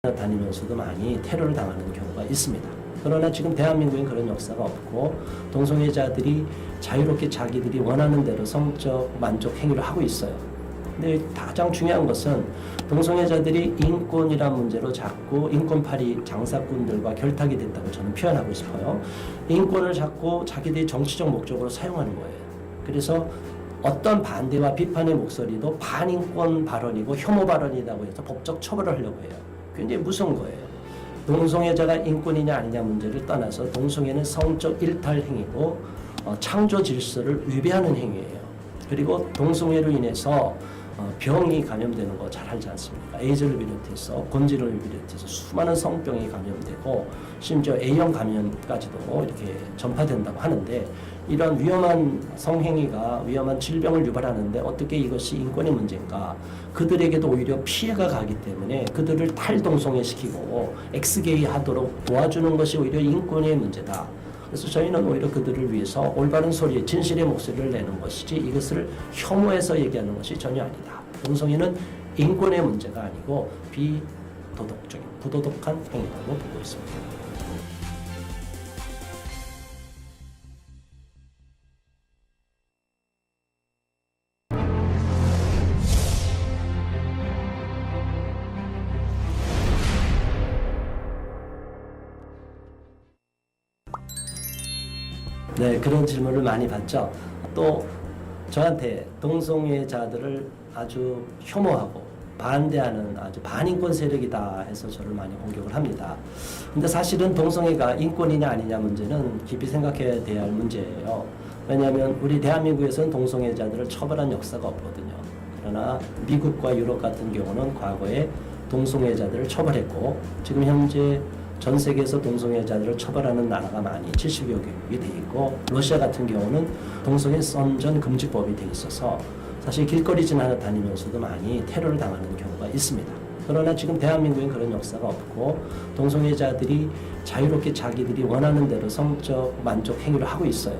다니면서도 많이 테러를 당하는 경우가 있습니다. 그러나 지금 대한민국엔 그런 역사가 없고 동성애자들이 자유롭게 자기들이 원하는 대로 성적 만족 행위를 하고 있어요. 근데 가장 중요한 것은 동성애자들이 인권이란 문제로 자꾸 인권파리 장사꾼들과 결탁이 됐다고 저는 표현하고 싶어요. 인권을 자꾸 자기들이 정치적 목적으로 사용하는 거예요. 그래서 어떤 반대와 비판의 목소리도 반인권 발언이고 혐오 발언이라고 해서 법적 처벌을 하려고 해요. 굉장히 무서운 거예요. 동성애자가 인권이냐 아니냐 문제를 떠나서 동성애는 성적 일탈 행위고 창조 질서를 위배하는 행위예요. 그리고 동성애로 인해서 병이 감염되는 거 잘 알지 않습니까? 에이즈를 비롯해서 곤지를 비롯해서 수많은 성병이 감염되고 심지어 A형 감염까지도 이렇게 전파된다고 하는데 이런 위험한 성행위가 위험한 질병을 유발하는데 어떻게 이것이 인권의 문제인가? 그들에게도 오히려 피해가 가기 때문에 그들을 탈동성애시키고 엑스게이 하도록 도와주는 것이 오히려 인권의 문제다. 그래서 저희는 오히려 그들을 위해서 올바른 소리, 진실의 목소리를 내는 것이지 이것을 혐오해서 얘기하는 것이 전혀 아니다. 동성애는 인권의 문제가 아니고 비도덕적인, 부도덕한 행위라고 보고 있습니다. 네, 그런 질문을 많이 받죠. 또 저한테 동성애자들을 아주 혐오하고 반대하는 아주 반인권 세력이다 해서 저를 많이 공격을 합니다. 근데 사실은 동성애가 인권이냐 아니냐 문제는 깊이 생각해야 돼야 할 문제예요. 왜냐하면 우리 대한민국에서는 동성애자들을 처벌한 역사가 없거든요. 그러나 미국과 유럽 같은 경우는 과거에 동성애자들을 처벌했고 지금 현재 전 세계에서 동성애자들을 처벌하는 나라가 많이 70여 개국이 돼 있고 러시아 같은 경우는 동성애 선전 금지법이 돼 있어서 사실 길거리 지나다니면서도 많이 테러를 당하는 경우가 있습니다. 그러나 지금 대한민국엔 그런 역사가 없고 동성애자들이 자유롭게 자기들이 원하는 대로 성적 만족 행위를 하고 있어요.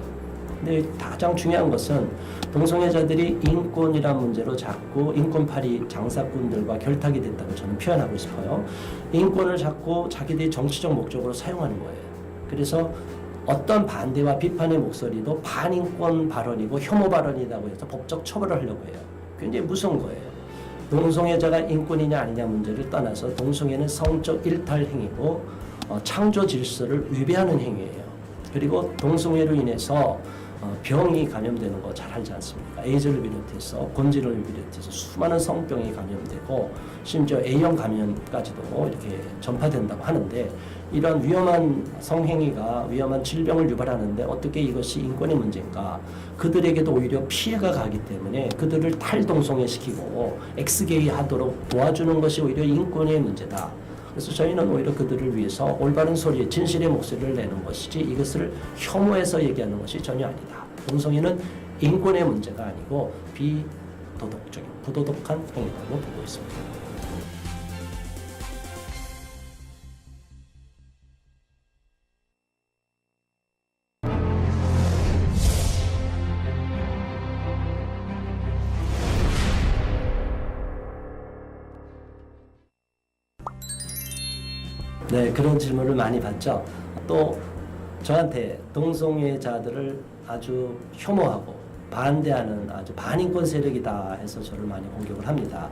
근데 가장 중요한 것은 동성애자들이 인권이란 문제로 자꾸 인권파리 장사꾼들과 결탁이 됐다고 저는 표현하고 싶어요. 인권을 자꾸 자기들이 정치적 목적으로 사용하는 거예요. 그래서 어떤 반대와 비판의 목소리도 반인권 발언이고 혐오 발언이라고 해서 법적 처벌을 하려고 해요. 굉장히 무서운 거예요. 동성애자가 인권이냐 아니냐 문제를 떠나서 동성애는 성적 일탈 행위고 창조 질서를 위배하는 행위예요. 그리고 동성애로 인해서 병이 감염되는 거 잘 알지 않습니까? 에이즈를 비롯해서 곤지를 비롯해서 수많은 성병이 감염되고 심지어 A형 감염까지도 이렇게 전파된다고 하는데 이런 위험한 성행위가 위험한 질병을 유발하는데 어떻게 이것이 인권의 문제인가? 그들에게도 오히려 피해가 가기 때문에 그들을 탈동성애시키고 엑스게이 하도록 도와주는 것이 오히려 인권의 문제다. 그래서 저희는 오히려 그들을 위해서 올바른 소리, 진실의 목소리를 내는 것이지 이것을 혐오해서 얘기하는 것이 전혀 아니다. 동성애는 인권의 문제가 아니고 비도덕적인, 부도덕한 행위라고 보고 있습니다. 네, 그런 질문을 많이 받죠. 또 저한테 동성애자들을 아주 혐오하고 반대하는 아주 반인권 세력이다 해서 저를 많이 공격을 합니다.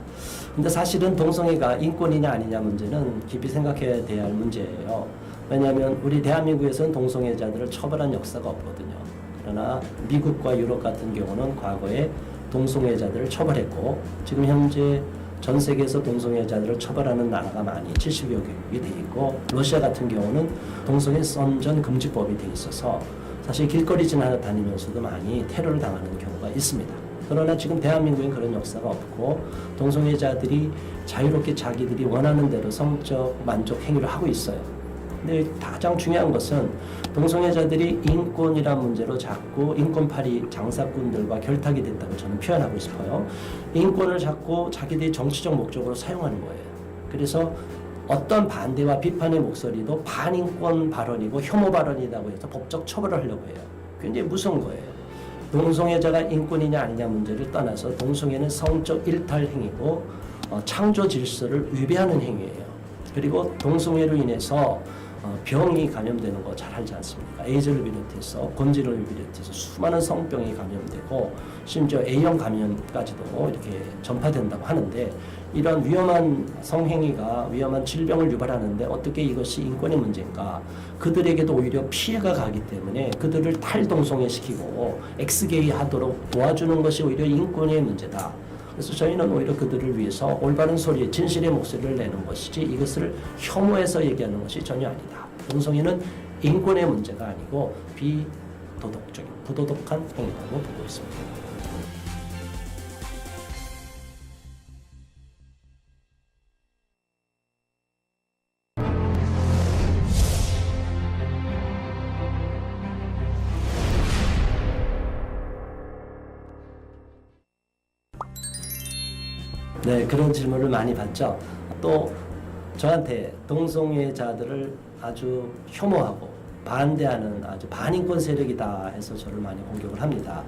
근데 사실은 동성애가 인권이냐 아니냐 문제는 깊이 생각해야 돼야 할 문제예요. 왜냐하면 우리 대한민국에서는 동성애자들을 처벌한 역사가 없거든요. 그러나 미국과 유럽 같은 경우는 과거에 동성애자들을 처벌했고 지금 현재 전 세계에서 동성애자들을 처벌하는 나라가 많이 70여 개국이 돼 있고 러시아 같은 경우는 동성애 선전 금지법이 돼 있어서 사실 길거리 지나다니면서도 많이 테러를 당하는 경우가 있습니다. 그러나 지금 대한민국엔 그런 역사가 없고 동성애자들이 자유롭게 자기들이 원하는 대로 성적 만족 행위를 하고 있어요. 근데 가장 중요한 것은 동성애자들이 인권이란 문제로 자꾸 인권파리 장사꾼들과 결탁이 됐다고 저는 표현하고 싶어요. 인권을 자꾸 자기들이 정치적 목적으로 사용하는 거예요. 그래서 어떤 반대와 비판의 목소리도 반인권 발언이고 혐오 발언이라고 해서 법적 처벌을 하려고 해요. 굉장히 무서운 거예요. 동성애자가 인권이냐 아니냐 문제를 떠나서 동성애는 성적 일탈 행위고 창조 질서를 위배하는 행위예요. 그리고 동성애로 인해서 병이 감염되는 거 잘 알지 않습니까? 에이즈를 비롯해서 곤지를 비롯해서 수많은 성병이 감염되고 심지어 A형 감염까지도 이렇게 전파된다고 하는데, 이런 위험한 성행위가 위험한 질병을 유발하는데 어떻게 이것이 인권의 문제인가? 그들에게도 오히려 피해가 가기 때문에 그들을 탈동성애시키고 엑스게이 하도록 도와주는 것이 오히려 인권의 문제다. 그래서 저희는 오히려 그들을 위해서 올바른 소리, 진실의 목소리를 내는 것이지 이것을 혐오해서 얘기하는 것이 전혀 아니다. 동성애는 인권의 문제가 아니고 비도덕적인, 부도덕한 행위라고 보고 있습니다. 네, 그런 질문을 많이 받죠. 또 저한테 동성애자들을 아주 혐오하고 반대하는 아주 반인권 세력이다 해서 저를 많이 공격을 합니다.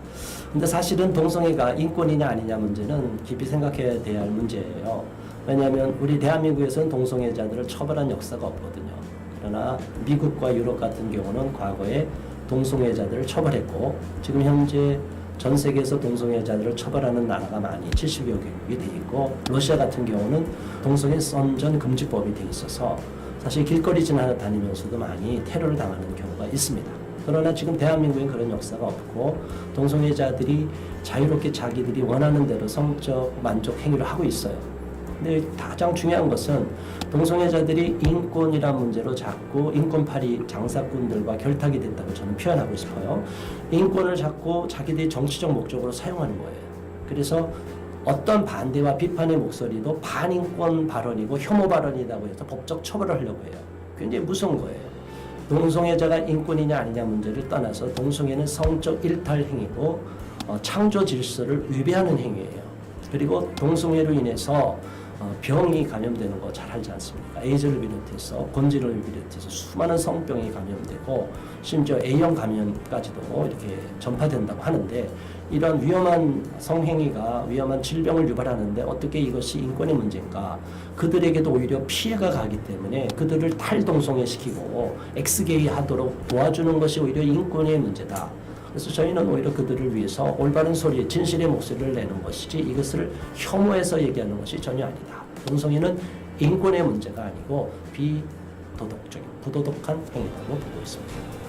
근데 사실은 동성애가 인권이냐 아니냐 문제는 깊이 생각해야 돼야 할 문제예요. 왜냐하면 우리 대한민국에서는 동성애자들을 처벌한 역사가 없거든요. 그러나 미국과 유럽 같은 경우는 과거에 동성애자들을 처벌했고, 지금 현재 전 세계에서 동성애자들을 처벌하는 나라가 많이 70여 개국이 돼 있고, 러시아 같은 경우는 동성애 선전 금지법이 돼 있어서 사실 길거리 지나다니면서도 많이 테러를 당하는 경우가 있습니다. 그러나 지금 대한민국엔 그런 역사가 없고 동성애자들이 자유롭게 자기들이 원하는 대로 성적 만족 행위를 하고 있어요. 근데 가장 중요한 것은 동성애자들이 인권이란 문제로 자꾸 인권파리 장사꾼들과 결탁이 됐다고 저는 표현하고 싶어요. 인권을 자꾸 자기들이 정치적 목적으로 사용하는 거예요. 그래서 어떤 반대와 비판의 목소리도 반인권 발언이고 혐오 발언이라고 해서 법적 처벌을 하려고 해요. 굉장히 무서운 거예요. 동성애자가 인권이냐 아니냐 문제를 떠나서 동성애는 성적 일탈 행위고 창조 질서를 위배하는 행위예요. 그리고 동성애로 인해서 병이 감염되는 거 잘 알지 않습니까? 에이즈를 비롯해서 곤지를 비롯해서 수많은 성병이 감염되고 심지어 A형 감염까지도 이렇게 전파된다고 하는데, 이런 위험한 성행위가 위험한 질병을 유발하는데 어떻게 이것이 인권의 문제인가? 그들에게도 오히려 피해가 가기 때문에 그들을 탈동성애시키고 엑스게이 하도록 도와주는 것이 오히려 인권의 문제다. 그래서 저희는 오히려 그들을 위해서 올바른 소리, 진실의 목소리를 내는 것이지 이것을 혐오해서 얘기하는 것이 전혀 아니다. 동성애는 인권의 문제가 아니고 비도덕적인, 부도덕한 행위라고 보고 있습니다.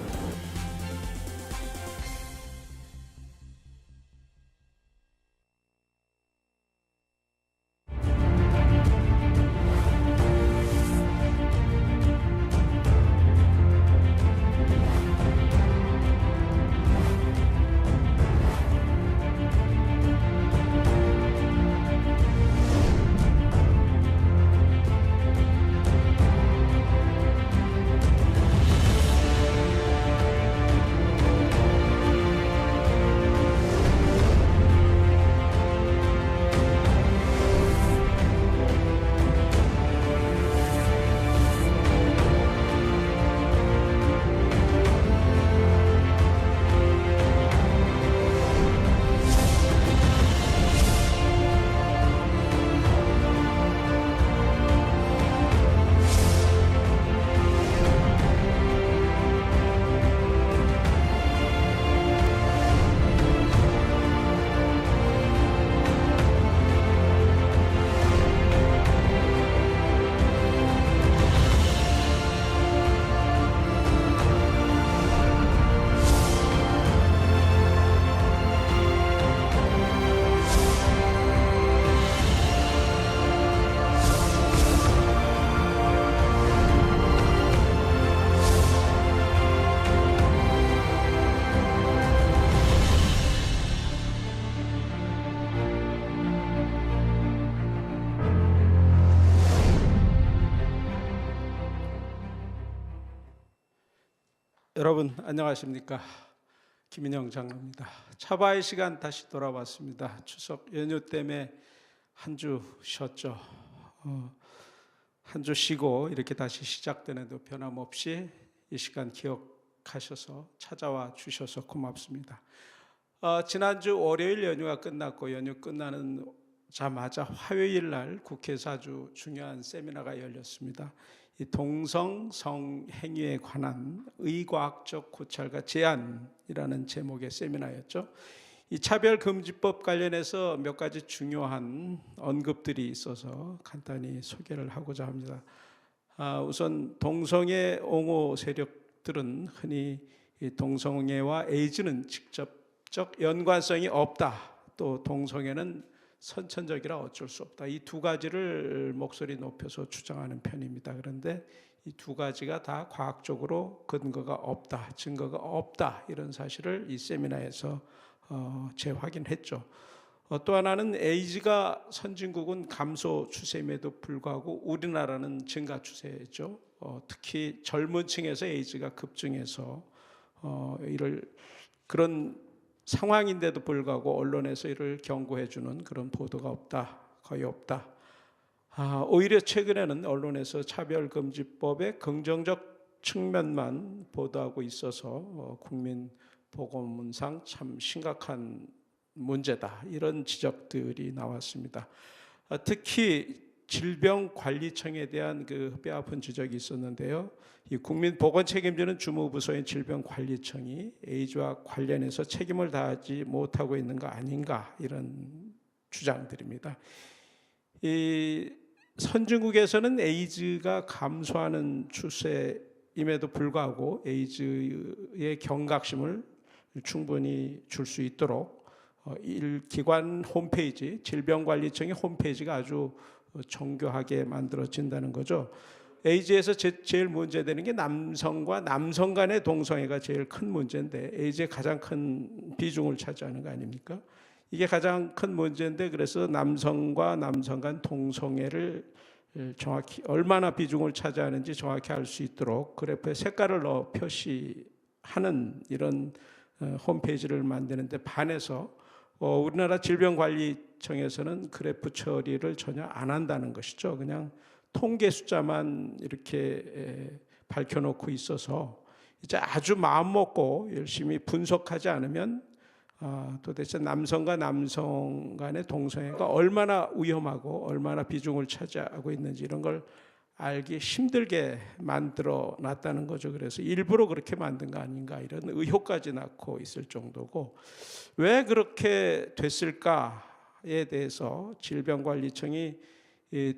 여러분 안녕하십니까? 김인영 장로입니다. 차바의 시간 다시 돌아왔습니다. 추석 연휴 때문에 한 주 쉬었죠. 한 주 쉬고 이렇게 다시 시작되는데도 변함없이 이 시간 기억하셔서 찾아와 주셔서 고맙습니다. 지난주 월요일 연휴가 끝났고 연휴 끝나는 자마자 화요일 날 국회에서 아주 중요한 세미나가 열렸습니다. 이 동성 성행위에 관한 의과학적 고찰과 제안이라는 제목의 세미나였죠. 이 차별금지법 관련해서 몇 가지 중요한 언급들이 있어서 간단히 소개를 하고자 합니다. 우선 동성애 옹호 세력들은 흔히 이 동성애와 에이즈는 직접적 연관성이 없다, 또 동성애는 선천적이라 어쩔 수 없다, 이 두 가지를 목소리 높여서 주장하는 편입니다. 그런데 이 두 가지가 다 과학적으로 근거가 없다, 증거가 없다, 이런 사실을 이 세미나에서 재확인했죠. 또 하나는 에이즈가 선진국은 감소 추세임에도 불구하고 우리나라는 증가 추세죠. 특히 젊은 층에서 에이즈가 급증해서 그런 상황인데도 불구하고 언론에서 이를 경고해 주는 그런 보도가 없다, 거의 없다. 오히려 최근에는 언론에서 차별금지법의 긍정적 측면만 보도하고 있어서 국민 보건문상 참 심각한 문제다, 이런 지적들이 나왔습니다. 특히 질병관리청에 대한 그 뼈아픈 지적이 있었는데요. 이 국민보건책임지는 주무부서인 질병관리청이 에이즈와 관련해서 책임을 다하지 못하고 있는 거 아닌가, 이런 주장들입니다. 이 선진국에서는 에이즈가 감소하는 추세임에도 불구하고 에이즈의 경각심을 충분히 줄 수 있도록 일기관 홈페이지, 질병관리청의 홈페이지가 아주 정교하게 만들어진다는 거죠. 에이즈에서 제일 문제되는 게 남성과 남성 간의 동성애가 제일 큰 문제인데, 에이즈의 가장 큰 비중을 차지하는 거 아닙니까? 이게 가장 큰 문제인데, 그래서 남성과 남성 간 동성애를 정확히 얼마나 비중을 차지하는지 정확히 알 수 있도록 그래프에 색깔을 넣어 표시하는 이런 홈페이지를 만드는데 반해서 우리나라 질병관리청에서는 그래프 처리를 전혀 안 한다는 것이죠. 그냥 통계 숫자만 이렇게 밝혀놓고 있어서 이제 아주 마음 먹고 열심히 분석하지 않으면 도대체 남성과 남성 간의 동성애가 얼마나 위험하고 얼마나 비중을 차지하고 있는지 이런 걸 알기 힘들게 만들어 놨다는 거죠. 그래서 일부러 그렇게 만든 거 아닌가, 이런 의혹까지 낳고 있을 정도고, 왜 그렇게 됐을까에 대해서 질병관리청이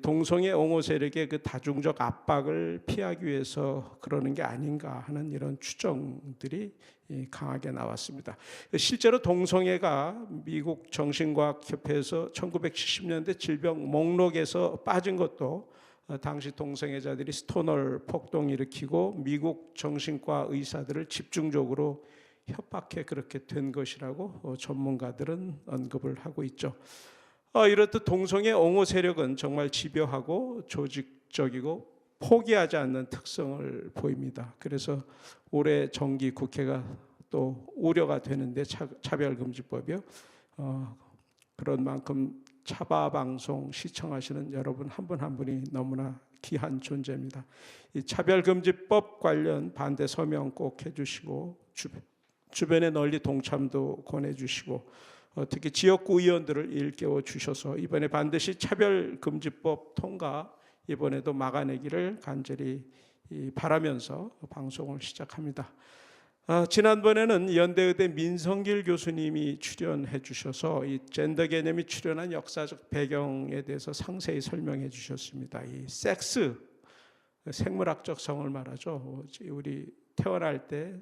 동성애 옹호 세력의 그 다중적 압박을 피하기 위해서 그러는 게 아닌가 하는 이런 추정들이 강하게 나왔습니다. 실제로 동성애가 미국 정신과학협회에서 1970년대 질병 목록에서 빠진 것도 당시 동성애자들이 스토너 폭동 일으키고 미국 정신과 의사들을 집중적으로 협박해 그렇게 된 것이라고 전문가들은 언급을 하고 있죠. 이렇듯 동성애 옹호 세력은 정말 집요하고 조직적이고 포기하지 않는 특성을 보입니다. 그래서 올해 정기 국회가 또 우려가 되는데, 차별금지법이요. 그런 만큼 차바방송 시청하시는 여러분 한 분 한 분이 너무나 귀한 존재입니다. 이 차별금지법 관련 반대 서명 꼭 해주시고 주변에 널리 동참도 권해주시고 특히 지역구 의원들을 일깨워 주셔서 이번에 반드시 차별금지법 통과 이번에도 막아내기를 간절히 바라면서 방송을 시작합니다. 지난번에는 연대의대 민성길 교수님이 출연해 주셔서 이 젠더 개념이 출현한 역사적 배경에 대해서 상세히 설명해 주셨습니다. 이 섹스, 생물학적 성을 말하죠. 우리 태어날 때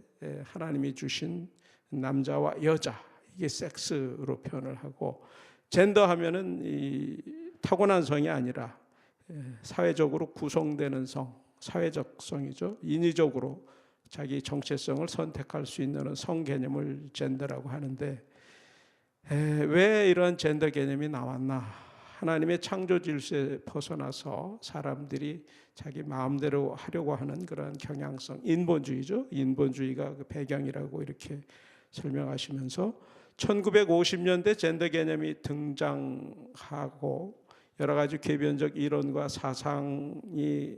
하나님이 주신 남자와 여자, 이게 섹스로 표현을 하고, 젠더 하면은 이 타고난 성이 아니라 사회적으로 구성되는 성, 사회적 성이죠. 인위적으로 자기 정체성을 선택할 수 있는 성 개념을 젠더라고 하는데, 왜 이런 젠더 개념이 나왔나? 하나님의 창조 질서에 벗어나서 사람들이 자기 마음대로 하려고 하는 그런 경향성, 인본주의죠. 인본주의가 그 배경이라고 이렇게 설명하시면서 1950년대 젠더 개념이 등장하고 여러 가지 궤변적 이론과 사상이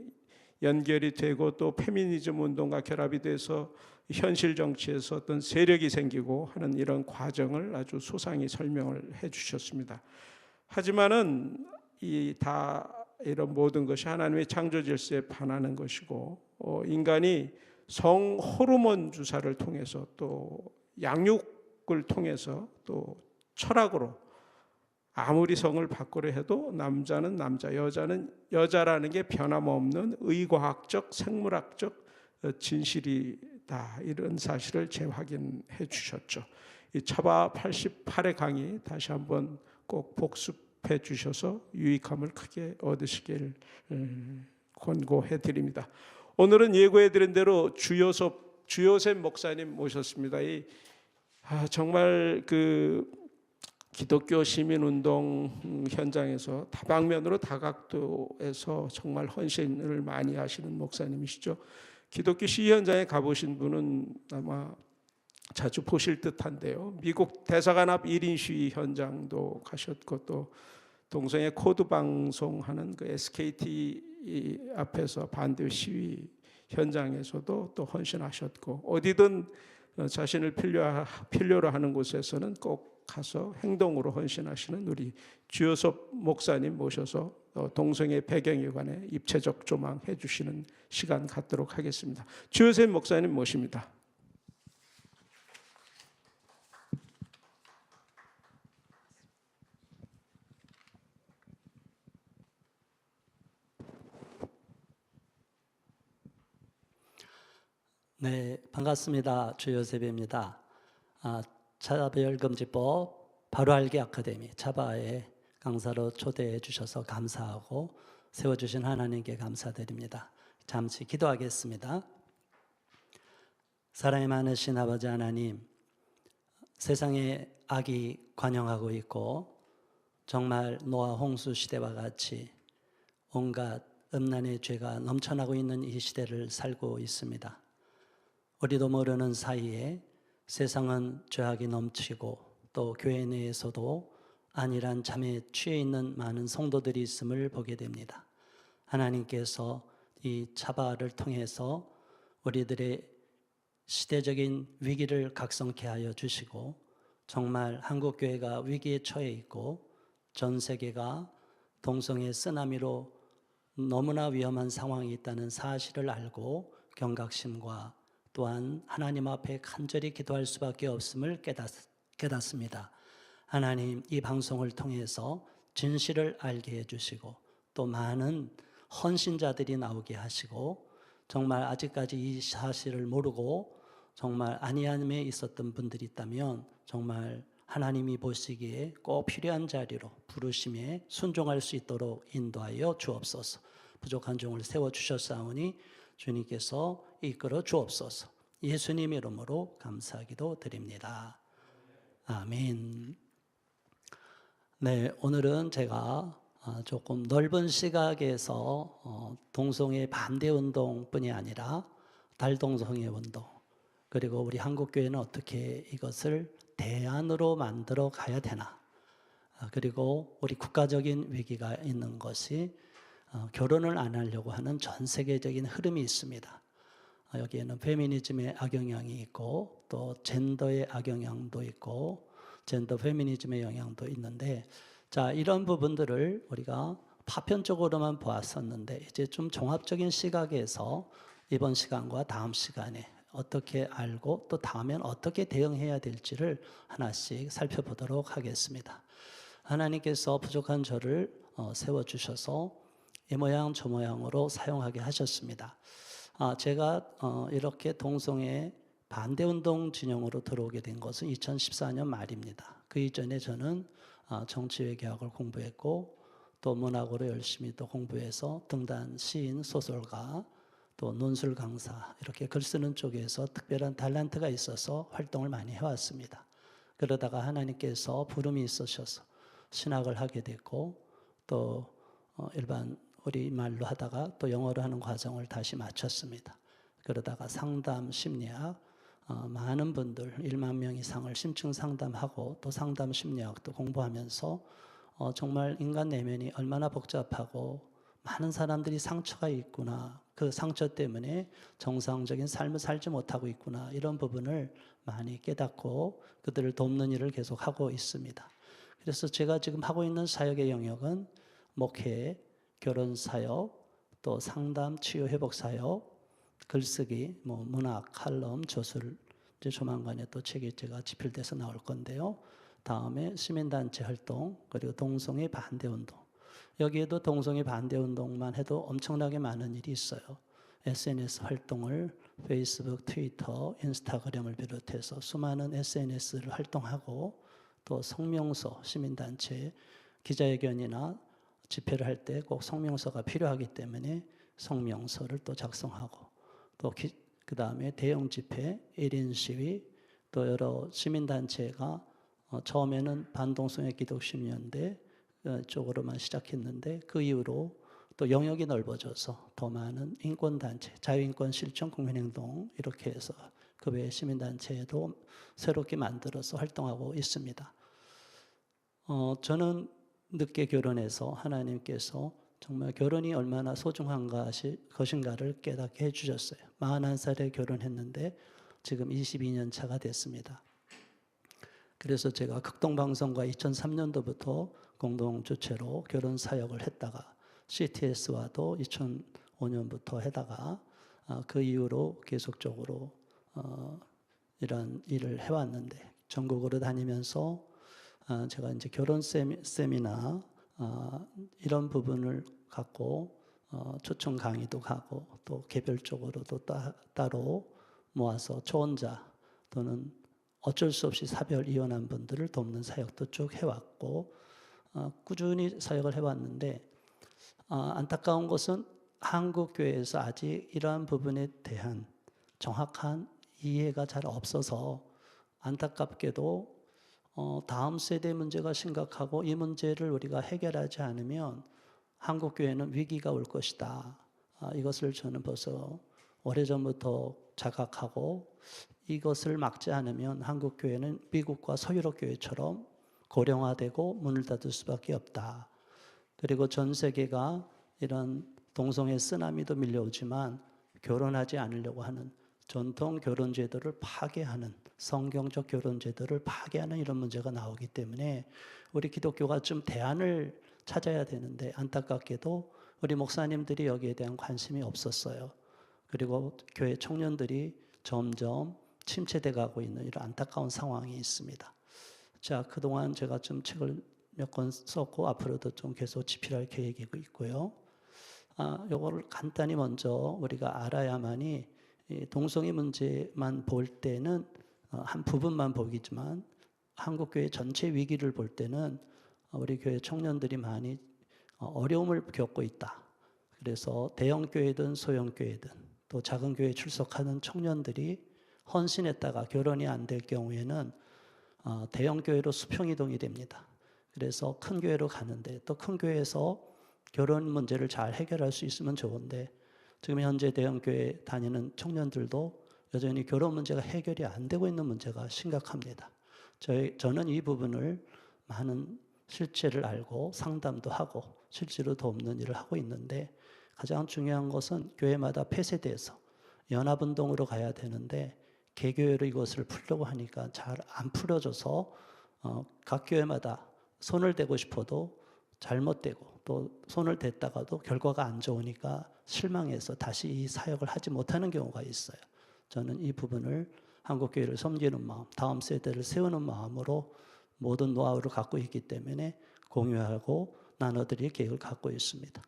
연결이 되고 또 페미니즘 운동과 결합이 돼서 현실 정치에서 어떤 세력이 생기고 하는 이런 과정을 아주 소상히 설명을 해 주셨습니다. 하지만은 이 다 이런 모든 것이 하나님의 창조 질서에 반하는 것이고 인간이 성 호르몬 주사를 통해서 또 양육을 통해서 또 철학으로 아무리 성을 바꾸려 해도 남자는 남자, 여자는 여자라는 게 변함없는 의과학적, 생물학적 진실이다. 이런 사실을 재확인해 주셨죠. 이 차바 88의 강의 다시 한번 꼭 복습해 주셔서 유익함을 크게 얻으시길 권고해 드립니다. 오늘은 예고해 드린 대로 주요셉 목사님 모셨습니다. 정말 그 기독교 시민운동 현장에서 다방면으로 다각도에서 정말 헌신을 많이 하시는 목사님이시죠. 기독교 시위 현장에 가보신 분은 아마 자주 보실 듯한데요. 미국 대사관 앞 1인 시위 현장도 가셨고 또 동성애 코드 방송하는 그 SKT 앞에서 반대 시위 현장에서도 또 헌신하셨고 어디든 자신을 필요로 하는 곳에서는 꼭 가서 행동으로 헌신하시는 우리 주요섭 목사님 모셔서 동성애 배경에 관해 입체적 조망해 주시는 시간 갖도록 하겠습니다. 주요섭 목사님 모십니다. 네, 반갑습니다. 주요셉입니다. 차별금지법 바로알기 아카데미 차바의 강사로 초대해 주셔서 감사하고 세워주신 하나님께 감사드립니다. 잠시 기도하겠습니다. 사랑이 많으신 아버지 하나님, 세상에 악이 관영하고 있고 정말 노아 홍수 시대와 같이 온갖 음란의 죄가 넘쳐나고 있는 이 시대를 살고 있습니다. 우리도 모르는 사이에 세상은 죄악이 넘치고 또 교회 내에서도 안일한 잠에 취해 있는 많은 성도들이 있음을 보게 됩니다. 하나님께서 이 차바를 통해서 우리들의 시대적인 위기를 각성케 하여 주시고 정말 한국교회가 위기에 처해 있고 전 세계가 동성애 쓰나미로 너무나 위험한 상황이 있다는 사실을 알고 경각심과 또한 하나님 앞에 간절히 기도할 수밖에 없음을 깨닫습니다. 하나님, 이 방송을 통해서 진실을 알게 해주시고 또 많은 헌신자들이 나오게 하시고 정말 아직까지 이 사실을 모르고 정말 안이함에 있었던 분들이 있다면 정말 하나님이 보시기에 꼭 필요한 자리로 부르심에 순종할 수 있도록 인도하여 주옵소서. 부족한 종을 세워주셨사오니 주님께서 이끌어 주옵소서. 예수님 이름으로 감사기도 드립니다. 아멘. 네, 오늘은 제가 조금 넓은 시각에서 동성애 반대 운동뿐이 아니라 달동성애 운동 그리고 우리 한국교회는 어떻게 이것을 대안으로 만들어 가야 되나 그리고 우리 국가적인 위기가 있는 것이 결혼을 안 하려고 하는 전 세계적인 흐름이 있습니다. 여기에는 페미니즘의 악영향이 있고 또 젠더의 악영향도 있고 젠더 페미니즘의 영향도 있는데 자 이런 부분들을 우리가 파편적으로만 보았었는데 이제 좀 종합적인 시각에서 이번 시간과 다음 시간에 어떻게 알고 또 다음엔 어떻게 대응해야 될지를 하나씩 살펴보도록 하겠습니다. 하나님께서 부족한 저를 세워주셔서 이 모양 저 모양으로 사용하게 하셨습니다. 제가 이렇게 동성애 반대운동 진영으로 들어오게 된 것은 2014년 말입니다. 그 이전에 저는 정치외교학을 공부했고 또 문학으로 열심히 또 공부해서 등단 시인, 소설가, 또 논술 강사 이렇게 글 쓰는 쪽에서 특별한 탤런트가 있어서 활동을 많이 해왔습니다. 그러다가 하나님께서 부름이 있으셔서 신학을 하게 됐고 또 일반 우리말로 하다가 또 영어로 하는 과정을 다시 마쳤습니다. 그러다가 상담 심리학 많은 분들 1만 명 이상을 심층 상담하고 또 상담 심리학도 공부하면서 정말 인간 내면이 얼마나 복잡하고 많은 사람들이 상처가 있구나. 그 상처 때문에 정상적인 삶을 살지 못하고 있구나. 이런 부분을 많이 깨닫고 그들을 돕는 일을 계속하고 있습니다. 그래서 제가 지금 하고 있는 사역의 영역은 목회, 결혼 사역, 또 상담, 치유 회복 사역, 글쓰기, 뭐 문학, 칼럼, 저술, 이제 조만간에 또 책이 제가 집필돼서 나올 건데요. 다음에 시민단체 활동, 그리고 동성애 반대 운동. 여기에도 동성애 반대 운동만 해도 엄청나게 많은 일이 있어요. SNS 활동을 페이스북, 트위터, 인스타그램을 비롯해서 수많은 SNS를 활동하고 또 성명서, 시민단체 기자회견이나 집회를 할 때 꼭 성명서가 필요하기 때문에 성명서를 또 작성하고 또 그 다음에 대형 집회, 1인 시위, 또 여러 시민단체가 처음에는 반동성애 기독시민연대 쪽으로만 시작했는데 그 이후로 또 영역이 넓어져서 더 많은 인권단체, 자유인권 실천 국민행동 이렇게 해서 그 외 시민단체도 새롭게 만들어서 활동하고 있습니다. 저는 늦게 결혼해서 하나님께서 정말 결혼이 얼마나 소중한 것인가를 깨닫게 해주셨어요. 41살에 결혼했는데 지금 22년 차가 됐습니다. 그래서 제가 극동방송과 2003년도부터 공동 주체로 결혼 사역을 했다가 CTS와도 2005년부터 하다가 그 이후로 계속적으로 이런 일을 해왔는데 전국으로 다니면서 제가 이제 결혼 세미나 이런 부분을 갖고 초청 강의도 가고 또 개별적으로도 따로 모아서 초혼자 또는 어쩔 수 없이 사별 이혼한 분들을 돕는 사역도 쭉 해왔고 꾸준히 사역을 해왔는데 안타까운 것은 한국 교회에서 아직 이러한 부분에 대한 정확한 이해가 잘 없어서 안타깝게도 다음 세대 문제가 심각하고 이 문제를 우리가 해결하지 않으면 한국 교회는 위기가 올 것이다. 이것을 저는 벌써 오래전부터 자각하고 이것을 막지 않으면 한국 교회는 미국과 서유럽 교회처럼 고령화되고 문을 닫을 수밖에 없다. 그리고 전 세계가 이런 동성애 쓰나미도 밀려오지만 결혼하지 않으려고 하는 전통 결혼 제도를 파괴하는 성경적 결혼 제도를 파괴하는 이런 문제가 나오기 때문에 우리 기독교가 좀 대안을 찾아야 되는데 안타깝게도 우리 목사님들이 여기에 대한 관심이 없었어요. 그리고 교회 청년들이 점점 침체돼 가고 있는 이런 안타까운 상황이 있습니다. 자, 그동안 제가 좀 책을 몇 권 썼고 앞으로도 좀 계속 집필할 계획이 있고요. 요거를 간단히 먼저 우리가 알아야만이 동성애 문제만 볼 때는 한 부분만 보이지만 한국 교회 전체 위기를 볼 때는 우리 교회 청년들이 많이 어려움을 겪고 있다. 그래서 대형 교회든 소형 교회든 또 작은 교회에 출석하는 청년들이 헌신했다가 결혼이 안 될 경우에는 대형 교회로 수평 이동이 됩니다. 그래서 큰 교회로 가는데 또 큰 교회에서 결혼 문제를 잘 해결할 수 있으면 좋은데 지금 현재 대형 교회 다니는 청년들도 여전히 결혼 문제가 해결이 안 되고 있는 문제가 심각합니다. 저는 이 부분을 많은 실체를 알고 상담도 하고 실제로 돕는 일을 하고 있는데 가장 중요한 것은 교회마다 폐쇄돼서 연합운동으로 가야 되는데 개교회로 이것을 풀려고 하니까 잘 안 풀어져서 각 교회마다 손을 대고 싶어도 잘못되고 또 손을 댔다가도 결과가 안 좋으니까 실망해서 다시 이 사역을 하지 못하는 경우가 있어요. 저는 이 부분을 한국교회를 섬기는 마음, 다음 세대를 세우는 마음으로 모든 노하우를 갖고 있기 때문에 공유하고 나눠드릴 계획을 갖고 있습니다.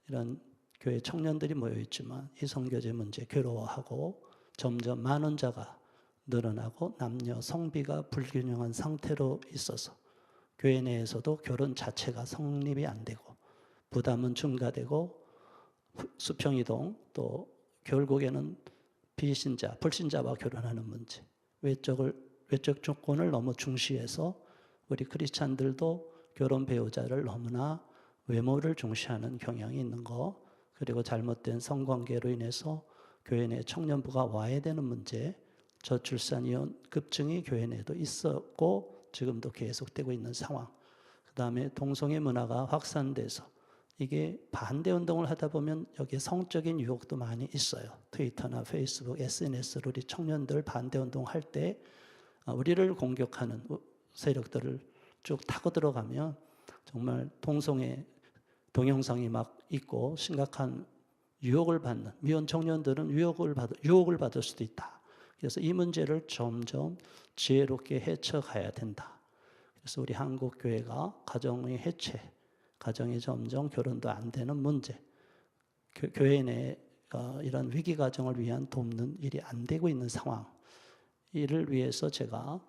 이런 교회 청년들이 모여있지만 이 선교제 문제 괴로워하고 점점 만원자가 늘어나고 남녀 성비가 불균형한 상태로 있어서 교회 내에서도 결혼 자체가 성립이 안 되고 부담은 증가되고 수평이동 또 결국에는 비신자, 불신자와 결혼하는 문제 외적 조건을 너무 중시해서 우리 크리스찬들도 결혼 배우자를 너무나 외모를 중시하는 경향이 있는 거 그리고 잘못된 성관계로 인해서 교회 내 청년부가 와해되는 문제 저출산 이혼 급증이 교회 내에도 있었고 지금도 계속되고 있는 상황 그 다음에 동성애 문화가 확산돼서 이게 반대 운동을 하다 보면 여기에 성적인 유혹도 많이 있어요. 트위터나 페이스북, SNS로 우리 청년들 반대 운동할 때 우리를 공격하는 세력들을 쭉 타고 들어가면 정말 동성애 동영상이 막 있고 심각한 유혹을 받는 미혼 청년들은 유혹을 받을 수도 있다. 그래서 이 문제를 점점 지혜롭게 헤쳐가야 된다. 그래서 우리 한국 교회가 가정의 해체, 가정이 점점 결혼도 안 되는 문제, 교회 내 이런 위기 가정을 위한 돕는 일이 안 되고 있는 상황, 이를 위해서 제가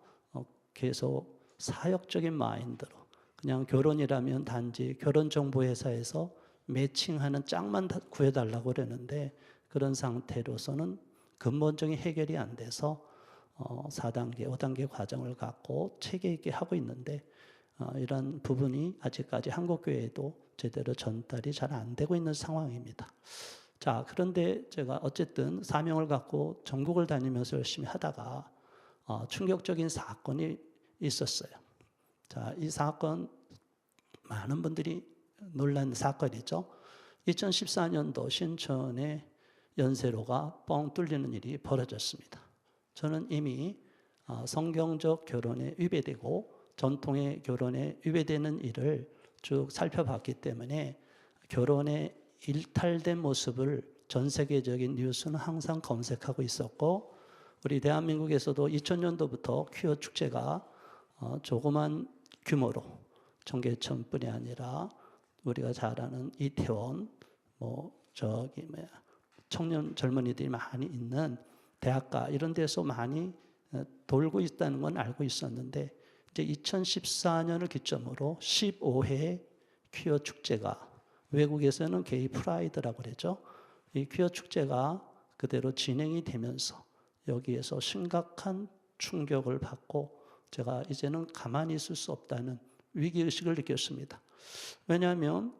계속 사역적인 마인드로 그냥 결혼이라면 단지 결혼정보회사에서 매칭하는 짝만 구해달라고 그러는데 그런 상태로서는 근본적인 해결이 안 돼서 4단계, 5단계 과정을 갖고 체계 있게 하고 있는데 이런 부분이 아직까지 한국교회에도 제대로 전달이 잘 안 되고 있는 상황입니다. 자, 그런데 제가 어쨌든 사명을 갖고 전국을 다니면서 열심히 하다가 충격적인 사건이 있었어요. 자, 이 사건 많은 분들이 놀란 사건이죠. 2014년도 신천의 연세로가 뻥 뚫리는 일이 벌어졌습니다. 저는 이미 성경적 결혼에 위배되고 전통의 결혼에 위배되는 일을 쭉 살펴봤기 때문에 결혼의 일탈된 모습을 전 세계적인 뉴스는 항상 검색하고 있었고 우리 대한민국에서도 2000년도부터 퀴어 축제가 조그만 규모로 청계천뿐이 아니라 우리가 잘 아는 이태원, 청년 젊은이들이 많이 있는 대학가 이런 데서 많이 돌고 있다는 건 알고 있었는데 이제 2014년을 기점으로 15회 퀴어 축제가 외국에서는 게이 프라이드라고 그러죠. 이 퀴어 축제가 그대로 진행이 되면서 여기에서 심각한 충격을 받고 제가 이제는 가만히 있을 수 없다는 위기의식을 느꼈습니다. 왜냐하면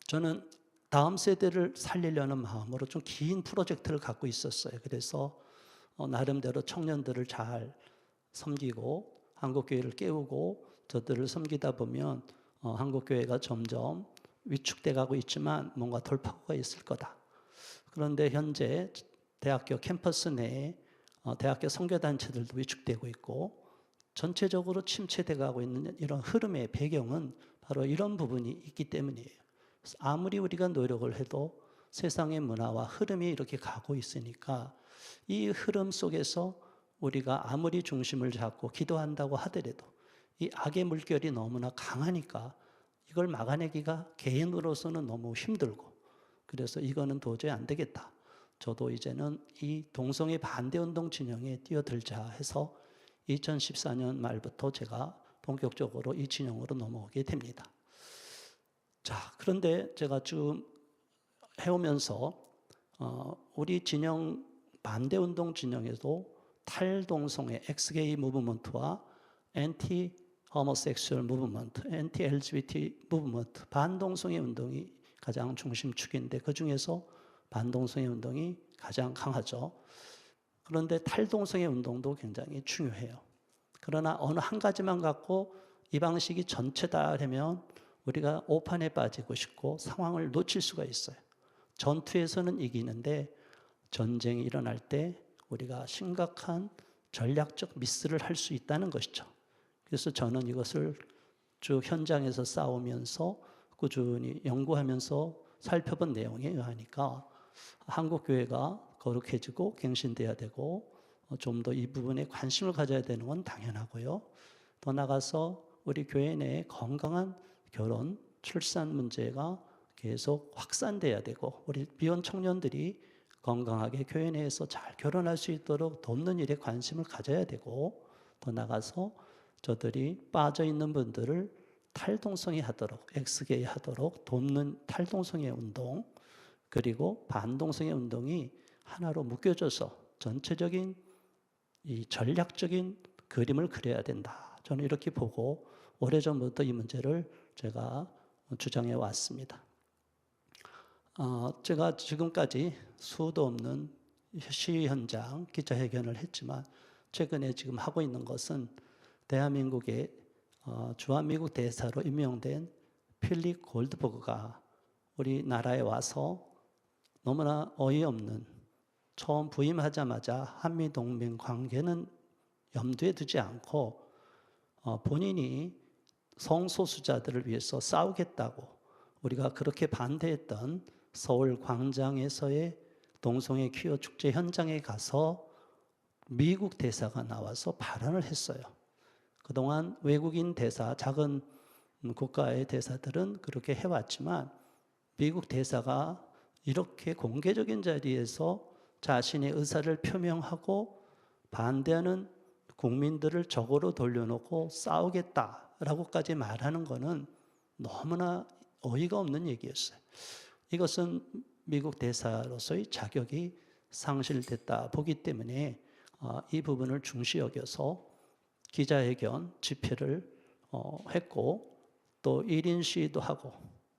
저는 다음 세대를 살리려는 마음으로 좀 긴 프로젝트를 갖고 있었어요. 그래서 나름대로 청년들을 잘 섬기고 한국교회를 깨우고 저들을 섬기다 보면 한국교회가 점점 위축돼 가고 있지만 뭔가 돌파구가 있을 거다. 그런데 현재 대학교 캠퍼스 내에 대학교 선교단체들도 위축되고 있고 전체적으로 침체돼 가고 있는 이런 흐름의 배경은 바로 이런 부분이 있기 때문이에요. 아무리 우리가 노력을 해도 세상의 문화와 흐름이 이렇게 가고 있으니까 이 흐름 속에서 우리가 아무리 중심을 잡고 기도한다고 하더라도 이 악의 물결이 너무나 강하니까 이걸 막아내기가 개인으로서는 너무 힘들고 그래서 이거는 도저히 안 되겠다. 저도 이제는 이 동성애 반대운동 진영에 뛰어들자 해서 2014년 말부터 제가 본격적으로 이 진영으로 넘어오게 됩니다. 자, 그런데 제가 쭉 해오면서 우리 진영 반대운동 진영에도 탈동성애 엑스게이 무브먼트와 엔티 호모섹슈얼 무브먼트, 엔티 LGBT 무브먼트, 반동성애 운동이 가장 중심축인데 그 중에서 반동성애 운동이 가장 강하죠. 그런데 탈동성애 운동도 굉장히 중요해요. 그러나 어느 한 가지만 갖고 이 방식이 전체다 하면 우리가 오판에 빠지고 싶고 상황을 놓칠 수가 있어요. 전투에서는 이기는데 전쟁이 일어날 때 우리가 심각한 전략적 미스를 할 수 있다는 것이죠. 그래서 저는 이것을 쭉 현장에서 싸우면서 꾸준히 연구하면서 살펴본 내용에 의하니까 한국교회가 거룩해지고 갱신돼야 되고 좀 더 이 부분에 관심을 가져야 되는 건 당연하고요. 더 나아가서 우리 교회 내에 건강한 결혼, 출산 문제가 계속 확산돼야 되고 우리 비혼 청년들이 건강하게 교회 내에서 잘 결혼할 수 있도록 돕는 일에 관심을 가져야 되고 더 나아가서 저들이 빠져있는 분들을 탈동성애 하도록 엑스게이 하도록 돕는 탈동성애 운동 그리고 반동성애 운동이 하나로 묶여져서 전체적인 이 전략적인 그림을 그려야 된다. 저는 이렇게 보고 오래전부터 이 문제를 제가 주장해 왔습니다. 제가 지금까지 수도 없는 시위 현장 기자회견을 했지만 최근에 지금 하고 있는 것은 대한민국의 주한미국 대사로 임명된 필립 골드버그가 우리나라에 와서 너무나 어이없는 처음 부임하자마자 한미동맹 관계는 염두에 두지 않고 본인이 성소수자들을 위해서 싸우겠다고 우리가 그렇게 반대했던 서울 광장에서의 동성애 퀴어 축제 현장에 가서 미국 대사가 나와서 발언을 했어요. 그동안 외국인 대사, 작은 국가의 대사들은 그렇게 해왔지만 미국 대사가 이렇게 공개적인 자리에서 자신의 의사를 표명하고 반대하는 국민들을 적으로 돌려놓고 싸우겠다라고까지 말하는 것은 너무나 어이가 없는 얘기였어요. 이것은 미국 대사로서의 자격이 상실됐다 보기 때문에 이 부분을 중시 여겨서 기자회견 집회를 했고 또 1인 시위도 하고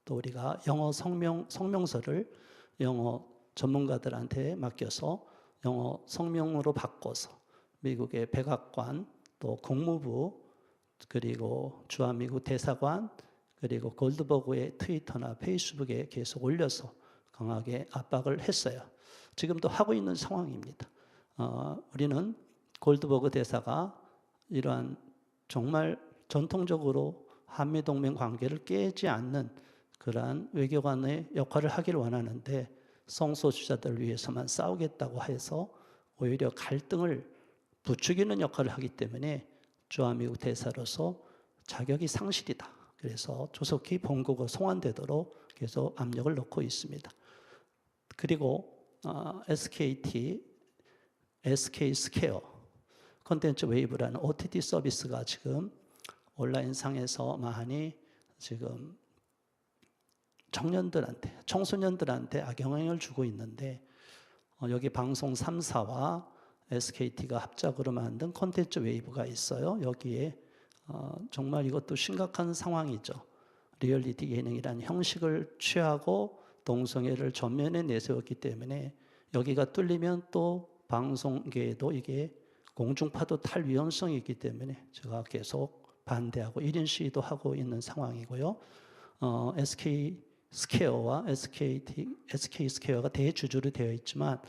또 우리가 영어 성명서를 영어 전문가들한테 맡겨서 영어 성명으로 바꿔서 미국의 백악관 또 국무부 그리고 주한미국 대사관 그리고 골드버그의 트위터나 페이스북에 계속 올려서 강하게 압박을 했어요. 지금도 하고 있는 상황입니다. 우리는 골드버그 대사가 이러한 정말 전통적으로 한미동맹 관계를 깨지 않는 그러한 외교관의 역할을 하기를 원하는데 성소수자들을 위해서만 싸우겠다고 해서 오히려 갈등을 부추기는 역할을 하기 때문에 주한미국 대사로서 자격이 상실이다. 그래서 조속히 본국으로 송환되도록 계속 압력을 넣고 있습니다. 그리고 SK 스퀘어 콘텐츠 웨이브라는 OTT 서비스가 지금 온라인 상에서 많이 지금 청년들한테, 청소년들한테 악영향을 주고 있는데 여기 방송 3사와 SKT가 합작으로 만든 콘텐츠 웨이브가 있어요. 여기에 정말 이것도 심각한 상황이죠. 리얼리티 예능이라는 형식을 취하고 동성애를 전면에 내세웠기 때문에 여기가 뚫리면 또 방송계에도 이게 공중파도 탈 위험성이 있기 때문에 제가 계속 반대하고 1인 시위도 하고 있는 상황이고요. SK 스퀘어와 SK 스퀘어가 대주주로 되어 있지만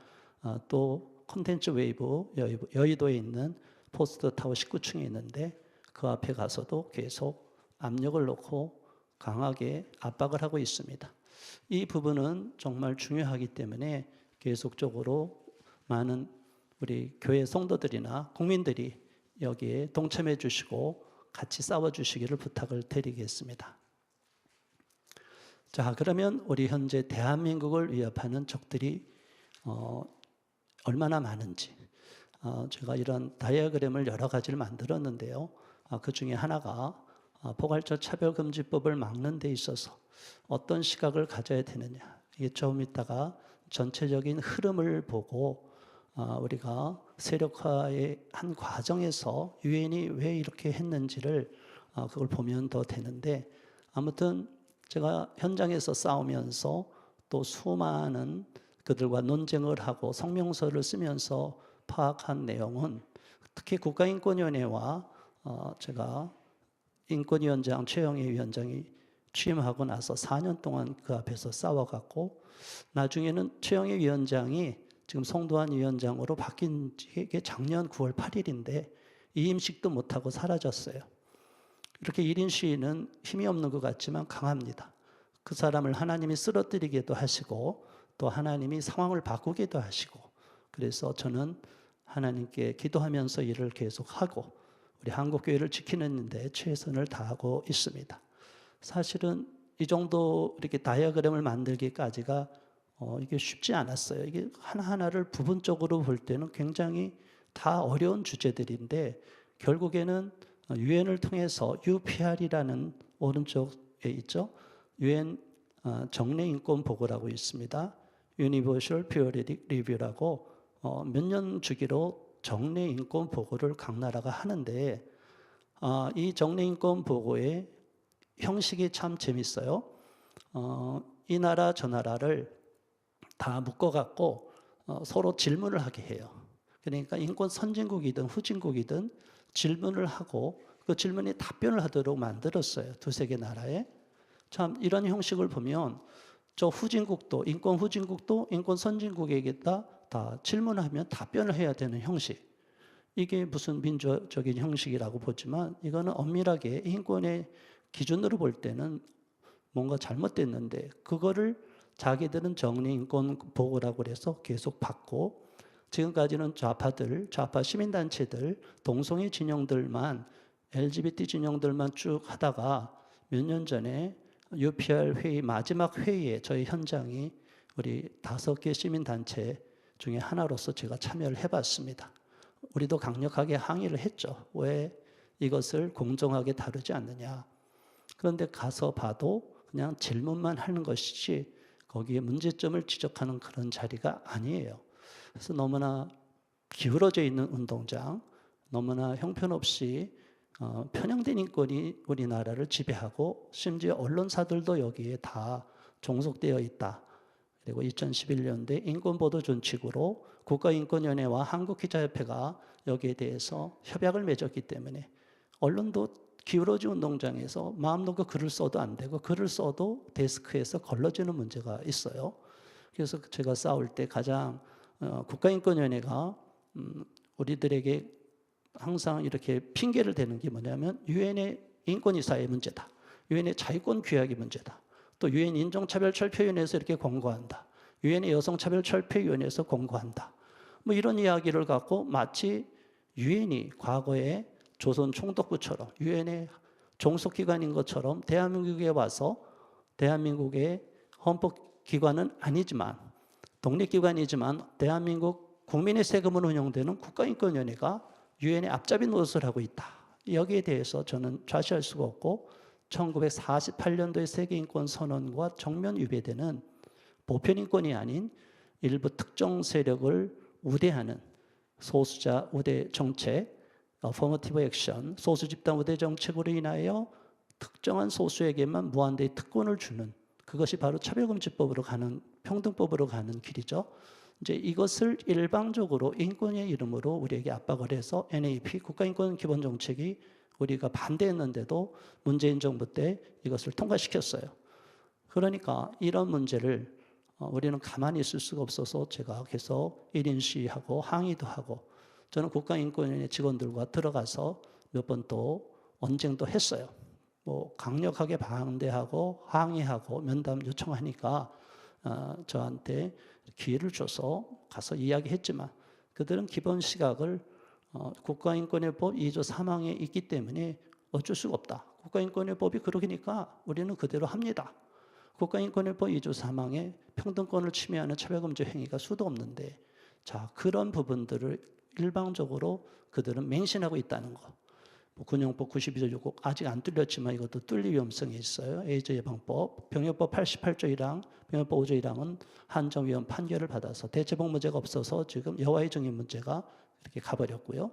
또 콘텐츠 웨이브 여의도에 있는 포스트 타워 19층에 있는데 그 앞에 가서도 계속 압력을 넣고 강하게 압박을 하고 있습니다. 이 부분은 정말 중요하기 때문에 계속적으로 많은 우리 교회 성도들이나 국민들이 여기에 동참해 주시고 같이 싸워 주시기를 부탁을 드리겠습니다. 자, 그러면 우리 현재 대한민국을 위협하는 적들이 얼마나 많은지 제가 이런 다이어그램을 여러 가지를 만들었는데요. 그 중에 하나가 포괄적 차별금지법을 막는 데 있어서 어떤 시각을 가져야 되느냐. 이게 좀 이따가 전체적인 흐름을 보고 우리가 세력화의 한 과정에서 유엔이 왜 이렇게 했는지를 그걸 보면 더 되는데 아무튼 제가 현장에서 싸우면서 또 수많은 그들과 논쟁을 하고 성명서를 쓰면서 파악한 내용은 특히 국가인권위원회와 제가 인권위원장 최영애 위원장이 취임하고 나서 4년 동안 그 앞에서 싸워갔고 나중에는 최영애 위원장이 지금 송도한 위원장으로 바뀐 게 작년 9월 8일인데 이임식도 못하고 사라졌어요. 이렇게 1인 시위는 힘이 없는 것 같지만 강합니다. 그 사람을 하나님이 쓰러뜨리기도 하시고 또 하나님이 상황을 바꾸기도 하시고 그래서 저는 하나님께 기도하면서 일을 계속하고 우리 한국교회를 지키는 데 최선을 다하고 있습니다. 사실은 이 정도 이렇게 다이어그램을 만들기까지가 이게 쉽지 않았어요. 이게 하나하나를 부분적으로 볼 때는 굉장히 다 어려운 주제들인데 결국에는 유엔을 통해서 UPR이라는 오른쪽에 있죠. 유엔 정례 인권 보고라고 있습니다. Universal Periodic Review라고 몇 년 주기로 정례 인권 보고를 각 나라가 하는데 이 정례 인권 보고의 형식이 참 재밌어요. 이 나라 저 나라를 다 묶어갖고 서로 질문을 하게 해요. 그러니까 인권 선진국이든 후진국이든 질문을 하고 그 질문에 답변을 하도록 만들었어요. 두세 개 나라에. 참 이런 형식을 보면 저 후진국도 인권 후진국도 인권 선진국에게다 다 질문하면 답변을 해야 되는 형식. 이게 무슨 민주적인 형식이라고 보지만 이거는 엄밀하게 인권의 기준으로 볼 때는 뭔가 잘못됐는데 그거를 자기들은 정리인권 보고라고 해서 계속 받고 지금까지는 좌파 시민단체들, 동성애 진영들만 LGBT 진영들만 쭉 하다가 몇 년 전에 UPR 회의 마지막 회의에 저희 현장이 우리 5개 시민단체 중에 하나로서 제가 참여를 해봤습니다. 우리도 강력하게 항의를 했죠. 왜 이것을 공정하게 다루지 않느냐. 그런데 가서 봐도 그냥 질문만 하는 것이지 거기에 문제점을 지적하는 그런 자리가 아니에요. 그래서 너무나 기울어져 있는 운동장, 너무나 형편없이 편향된 인권이 우리나라를 지배하고 심지어 언론사들도 여기에 다 종속되어 있다. 그리고 2011년도에 인권보도준칙으로 국가인권위원회와 한국기자협회가 여기에 대해서 협약을 맺었기 때문에 언론도 기울어진 운동장에서 마음 놓고 글을 써도 안 되고 글을 써도 데스크에서 걸러지는 문제가 있어요. 그래서 제가 싸울 때 가장 국가인권위원회가 우리들에게 항상 이렇게 핑계를 대는 게 뭐냐면 유엔의 인권이사의 문제다. 유엔의 자유권 규약의 문제다. 또 유엔 인종차별철폐위원회에서 이렇게 권고한다. 유엔의 여성차별철폐위원회에서 권고한다. 뭐 이런 이야기를 갖고 마치 유엔이 과거에 조선 총독부처럼 유엔의 종속기관인 것처럼 대한민국에 와서 대한민국의 헌법기관은 아니지만 독립기관이지만 대한민국 국민의 세금으로 운영되는 국가인권위원회가 유엔의 앞잡이 노릇을 하고 있다. 여기에 대해서 저는 좌시할 수가 없고 1948년도의 세계인권선언과 정면 위배되는 보편인권이 아닌 일부 특정 세력을 우대하는 소수자 우대 정책, 어퍼머티브 액션, 소수 집단 우대 정책으로 인하여 특정한 소수에게만 무한대의 특권을 주는 그것이 바로 차별금지법으로 가는 평등법으로 가는 길이죠. 이제 이것을 일방적으로 인권의 이름으로 우리에게 압박을 해서 NAP 국가인권기본정책이 우리가 반대했는데도 문재인 정부 때 이것을 통과시켰어요. 그러니까 이런 문제를 우리는 가만히 있을 수가 없어서 제가 계속 1인 시위하고 항의도 하고 저는 국가인권위원회 직원들과 들어가서 몇 번 또 언쟁도 했어요. 뭐 강력하게 반대하고 항의하고 면담 요청하니까 저한테 기회를 줘서 가서 이야기했지만 그들은 기본 시각을 국가인권위법 2조 3항에 있기 때문에 어쩔 수가 없다. 국가인권위법이 그러니까 우리는 그대로 합니다. 국가인권위법 2조 3항에 평등권을 침해하는 차별금지 행위가 수도 없는데 자 그런 부분들을 일방적으로 그들은 맹신하고 있다는 거. 군용법 92조 6호 아직 안 뚫렸지만 이것도 뚫릴 위험성이 있어요. 에이즈 예방법, 병역법 88조 1항, 병역법 5조 1항은 한정위원 판결을 받아서 대체복 문제가 없어서 지금 여와의 증인 문제가 이렇게 가버렸고요.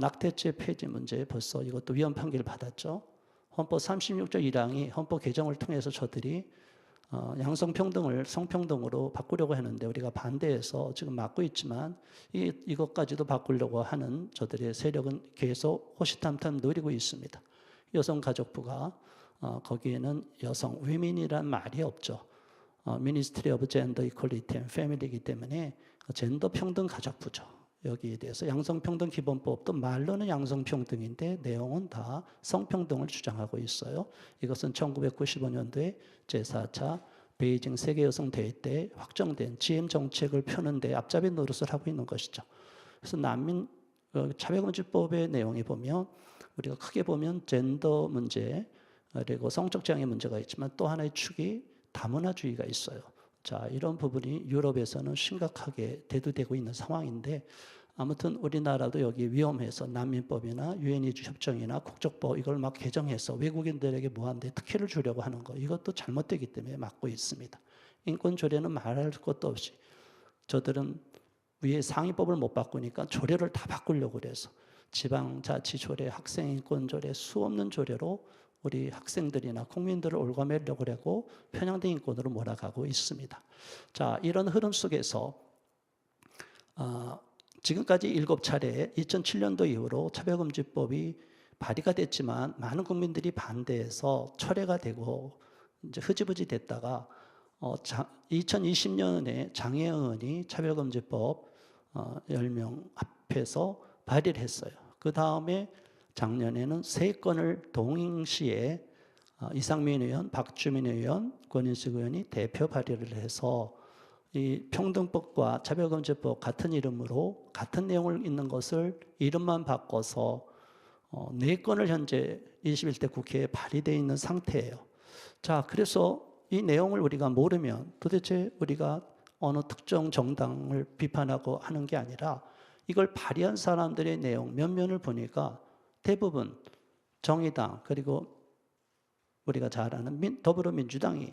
낙태죄 폐지 문제 벌써 이것도 위헌 판결을 받았죠. 헌법 36조 1항이 헌법 개정을 통해서 저들이 양성평등을 성평등으로 바꾸려고 하는데 우리가 반대해서 지금 막고 있지만 이것까지도 바꾸려고 하는 저들의 세력은 계속 호시탐탐 노리고 있습니다. 여성가족부가 거기에는 여성, 위민이란 말이 없죠. Ministry of Gender Equality and Family이기 때문에 젠더 평등 가족부죠. 여기에 대해서 양성평등 기본법도 말로는 양성평등인데 내용은 다 성평등을 주장하고 있어요. 이것은 1995년도에 제4차 베이징 세계여성대회 때 확정된 GM 정책을 펴는 데 앞잡이 노릇을 하고 있는 것이죠. 그래서 난민 차별금지법의 내용에 보면 우리가 크게 보면 젠더 문제 그리고 성적 지향의 문제가 있지만 또 하나의 축이 다문화주의가 있어요. 자, 이런 부분이 유럽에서는 심각하게 대두되고 있는 상황인데 아무튼 우리나라도 여기 위험해서 난민법이나 유엔이주 협정이나 국적법 이걸 막 개정해서 외국인들에게 무한대 특혜를 주려고 하는 거 이것도 잘못되기 때문에 막고 있습니다. 인권조례는 말할 것도 없이 저들은 위에 상위법을 못 바꾸니까 조례를 다 바꾸려고 그래서 지방자치조례, 학생인권조례 수 없는 조례로 우리 학생들이나 국민들을 올가매려고 하고 편향된 인권으로 몰아가고 있습니다. 자, 이런 흐름 속에서 지금까지 7차례 2007년도 이후로 차별금지법이 발의가 됐지만 많은 국민들이 반대해서 철회가 되고 이제 흐지부지 됐다가 2020년에 장애은이 차별금지법 10명 앞에서 발의를 했어요. 그 다음에 작년에는 3건을 동시에 이상민 의원, 박주민 의원, 권인숙 의원이 대표 발의를 해서 이 평등법과 차별금지법 같은 이름으로 같은 내용을 있는 것을 이름만 바꿔서 4건을 현재 21대 국회에 발의되어 있는 상태예요. 자, 그래서 이 내용을 우리가 모르면 도대체 우리가 어느 특정 정당을 비판하고 하는 게 아니라 이걸 발의한 사람들의 내용 몇 면을 보니까 대부분 정의당 그리고 우리가 잘 아는 더불어민주당이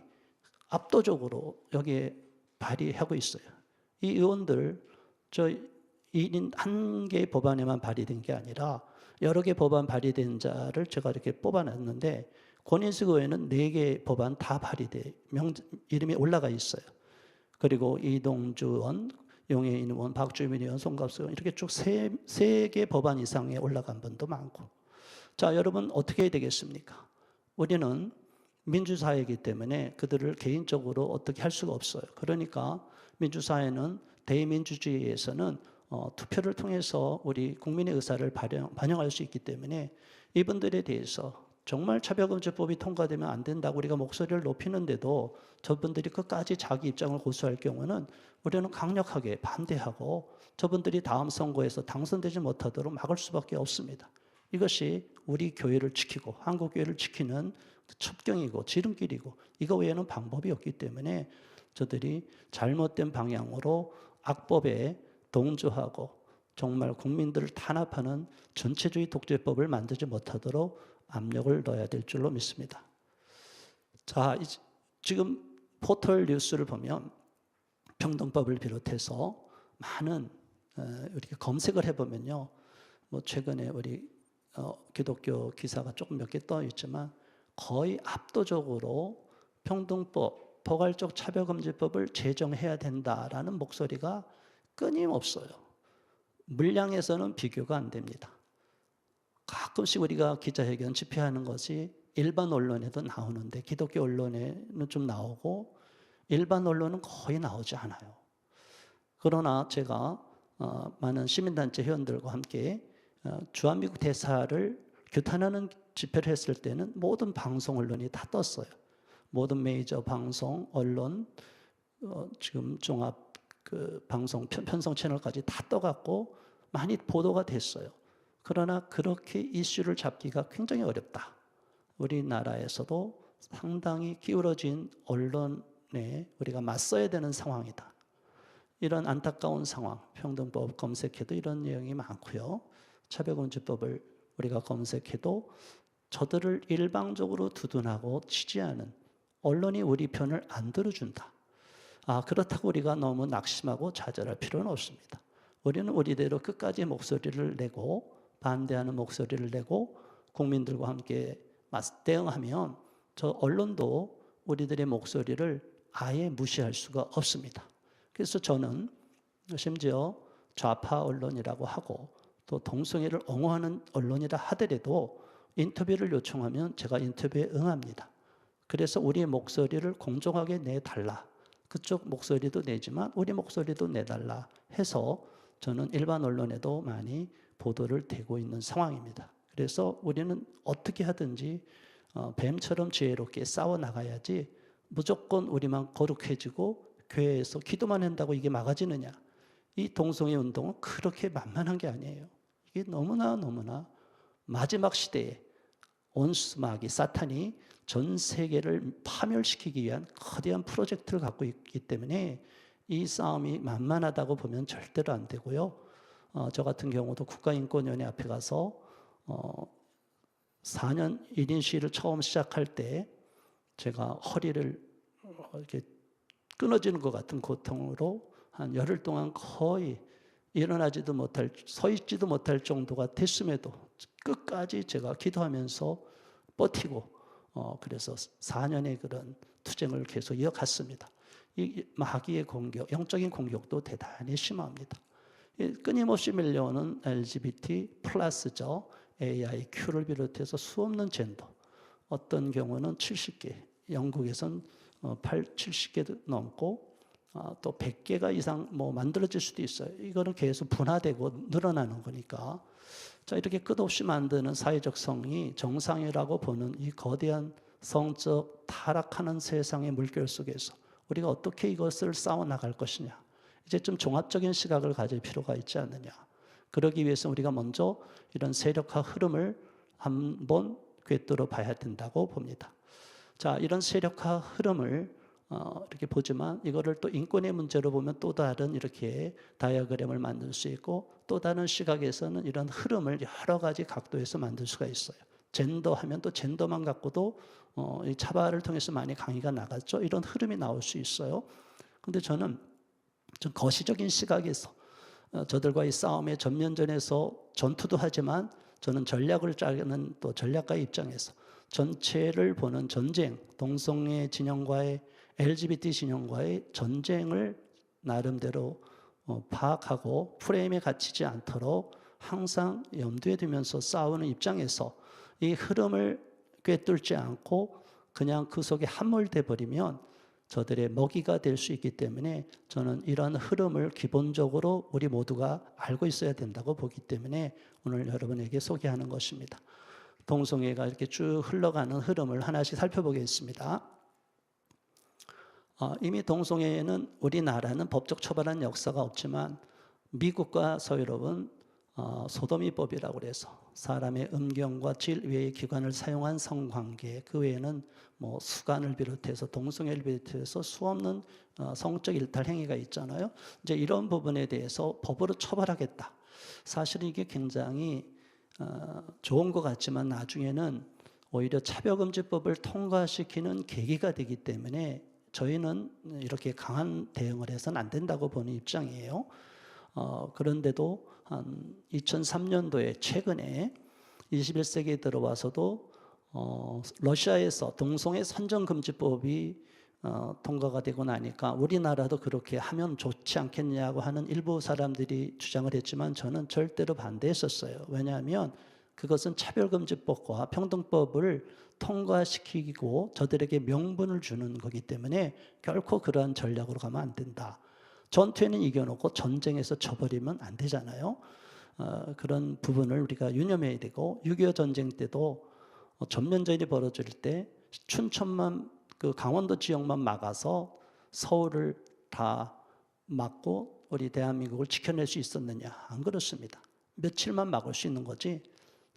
압도적으로 여기에 발의하고 있어요. 이 의원들 저 1인 한 개의 법안에만 발의된 게 아니라 여러 개 법안 발의된 자를 제가 이렇게 뽑아놨는데 권인숙 의원은 4개 법안 다 발의돼 이름이 올라가 있어요. 그리고 이동주 의원, 용해인 의원, 박주민 의원, 송갑수 의원 이렇게 쭉 3개 법안 이상에 올라간 분도 많고. 자, 여러분 어떻게 해야 되겠습니까? 우리는 민주사회이기 때문에 그들을 개인적으로 어떻게 할 수가 없어요. 그러니까 민주사회는 대민주주의에서는 투표를 통해서 우리 국민의 의사를 반영할 수 있기 때문에 이분들에 대해서 정말 차별금지법이 통과되면 안 된다고 우리가 목소리를 높이는데도 저분들이 끝까지 자기 입장을 고수할 경우는 우리는 강력하게 반대하고 저분들이 다음 선거에서 당선되지 못하도록 막을 수밖에 없습니다. 이것이 우리 교회를 지키고 한국 교회를 지키는 첩경이고 지름길이고 이거 외에는 방법이 없기 때문에 저들이 잘못된 방향으로 악법에 동조하고 정말 국민들을 탄압하는 전체주의 독재법을 만들지 못하도록 압력을 넣어야 될 줄로 믿습니다. 자, 지금 포털 뉴스를 보면 평등법을 비롯해서 많은 이렇게 검색을 해보면요, 뭐 최근에 우리 기독교 기사가 조금 몇 개 떠 있지만 거의 압도적으로 평등법, 포괄적 차별금지법을 제정해야 된다라는 목소리가 끊임없어요. 물량에서는 비교가 안 됩니다. 가끔씩 우리가 기자회견 집회하는 것이 일반 언론에도 나오는데 기독교 언론에는 좀 나오고 일반 언론은 거의 나오지 않아요. 그러나 제가 많은 시민단체 회원들과 함께 주한미국 대사를 규탄하는 집회를 했을 때는 모든 방송 언론이 다 떴어요. 모든 메이저 방송, 언론, 지금 종합 방송, 편성 채널까지 다 떠갖고 많이 보도가 됐어요. 그러나 그렇게 이슈를 잡기가 굉장히 어렵다. 우리나라에서도 상당히 기울어진 언론에 우리가 맞서야 되는 상황이다. 이런 안타까운 상황, 평등법 검색해도 이런 내용이 많고요. 차별금지법을 우리가 검색해도 저들을 일방적으로 두둔하고 지지하는 언론이 우리 편을 안 들어준다. 그렇다고 우리가 너무 낙심하고 좌절할 필요는 없습니다. 우리는 우리대로 끝까지 목소리를 내고 반대하는 목소리를 내고 국민들과 함께 대응하면 저 언론도 우리들의 목소리를 아예 무시할 수가 없습니다. 그래서 저는 심지어 좌파 언론이라고 하고 또 동성애를 옹호하는 언론이라 하더라도 인터뷰를 요청하면 제가 인터뷰에 응합니다. 그래서 우리의 목소리를 공정하게 내달라. 그쪽 목소리도 내지만 우리 목소리도 내달라 해서 저는 일반 언론에도 많이 보도를 되고 있는 상황입니다. 그래서 우리는 어떻게 하든지 뱀처럼 지혜롭게 싸워나가야지 무조건 우리만 거룩해지고 교회에서 기도만 한다고 이게 막아지느냐. 이 동성애 운동은 그렇게 만만한 게 아니에요. 이게 너무나 마지막 시대에 온수 마귀 사탄이 전 세계를 파멸시키기 위한 거대한 프로젝트를 갖고 있기 때문에 이 싸움이 만만하다고 보면 절대로 안 되고요. 저 같은 경우도 국가인권위원회 앞에 가서 4년 1인 시위를 처음 시작할 때 제가 허리를 이렇게 끊어지는 것 같은 고통으로 한 열흘 동안 거의 일어나지도 못할, 서 있지도 못할 정도가 됐음에도 끝까지 제가 기도하면서 버티고 그래서 4년의 그런 투쟁을 계속 이어갔습니다. 이 마귀의 공격, 영적인 공격도 대단히 심합니다. 끊임없이 밀려오는 LGBT 플러스죠. AI, Q를 비롯해서 수없는 젠더. 어떤 경우는 70개, 영국에선 70개도 넘고 또 100개가 이상 만들어질 수도 있어요. 이거는 계속 분화되고 늘어나는 거니까. 자, 이렇게 끝없이 만드는 사회적 성이 정상이라고 보는 이 거대한 성적 타락하는 세상의 물결 속에서 우리가 어떻게 이것을 싸워나갈 것이냐. 이제 좀 종합적인 시각을 가질 필요가 있지 않느냐. 그러기 위해서 우리가 먼저 이런 세력화 흐름을 한번 꿰뚫어 봐야 된다고 봅니다. 자, 이런 세력화 흐름을 이렇게 보지만 이거를 또 인권의 문제로 보면 또 다른 이렇게 다이어그램을 만들 수 있고 또 다른 시각에서는 이런 흐름을 여러 가지 각도에서 만들 수가 있어요. 젠더 하면 또 젠더만 갖고도 이 차별을 통해서 많이 강의가 나갔죠. 이런 흐름이 나올 수 있어요. 근데 저는 좀 거시적인 시각에서 저들과의 싸움의 전면전에서 전투도 하지만 저는 전략을 짜는 또 전략가의 입장에서 전체를 보는 전쟁, 동성애 진영과의 LGBT 진영과의 전쟁을 나름대로 파악하고 프레임에 갇히지 않도록 항상 염두에 두면서 싸우는 입장에서 이 흐름을 꿰뚫지 않고 그냥 그 속에 함몰돼 버리면 저들의 먹이가 될 수 있기 때문에 저는 이런 흐름을 기본적으로 우리 모두가 알고 있어야 된다고 보기 때문에 오늘 여러분에게 소개하는 것입니다. 동성애가 이렇게 쭉 흘러가는 흐름을 하나씩 살펴보겠습니다. 이미 동성애에는 우리나라는 법적 처벌한 역사가 없지만 미국과 서유럽은 소도미법이라고 그래서 사람의 음경과 질 외의 기관을 사용한 성관계, 그 외에는 뭐 수간을 비롯해서 동성애를 비롯해서 수없는 성적 일탈 행위가 있잖아요. 이제 이런 부분에 대해서 법으로 처벌하겠다. 사실 이게 굉장히 좋은 것 같지만 나중에는 오히려 차별금지법을 통과시키는 계기가 되기 때문에 저희는 이렇게 강한 대응을 해서는 안 된다고 보는 입장이에요. 그런데도 한 2003년도에 최근에 21세기에 들어와서도 러시아에서 동성애 선정금지법이 통과가 되고 나니까 우리나라도 그렇게 하면 좋지 않겠냐고 하는 일부 사람들이 주장을 했지만 저는 절대로 반대했었어요. 왜냐하면 그것은 차별금지법과 평등법을 통과시키고 저들에게 명분을 주는 거기 때문에 결코 그러한 전략으로 가면 안 된다. 전투에는 이겨놓고 전쟁에서 져버리면 안 되잖아요. 그런 부분을 우리가 유념해야 되고 6.25 전쟁 때도 전면전이 벌어질 때 춘천만 그 강원도 지역만 막아서 서울을 다 막고 우리 대한민국을 지켜낼 수 있었느냐? 안 그렇습니다. 며칠만 막을 수 있는 거지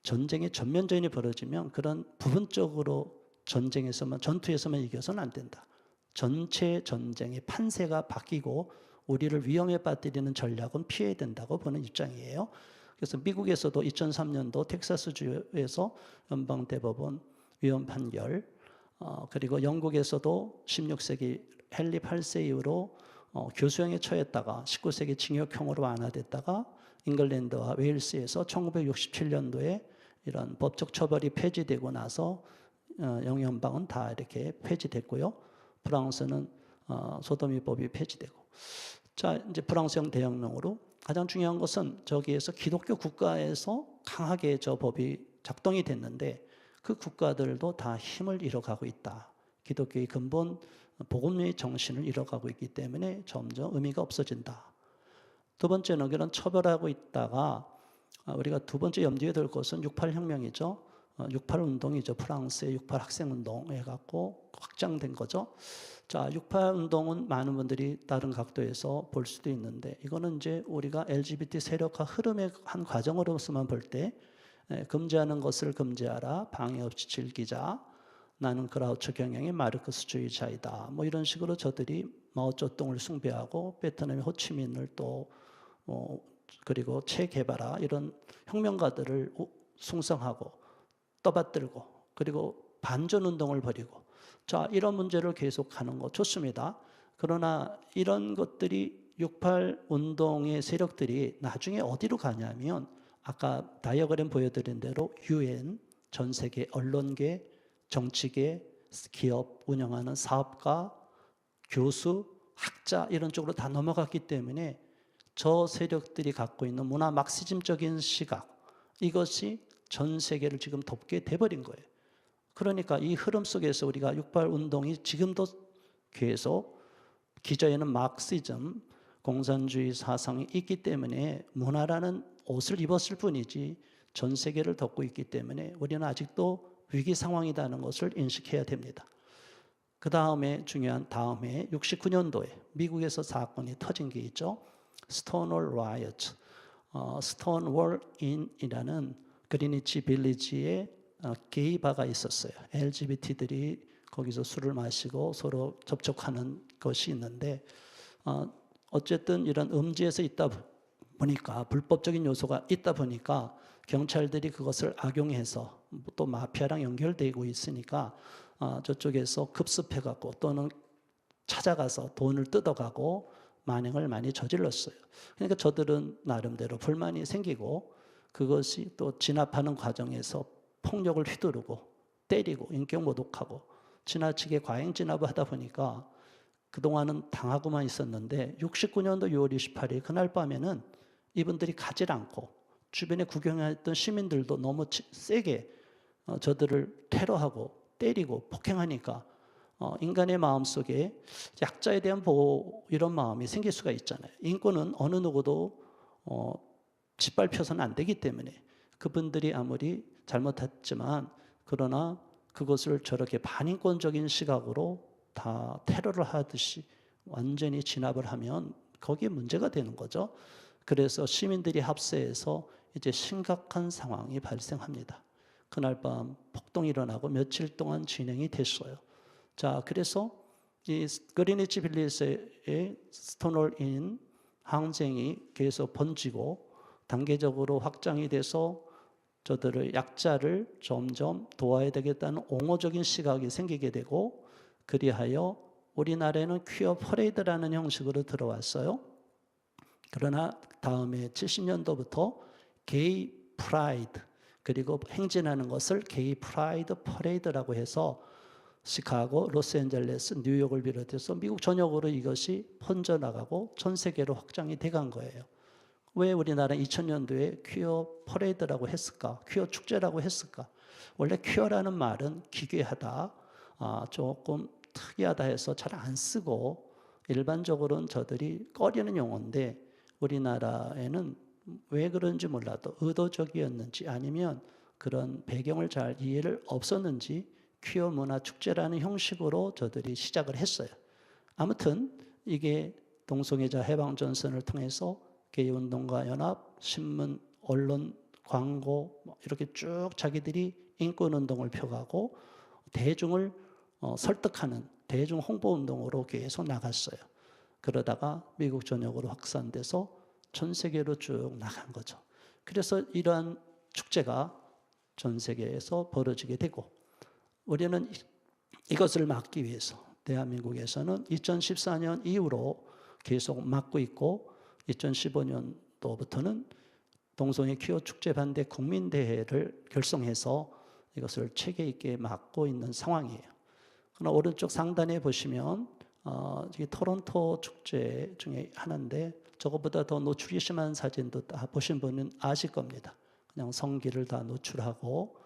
전쟁에 전면전이 벌어지면 그런 부분적으로 전투에서만 이겨서는 안 된다. 전체 전쟁의 판세가 바뀌고 우리를 위험에 빠뜨리는 전략은 피해야 된다고 보는 입장이에요. 그래서 미국에서도 2003년도 텍사스주에서 연방대법원 위헌 판결, 그리고 영국에서도 16세기 헨리 8세 이후로 교수형에 처했다가 19세기 징역형으로 완화됐다가 잉글랜드와 웨일스에서 1967년도에 이런 법적 처벌이 폐지되고 나서 영연방은 다 이렇게 폐지됐고요. 프랑스는 소도미법이 폐지되고. 자, 이제 프랑스형 대혁명으로 가장 중요한 것은 저기에서 기독교 국가에서 강하게 저 법이 작동이 됐는데 그 국가들도 다 힘을 잃어가고 있다. 기독교의 근본 복음의 정신을 잃어가고 있기 때문에 점점 의미가 없어진다. 두 번째는 그런 처벌하고 있다가 우리가 두 번째 염두에 둘 것은 68 혁명이죠. 68 운동이죠. 프랑스의 68 학생 운동 해갖고 확장된 거죠. 자, 68 운동은 많은 분들이 다른 각도에서 볼 수도 있는데 이거는 이제 우리가 LGBT 세력화 흐름의 한 과정으로서만 볼 때 금지하는 것을 금지하라, 방해 없이 즐기자, 나는 그라우처 경영의 마르크스주의자이다. 뭐 이런 식으로 저들이 마오쩌둥을 숭배하고 베트남의 호치민을 또 그리고 체 게바라 이런 혁명가들을 숭상하고 떠받들고 그리고 반전운동을 벌이고 자 이런 문제를 계속하는 거 좋습니다. 그러나 이런 것들이 68 운동의 세력들이 나중에 어디로 가냐면 아까 다이어그램 보여드린 대로 UN, 전 세계 언론계, 정치계, 기업 운영하는 사업가, 교수, 학자 이런 쪽으로 다 넘어갔기 때문에 저 세력들이 갖고 있는 문화 막시즘적인 시각 이것이 전 세계를 지금 덮게 돼버린 거예요. 그러니까 이 흐름 속에서 우리가 68 운동이 지금도 계속 기저에는 막시즘, 공산주의 사상이 있기 때문에 문화라는 옷을 입었을 뿐이지 전 세계를 덮고 있기 때문에 우리는 아직도 위기 상황이라는 것을 인식해야 됩니다. 그 다음에 중요한 다음에 69년도에 미국에서 사건이 터진 게 있죠. 스톤월 라이엇, 스톤월 인이라는 그리니치 빌리지에 게이바가 있었어요. LGBT들이 거기서 술을 마시고 서로 접촉하는 것이 있는데 어쨌든 이런 음지에서 있다 보니까 불법적인 요소가 있다 보니까 경찰들이 그것을 악용해서 또 마피아랑 연결되고 있으니까 저쪽에서 급습해갖고 또는 찾아가서 돈을 뜯어가고 만행을 많이 저질렀어요. 그러니까 저들은 나름대로 불만이 생기고 그것이 또 진압하는 과정에서 폭력을 휘두르고 때리고 인격 모독하고 지나치게 과잉 진압을 하다 보니까 그동안은 당하고만 있었는데 69년도 6월 28일 그날 밤에는 이분들이 가질 않고 주변에 구경했던 시민들도 너무 세게 저들을 테러하고 때리고 폭행하니까 인간의 마음속에 약자에 대한 보호 이런 마음이 생길 수가 있잖아요. 인권은 어느 누구도 짓밟혀서는 안 되기 때문에 그분들이 아무리 잘못했지만 그러나 그것을 저렇게 반인권적인 시각으로 다 테러를 하듯이 완전히 진압을 하면 거기에 문제가 되는 거죠. 그래서 시민들이 합세해서 이제 심각한 상황이 발생합니다. 그날 밤 폭동이 일어나고 며칠 동안 진행이 됐어요. 자, 그래서 이 그리니치 빌리지의 스톤월 인 항쟁이 계속 번지고 단계적으로 확장이 돼서 저들을 약자를 점점 도와야 되겠다는 옹호적인 시각이 생기게 되고 그리하여 우리나라에는 퀴어 퍼레이드라는 형식으로 들어왔어요. 그러나 다음에 70년도부터 게이 프라이드 그리고 행진하는 것을 게이 프라이드 퍼레이드라고 해서 시카고, 로스앤젤레스, 뉴욕을 비롯해서 미국 전역으로 이것이 번져나가고 전 세계로 확장이 돼간 거예요. 왜 우리나라 2000년도에 퀴어 퍼레이드라고 했을까? 퀴어 축제라고 했을까? 원래 퀴어라는 말은 기괴하다, 조금 특이하다 해서 잘 안 쓰고 일반적으로는 저들이 꺼리는 용어인데 우리나라에는 왜 그런지 몰라도 의도적이었는지 아니면 그런 배경을 잘 이해를 없었는지 퀴어 문화 축제라는 형식으로 저들이 시작을 했어요. 아무튼 이게 동성애자 해방 전선을 통해서 게이운동가 연합, 신문, 언론, 광고 이렇게 쭉 자기들이 인권운동을 펴가고 대중을 설득하는 대중 홍보운동으로 계속 나갔어요. 그러다가 미국 전역으로 확산돼서 전 세계로 쭉 나간 거죠. 그래서 이러한 축제가 전 세계에서 벌어지게 되고 우리는 이것을 막기 위해서 대한민국에서는 2014년 이후로 계속 막고 있고 2015년도부터는 동성애 퀴어 축제 반대 국민대회를 결성해서 이것을 체계 있게 막고 있는 상황이에요. 그러나 오른쪽 상단에 보시면 이게 토론토 축제 중에 하나인데 저것보다 더 노출이 심한 사진도 다 보신 분은 아실 겁니다. 그냥 성기를 다 노출하고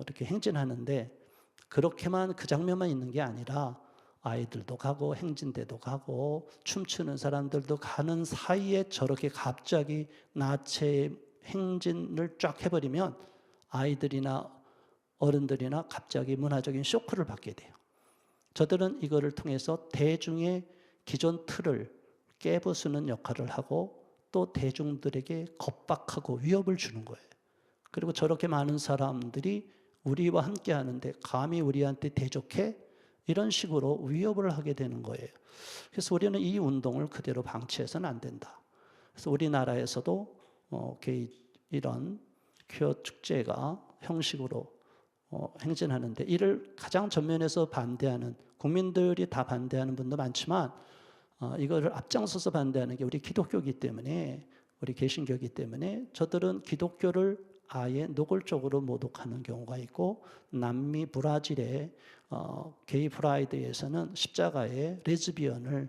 이렇게 행진하는데 그렇게만 그 장면만 있는 게 아니라 아이들도 가고 행진대도 가고 춤추는 사람들도 가는 사이에 저렇게 갑자기 나체의 행진을 쫙 해버리면 아이들이나 어른들이나 갑자기 문화적인 쇼크를 받게 돼요. 저들은 이거를 통해서 대중의 기존 틀을 깨부수는 역할을 하고 또 대중들에게 겁박하고 위협을 주는 거예요. 그리고 저렇게 많은 사람들이 우리와 함께 하는데 감히 우리한테 대적해? 이런 식으로 위협을 하게 되는 거예요. 그래서 우리는 이 운동을 그대로 방치해서는 안 된다. 그래서 우리나라에서도 이런 퀴어 축제가 형식으로 행진하는데 이를 가장 전면에서 반대하는 국민들이 다 반대하는 분도 많지만 이거를 앞장서서 반대하는 게 우리 기독교이기 때문에 우리 개신교이기 때문에 저들은 기독교를 아예 노골적으로 모독하는 경우가 있고 남미 브라질의 게이 프라이드에서는 십자가에 레즈비언을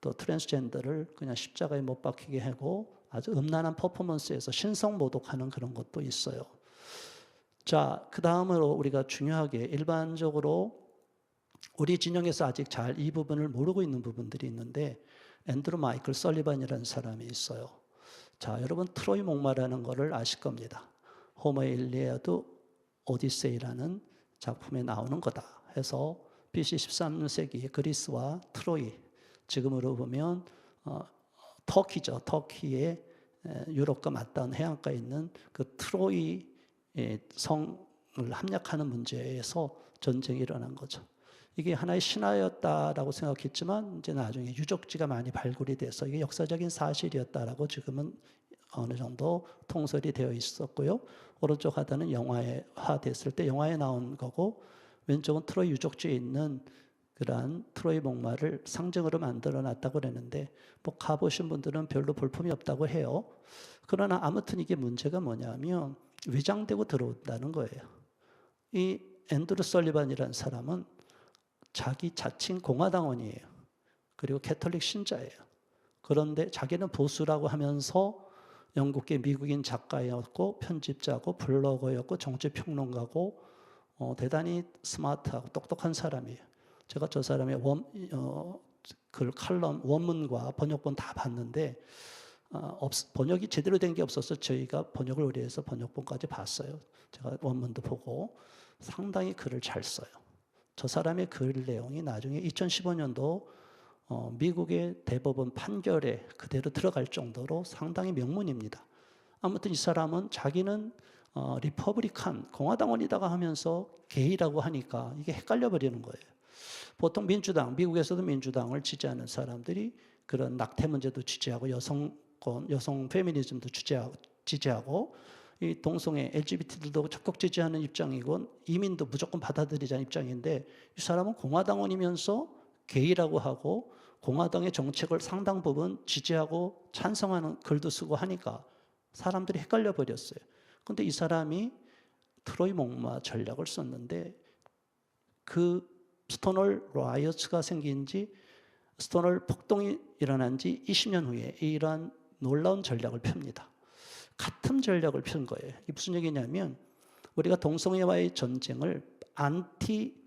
또 트랜스젠더를 그냥 십자가에 못 박히게 하고 아주 음란한 퍼포먼스에서 신성 모독하는 그런 것도 있어요. 자, 그 다음으로 우리가 중요하게 일반적으로 우리 진영에서 아직 잘 이 부분을 모르고 있는 부분들이 있는데 앤드루 마이클 설리반이라는 사람이 있어요. 자, 여러분 트로이 목마라는 거를 아실 겁니다. 호머의 일리아드 오디세이라는 작품에 나오는 거다 해서 BC 13세기 그리스와 트로이, 지금으로 보면 터키죠. 터키의 유럽과 맞닿은 해안가에 있는 그 트로이 성을 함락하는 문제에서 전쟁이 일어난 거죠. 이게 하나의 신화였다라고 생각했지만 이제 나중에 유적지가 많이 발굴이 돼서 이게 역사적인 사실이었다라고 지금은 어느 정도 통설이 되어 있었고요. 오른쪽 하단은 영화화 됐을 때 영화에 나온 거고, 왼쪽은 트로이 유적지에 있는 그러한 트로이 목마를 상징으로 만들어 놨다고 그러는데, 뭐 가보신 분들은 별로 볼품이 없다고 해요. 그러나 아무튼 이게 문제가 뭐냐면 위장되고 들어온다는 거예요. 이 앤드루 설리반이라는 사람은 자기 자칭 공화당원이에요. 그리고 캐톨릭 신자예요. 그런데 자기는 보수라고 하면서 영국계 미국인 작가였고 편집자고 블로거였고 정치평론가고 대단히 스마트하고 똑똑한 사람이에요. 제가 저 사람의 글 칼럼 원문과 번역본 다 봤는데 번역이 제대로 된 게 없어서 저희가 번역을 의뢰해서 번역본까지 봤어요. 제가 원문도 보고 상당히 글을 잘 써요. 저 사람의 글 내용이 나중에 2015년도 미국의 대법원 판결에 그대로 들어갈 정도로 상당히 명문입니다. 아무튼 이 사람은 자기는 리퍼블리칸, 공화당원이다가 하면서 게이라고 하니까 이게 헷갈려 버리는 거예요. 보통 민주당, 미국에서도 민주당을 지지하는 사람들이 그런 낙태 문제도 지지하고 여성권, 여성 페미니즘도 지지하고 이 동성애 LGBT들도 적극 지지하는 입장이고 이민도 무조건 받아들이자는 입장인데, 이 사람은 공화당원이면서 게이라고 하고 공화당의 정책을 상당 부분 지지하고 찬성하는 글도 쓰고 하니까 사람들이 헷갈려 버렸어요. 그런데 이 사람이 트로이 목마 전략을 썼는데, 그 스톤월 라이어츠가 생긴 지, 스톤월 폭동이 일어난 지 20년 후에 이러한 놀라운 전략을 펴니다. 같은 전략을 편 거예요. 이게 무슨 얘기냐면, 우리가 동성애와의 전쟁을 안티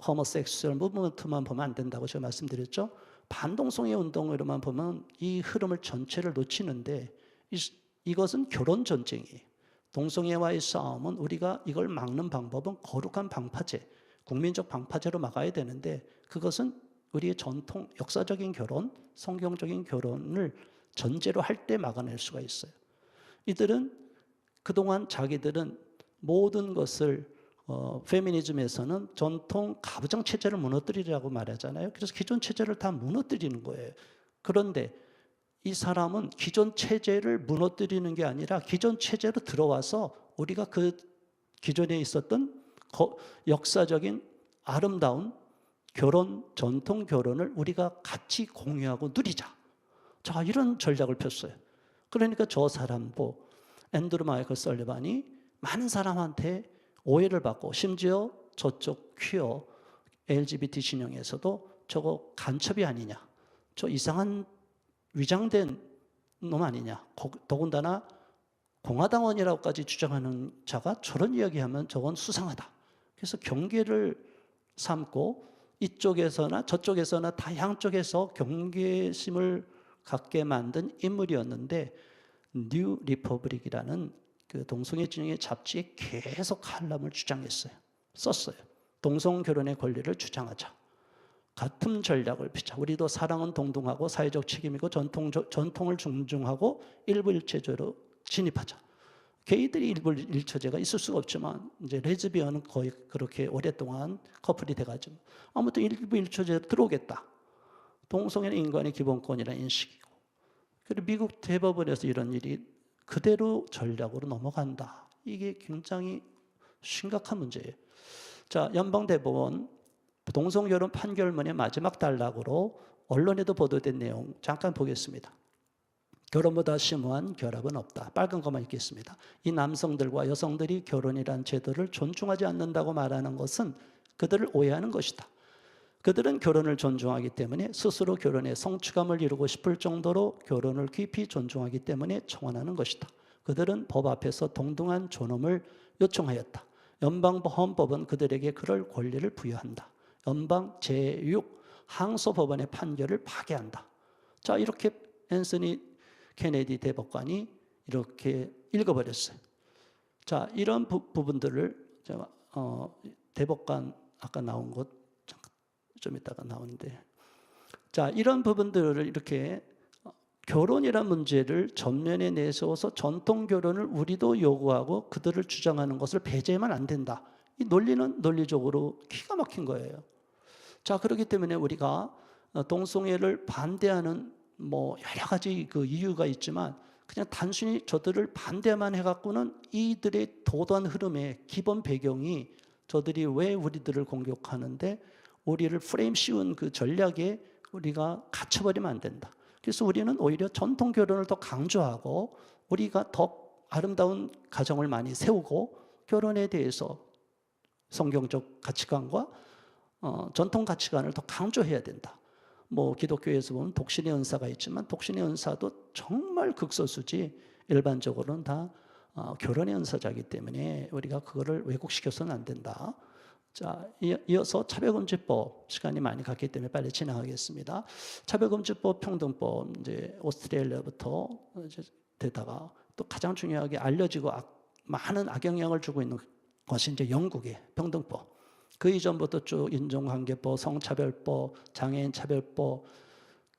호모섹슈얼 무브먼트만 보면 안 된다고 제가 말씀드렸죠. 반동성애 운동으로만 보면 이 흐름을 전체를 놓치는데, 이것은 결혼 전쟁이에요. 동성애와의 싸움은 우리가 이걸 막는 방법은 거룩한 방파제, 국민적 방파제로 막아야 되는데, 그것은 우리의 전통, 역사적인 결혼, 성경적인 결혼을 전제로 할 때 막아낼 수가 있어요. 이들은 그동안 자기들은 모든 것을 페미니즘에서는 전통 가부장 체제를 무너뜨리라고 말하잖아요. 그래서 기존 체제를 다 무너뜨리는 거예요. 그런데 이 사람은 기존 체제를 무너뜨리는 게 아니라 기존 체제로 들어와서 우리가 그 기존에 있었던 역사적인 아름다운 결혼, 전통 결혼을 우리가 같이 공유하고 누리자. 자, 이런 전략을 폈어요. 그러니까 저 사람도 앤드루 마이클 설리반이 많은 사람한테 오해를 받고, 심지어 저쪽 퀴어 LGBT 진영에서도 저거 간첩이 아니냐, 저 이상한 위장된 놈 아니냐, 더군다나 공화당원이라고까지 주장하는 자가 저런 이야기하면 저건 수상하다. 그래서 경계를 삼고 이쪽에서나 저쪽에서나 다 양쪽에서 경계심을 갖게 만든 인물이었는데, 뉴 리퍼블릭이라는 그 동성애 진영의 잡지에 계속 칼럼을 주장했어요. 썼어요. 동성 결혼의 권리를 주장하자. 같은 전략을 펴자. 우리도 사랑은 동등하고 사회적 책임이고 전통을 존중하고 일부일체제로 진입하자. 게이들이 일부일체제가 있을 수가 없지만 이제 레즈비언은 거의 그렇게 오랫동안 커플이 돼가지고 아무튼 일부일체제로 들어오겠다. 동성애는 인간의 기본권이라는 인식이고, 그리고 미국 대법원에서 이런 일이 그대로 전략으로 넘어간다. 이게 굉장히 심각한 문제예요. 자, 연방대법원 동성결혼 판결문의 마지막 단락으로 언론에도 보도된 내용 잠깐 보겠습니다. 결혼보다 심오한 결합은 없다. 빨간 것만 읽겠습니다. 이 남성들과 여성들이 결혼이란 제도를 존중하지 않는다고 말하는 것은 그들을 오해하는 것이다. 그들은 결혼을 존중하기 때문에 스스로 결혼에 성취감을 이루고 싶을 정도로 결혼을 깊이 존중하기 때문에 청원하는 것이다. 그들은 법 앞에서 동등한 존엄을 요청하였다. 연방헌법은 그들에게 그럴 권리를 부여한다. 연방 제6 항소법원의 판결을 파기한다. 자, 이렇게 앤서니 케네디 대법관이 이렇게 읽어버렸어요. 자, 이런 부분들을 제가 대법관 아까 나온 것 좀 이따가 나오는데, 자, 이런 부분들을 이렇게 결혼이란 문제를 전면에 내세워서 전통 결혼을 우리도 요구하고 그들을 주장하는 것을 배제하면 안 된다. 이 논리는 논리적으로 기가 막힌 거예요. 자, 그렇기 때문에 우리가 동성애를 반대하는 뭐 여러 가지 그 이유가 있지만 그냥 단순히 저들을 반대만 해갖고는 이들의 도도한 흐름의 기본 배경이 저들이 왜 우리들을 공격하는데 우리를 프레임 씌운 그 전략에 우리가 갇혀버리면 안 된다. 그래서 우리는 오히려 전통 결혼을 더 강조하고 우리가 더 아름다운 가정을 많이 세우고 결혼에 대해서 성경적 가치관과 전통 가치관을 더 강조해야 된다. 뭐 기독교에서 보면 독신의 은사가 있지만 독신의 은사도 정말 극소수지 일반적으로는 다 결혼의 은사자이기 때문에 우리가 그거를 왜곡시켜서는 안 된다. 자, 이어서 차별금지법 시간이 많이 갔기 때문에 빨리 진행하겠습니다. 차별금지법, 평등법 이제 오스트레일리아부터 이제 되다가 또 가장 중요하게 알려지고 많은 악영향을 주고 있는 것이 이제 영국의 평등법. 그 이전부터 쭉 인종관계법, 성차별법, 장애인 차별법,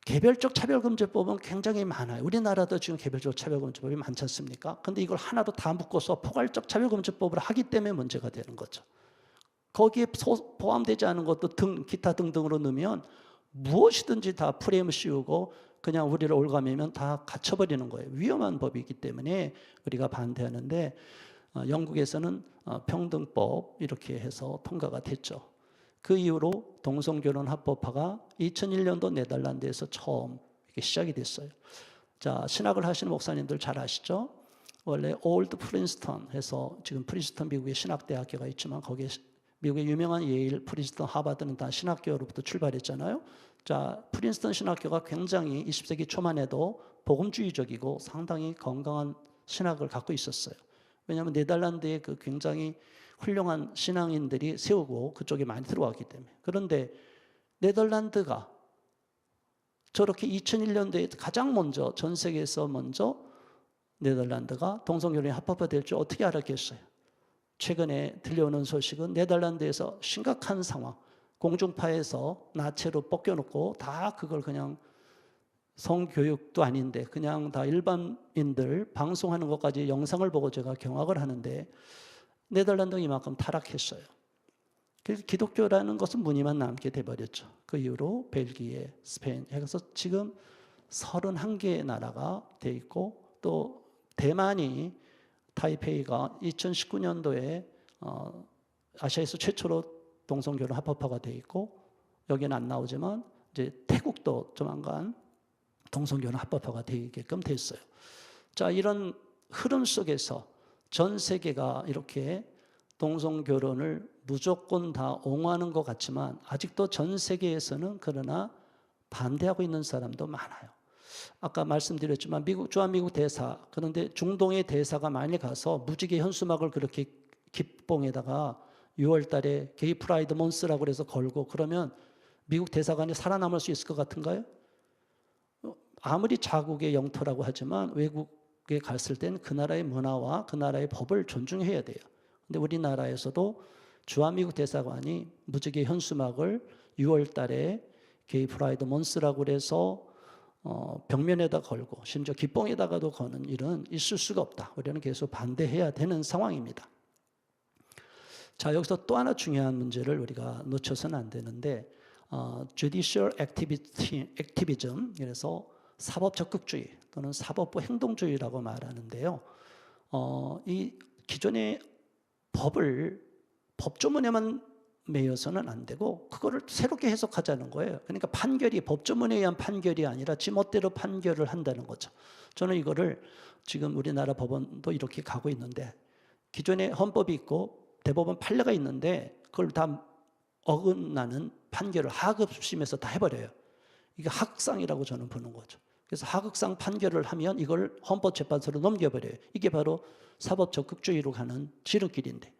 개별적 차별금지법은 굉장히 많아요. 우리나라도 지금 개별적 차별금지법이 많지 않습니까? 근데 이걸 하나로 다 묶어서 포괄적 차별금지법을 하기 때문에 문제가 되는 거죠. 거기에 포함되지 않은 것도 기타 등등으로 넣으면 무엇이든지 다 프레임을 씌우고 그냥 우리를 올가매면 다 갇혀버리는 거예요. 위험한 법이기 때문에 우리가 반대하는데 영국에서는 평등법 이렇게 해서 통과가 됐죠. 그 이후로 동성결혼 합법화가 2001년도 네덜란드에서 처음 이렇게 시작이 됐어요. 자, 신학을 하시는 목사님들 잘 아시죠? 원래 올드 프린스턴 해서 지금 프린스턴 미국의 신학대학교가 있지만 거기에 미국의 유명한 예일, 프린스턴, 하버드는 다 신학교로부터 출발했잖아요. 자, 프린스턴 신학교가 굉장히 20세기 초만 해도 복음주의적이고 상당히 건강한 신학을 갖고 있었어요. 왜냐하면 네덜란드에 그 굉장히 훌륭한 신앙인들이 세우고 그쪽에 많이 들어왔기 때문에. 그런데 네덜란드가 저렇게 2001년도에 가장 먼저 전 세계에서 먼저 네덜란드가 동성결혼이 합법화될 줄 어떻게 알았겠어요? 최근에 들려오는 소식은 네덜란드에서 심각한 상황, 공중파에서 나체로 벗겨놓고 다 그걸 그냥 성교육도 아닌데 그냥 다 일반인들 방송하는 것까지 영상을 보고 제가 경악을 하는데 네덜란드가 이만큼 타락했어요. 그래서 기독교라는 것은 무늬만 남게 돼버렸죠. 그 이후로 벨기에, 스페인 해서 지금 31개의 나라가 돼 있고 또 대만이 타이페이가 2019년도에 아시아에서 최초로 동성결혼 합법화가 돼 있고 여기는 안 나오지만 이제 태국도 조만간 동성결혼 합법화가 되게끔 됐어요. 자, 이런 흐름 속에서 전 세계가 이렇게 동성결혼을 무조건 다 옹호하는 것 같지만 아직도 전 세계에서는 그러나 반대하고 있는 사람도 많아요. 아까 말씀드렸지만 주한미국 대사, 그런데 중동의 대사가 많이 가서 무지개 현수막을 그렇게 기봉에다가 6월 달에 게이 프라이드 몬스라고 해서 걸고 그러면 미국 대사관이 살아남을 수 있을 것 같은가요? 아무리 자국의 영토라고 하지만 외국에 갔을 때는 그 나라의 문화와 그 나라의 법을 존중해야 돼요. 근데 우리나라에서도 주한미국 대사관이 무지개 현수막을 6월 달에 게이 프라이드 몬스라고 해서 벽면에다 걸고 심지어 깃봉에다가도 거는 일은 있을 수가 없다. 우리는 계속 반대해야 되는 상황입니다. 자, 여기서 또 하나 중요한 문제를 우리가 놓쳐서는 안 되는데 judicial activism, 그래서 사법 적극주의 또는 사법부 행동주의라고 말하는데요. 이 기존의 법을 법조문에만 매여서는 안 되고 그거를 새롭게 해석하자는 거예요. 그러니까 판결이 법조문에 의한 판결이 아니라 지멋대로 판결을 한다는 거죠. 저는 이거를 지금 우리나라 법원도 이렇게 가고 있는데 기존에 헌법이 있고 대법원 판례가 있는데 그걸 다 어긋나는 판결을 하급심에서 다 해버려요. 이게 하극상이라고 저는 부르는 거죠. 그래서 하극상 판결을 하면 이걸 헌법재판소로 넘겨버려요. 이게 바로 사법 적극주의로 가는 지름길인데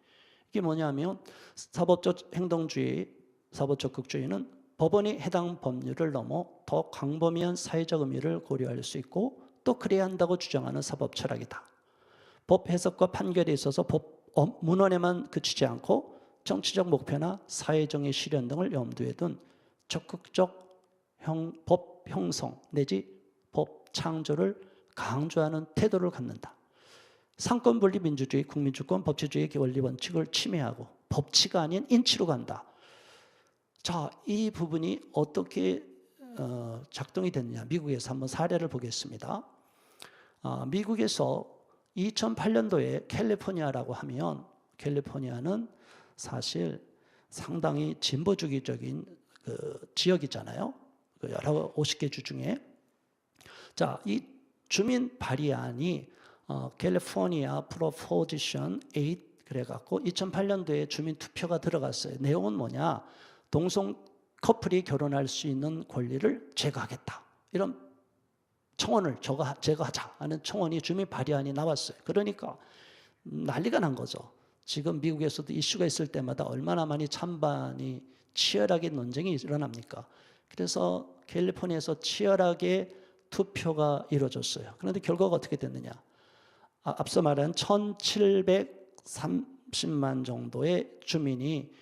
이게 뭐냐면 사법적 행동주의, 사법 적극주의는 법원이 해당 법률을 넘어 더 광범위한 사회적 의미를 고려할 수 있고 또 그래야 한다고 주장하는 사법 철학이다. 법 해석과 판결에 있어서 법 문헌에만 그치지 않고 정치적 목표나 사회정의 실현 등을 염두에 둔 적극적 법 형성 내지 법 창조를 강조하는 태도를 갖는다. 상권분리 민주주의, 국민주권, 법치주의 원리 원칙을 침해하고 법치가 아닌 인치로 간다. 자, 이 부분이 어떻게 작동이 됐느냐. 미국에서 한번 사례를 보겠습니다. 미국에서 2008년도에 캘리포니아라고 하면 캘리포니아는 사실 상당히 진보주의적인 그 지역이잖아요. 그 여러 50개 주 중에. 자, 이 주민 발의안이 캘리포니아 프로포지션 8 그래갖고 2008년도에 주민 투표가 들어갔어요. 내용은 뭐냐? 동성 커플이 결혼할 수 있는 권리를 제거하겠다. 이런 청원을 제거하자 하는 청원이 주민 발의안이 나왔어요. 그러니까 난리가 난 거죠. 지금 미국에서도 이슈가 있을 때마다 얼마나 많이 찬반이 치열하게 논쟁이 일어납니까? 그래서 캘리포니아에서 치열하게 투표가 이루어졌어요. 그런데 결과가 어떻게 됐느냐? 앞서 말한 1730만 정도의 주민이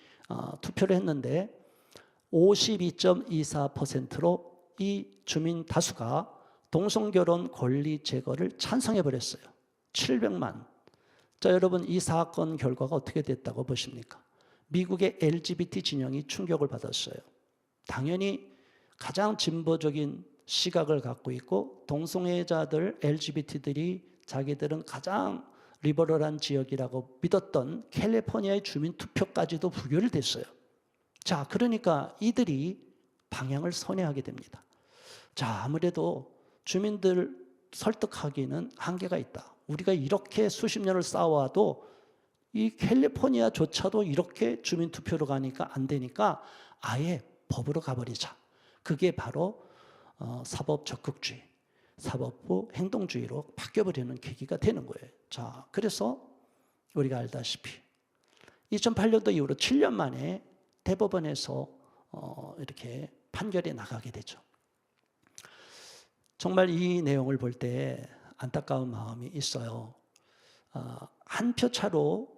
투표를 했는데 52.24%로 이 주민 다수가 동성결혼 권리 제거를 찬성해 버렸어요. 700만. 자, 여러분 이 사건 결과가 어떻게 됐다고 보십니까? 미국의 LGBT 진영이 충격을 받았어요. 당연히 가장 진보적인 시각을 갖고 있고 동성애자들, LGBT들이 자기들은 가장 리버럴한 지역이라고 믿었던 캘리포니아의 주민 투표까지도 부결됐어요. 자, 그러니까 이들이 방향을 선회하게 됩니다. 자, 아무래도 주민들 설득하기는 한계가 있다. 우리가 이렇게 수십 년을 쌓아와도 이 캘리포니아조차도 이렇게 주민 투표로 가니까 안 되니까 아예 법으로 가버리자. 그게 바로 사법 적극주의, 사법부 행동주의로 바뀌어버리는 계기가 되는 거예요. 자, 그래서 우리가 알다시피 2008년도 이후로 7년 만에 대법원에서 이렇게 판결이 나가게 되죠. 정말 이 내용을 볼 때 안타까운 마음이 있어요. 한 표 차로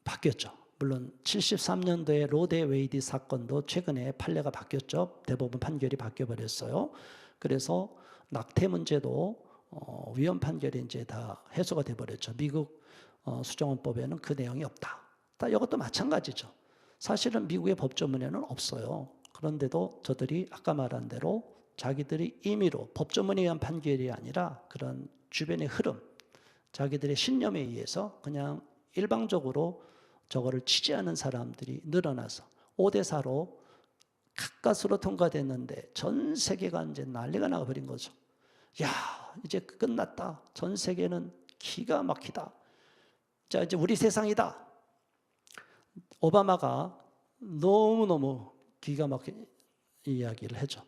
바뀌었죠. 물론 73년도에 로데 웨이드 사건도 최근에 판례가 바뀌었죠. 대법원 판결이 바뀌어버렸어요. 그래서 낙태 문제도 위헌 판결이 이제 다 해소가 돼버렸죠. 미국 수정헌법에는 그 내용이 없다. 이것도 마찬가지죠. 사실은 미국의 법조문에는 없어요. 그런데도 저들이 아까 말한 대로 자기들이 임의로 법조문에 의한 판결이 아니라 그런 주변의 흐름, 자기들의 신념에 의해서 그냥 일방적으로 저거를 취재하는 사람들이 늘어나서 5대4로 가까스로 통과됐는데 전 세계가 이제 난리가 나버린 거죠. 야, 이제 끝났다. 전 세계는 기가 막히다. 자, 이제 우리 세상이다. 오바마가 너무너무 기가 막힌 이야기를 해줘.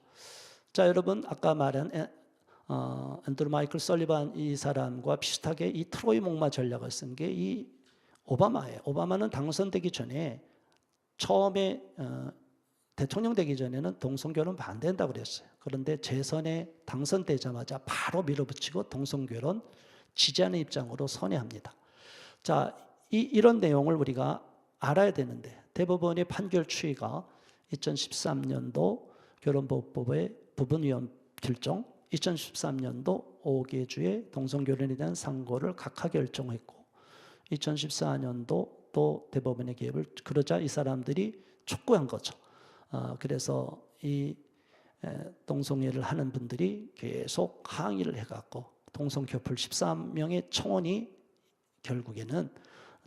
자, 여러분 아까 말한 앤드루 마이클 설리반 이 사람과 비슷하게 이 트로이 목마 전략을 쓴 게 이 오바마예요. 오바마는 당선되기 전에 처음에 대통령 되기 전에는 동성결혼 반대한다고 그랬어요. 그런데 재선에 당선되자마자 바로 밀어붙이고 동성결혼 지지하는 입장으로 선회합니다. 자, 이런 내용을 우리가 알아야 되는데 대법원의 판결 추이가 2013년도 결혼보호법의 부분위헌 결정, 2013년도 5개 주의 동성결혼에 대한 상고를 각하 결정했고 2014년도 또 대법원의 개입을 그러자 이 사람들이 촉구한 거죠. 그래서 이 동성애를 하는 분들이 계속 항의를 해갖고 동성커플 13명의 청원이 결국에는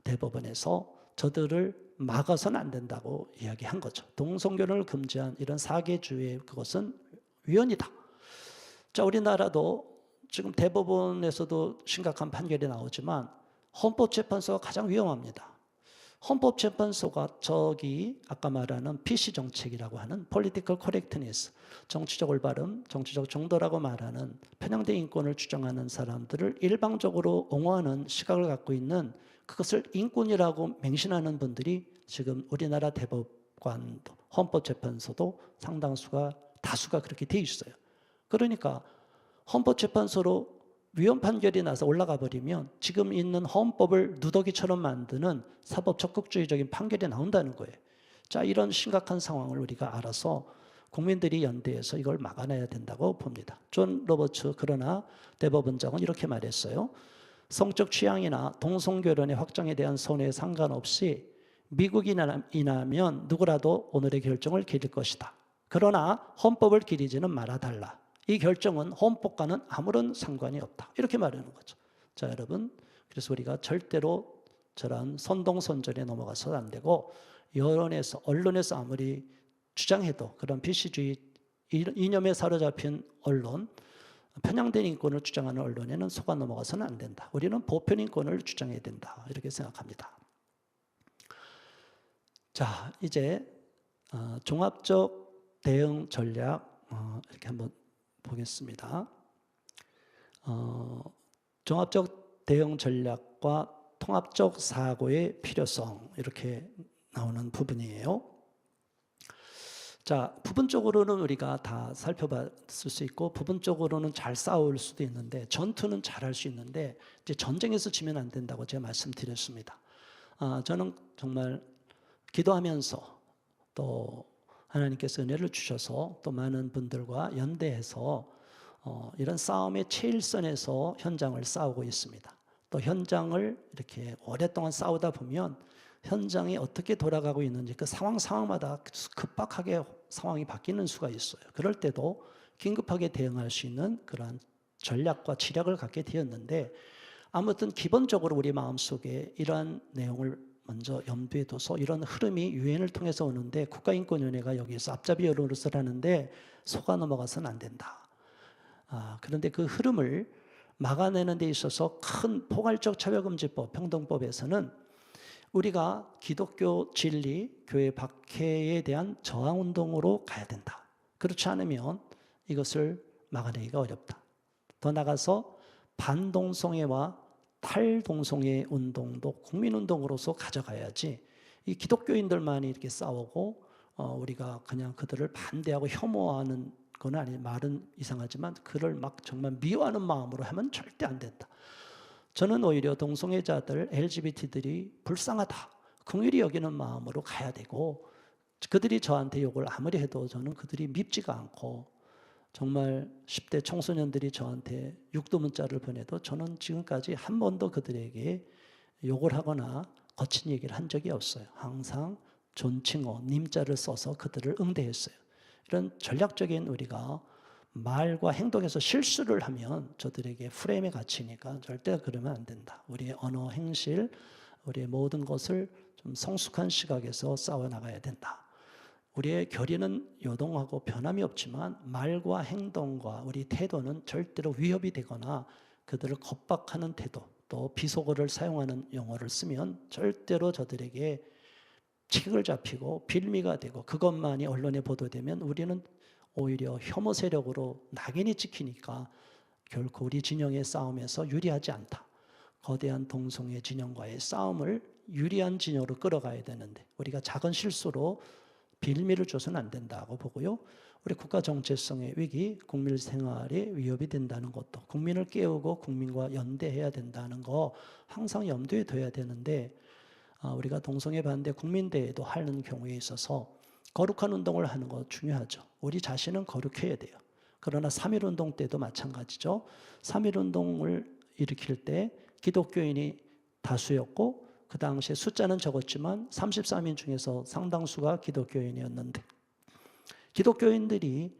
대법원에서 저들을 막아서는 안 된다고 이야기한 거죠. 동성결혼을 금지한 이런 4개 주의 그것은 위헌이다. 자, 우리나라도 지금 대법원에서도 심각한 판결이 나오지만 헌법재판소가 가장 위험합니다. 헌법재판소가 저기 아까 말하는 PC 정책이라고 하는 political correctness, 정치적 올바름, 정치적 정도라고 말하는 편향된 인권을 주장하는 사람들을 일방적으로 옹호하는 시각을 갖고 있는 그것을 인권이라고 맹신하는 분들이 지금 우리나라 대법관도 헌법재판소도 상당수가 다수가 그렇게 돼 있어요. 그러니까 헌법재판소로 위헌 판결이 나서 올라가 버리면 지금 있는 헌법을 누더기처럼 만드는 사법 적극주의적인 판결이 나온다는 거예요. 자, 이런 심각한 상황을 우리가 알아서 국민들이 연대해서 이걸 막아내야 된다고 봅니다. 존 로버츠 그러나 대법원장은 이렇게 말했어요. 성적 취향이나 동성결혼의 확장에 대한 손해에 상관없이 미국인이라면 누구라도 오늘의 결정을 기릴 것이다. 그러나 헌법을 기리지는 말아달라. 이 결정은 헌법과는 아무런 상관이 없다. 이렇게 말하는 거죠. 자, 여러분, 그래서 우리가 절대로 저런 선동선전에 넘어가서는 안 되고 여론에서, 언론에서 아무리 주장해도 그런 비시주의 이념에 사로잡힌 언론, 편향된 인권을 주장하는 언론에는 속아 넘어가서는 안 된다. 우리는 보편 인권을 주장해야 된다. 이렇게 생각합니다. 자, 이제 종합적 대응 전략 이렇게 한번 보겠습니다. 종합적 대응 전략과 통합적 사고의 필요성 이렇게 나오는 부분이에요. 자, 부분적으로는 우리가 다 살펴봤을 수 있고 부분적으로는 잘 싸울 수도 있는데 전투는 잘할 수 있는데 이제 전쟁에서 지면 안 된다고 제가 말씀드렸습니다. 저는 정말 기도하면서 또 하나님께서 은혜를 주셔서 또 많은 분들과 연대해서 이런 싸움의 최일선에서 현장을 싸우고 있습니다. 또 현장을 이렇게 오랫동안 싸우다 보면 현장이 어떻게 돌아가고 있는지 그 상황마다 급박하게 상황이 바뀌는 수가 있어요. 그럴 때도 긴급하게 대응할 수 있는 그러한 전략과 지략을 갖게 되었는데 아무튼 기본적으로 우리 마음속에 이러한 내용을 먼저 염두에 둬서 이런 흐름이 유엔을 통해서 오는데 국가인권위원회가 여기에서 앞잡이 여론을 하는데 속아 넘어가서는 안 된다. 그런데 그 흐름을 막아내는 데 있어서 큰 포괄적 차별금지법, 평등법에서는 우리가 기독교 진리, 교회 박해에 대한 저항운동으로 가야 된다. 그렇지 않으면 이것을 막아내기가 어렵다. 더 나아가서 반동성애와 탈동성애 운동도 국민운동으로서 가져가야지 이 기독교인들만이 이렇게 싸우고 우리가 그냥 그들을 반대하고 혐오하는 건 아니, 말은 이상하지만 그를 막 정말 미워하는 마음으로 하면 절대 안 된다. 저는 오히려 동성애자들, LGBT들이 불쌍하다, 긍휼히 여기는 마음으로 가야 되고 그들이 저한테 욕을 아무리 해도 저는 그들이 밉지가 않고 정말 10대 청소년들이 저한테 육두 문자를 보내도 저는 지금까지 한 번도 그들에게 욕을 하거나 거친 얘기를 한 적이 없어요. 항상 존칭어, 님자를 써서 그들을 응대했어요. 이런 전략적인 우리가 말과 행동에서 실수를 하면 저들에게 프레임에 갇히니까 절대 그러면 안 된다. 우리의 언어, 행실, 우리의 모든 것을 좀 성숙한 시각에서 싸워나가야 된다. 우리의 결의는 요동하고 변함이 없지만 말과 행동과 우리 태도는 절대로 위협이 되거나 그들을 겁박하는 태도, 또 비속어를 사용하는 용어를 쓰면 절대로 저들에게 책을 잡히고 빌미가 되고 그것만이 언론에 보도되면 우리는 오히려 혐오 세력으로 낙인이 찍히니까 결코 우리 진영의 싸움에서 유리하지 않다. 거대한 동성애 진영과의 싸움을 유리한 진영으로 끌어가야 되는데 우리가 작은 실수로 빌미를 줘서는 안 된다고 보고요. 우리 국가 정체성의 위기, 국민 생활에 위협이 된다는 것도 국민을 깨우고 국민과 연대해야 된다는 거 항상 염두에 둬야 되는데 우리가 동성애 반대 국민대회도 하는 경우에 있어서 거룩한 운동을 하는 거 중요하죠. 우리 자신은 거룩해야 돼요. 그러나 3.1운동 때도 마찬가지죠. 3.1운동을 일으킬 때 기독교인이 다수였고 그 당시에 숫자는 적었지만 33인 중에서 상당수가 기독교인이었는데 기독교인들이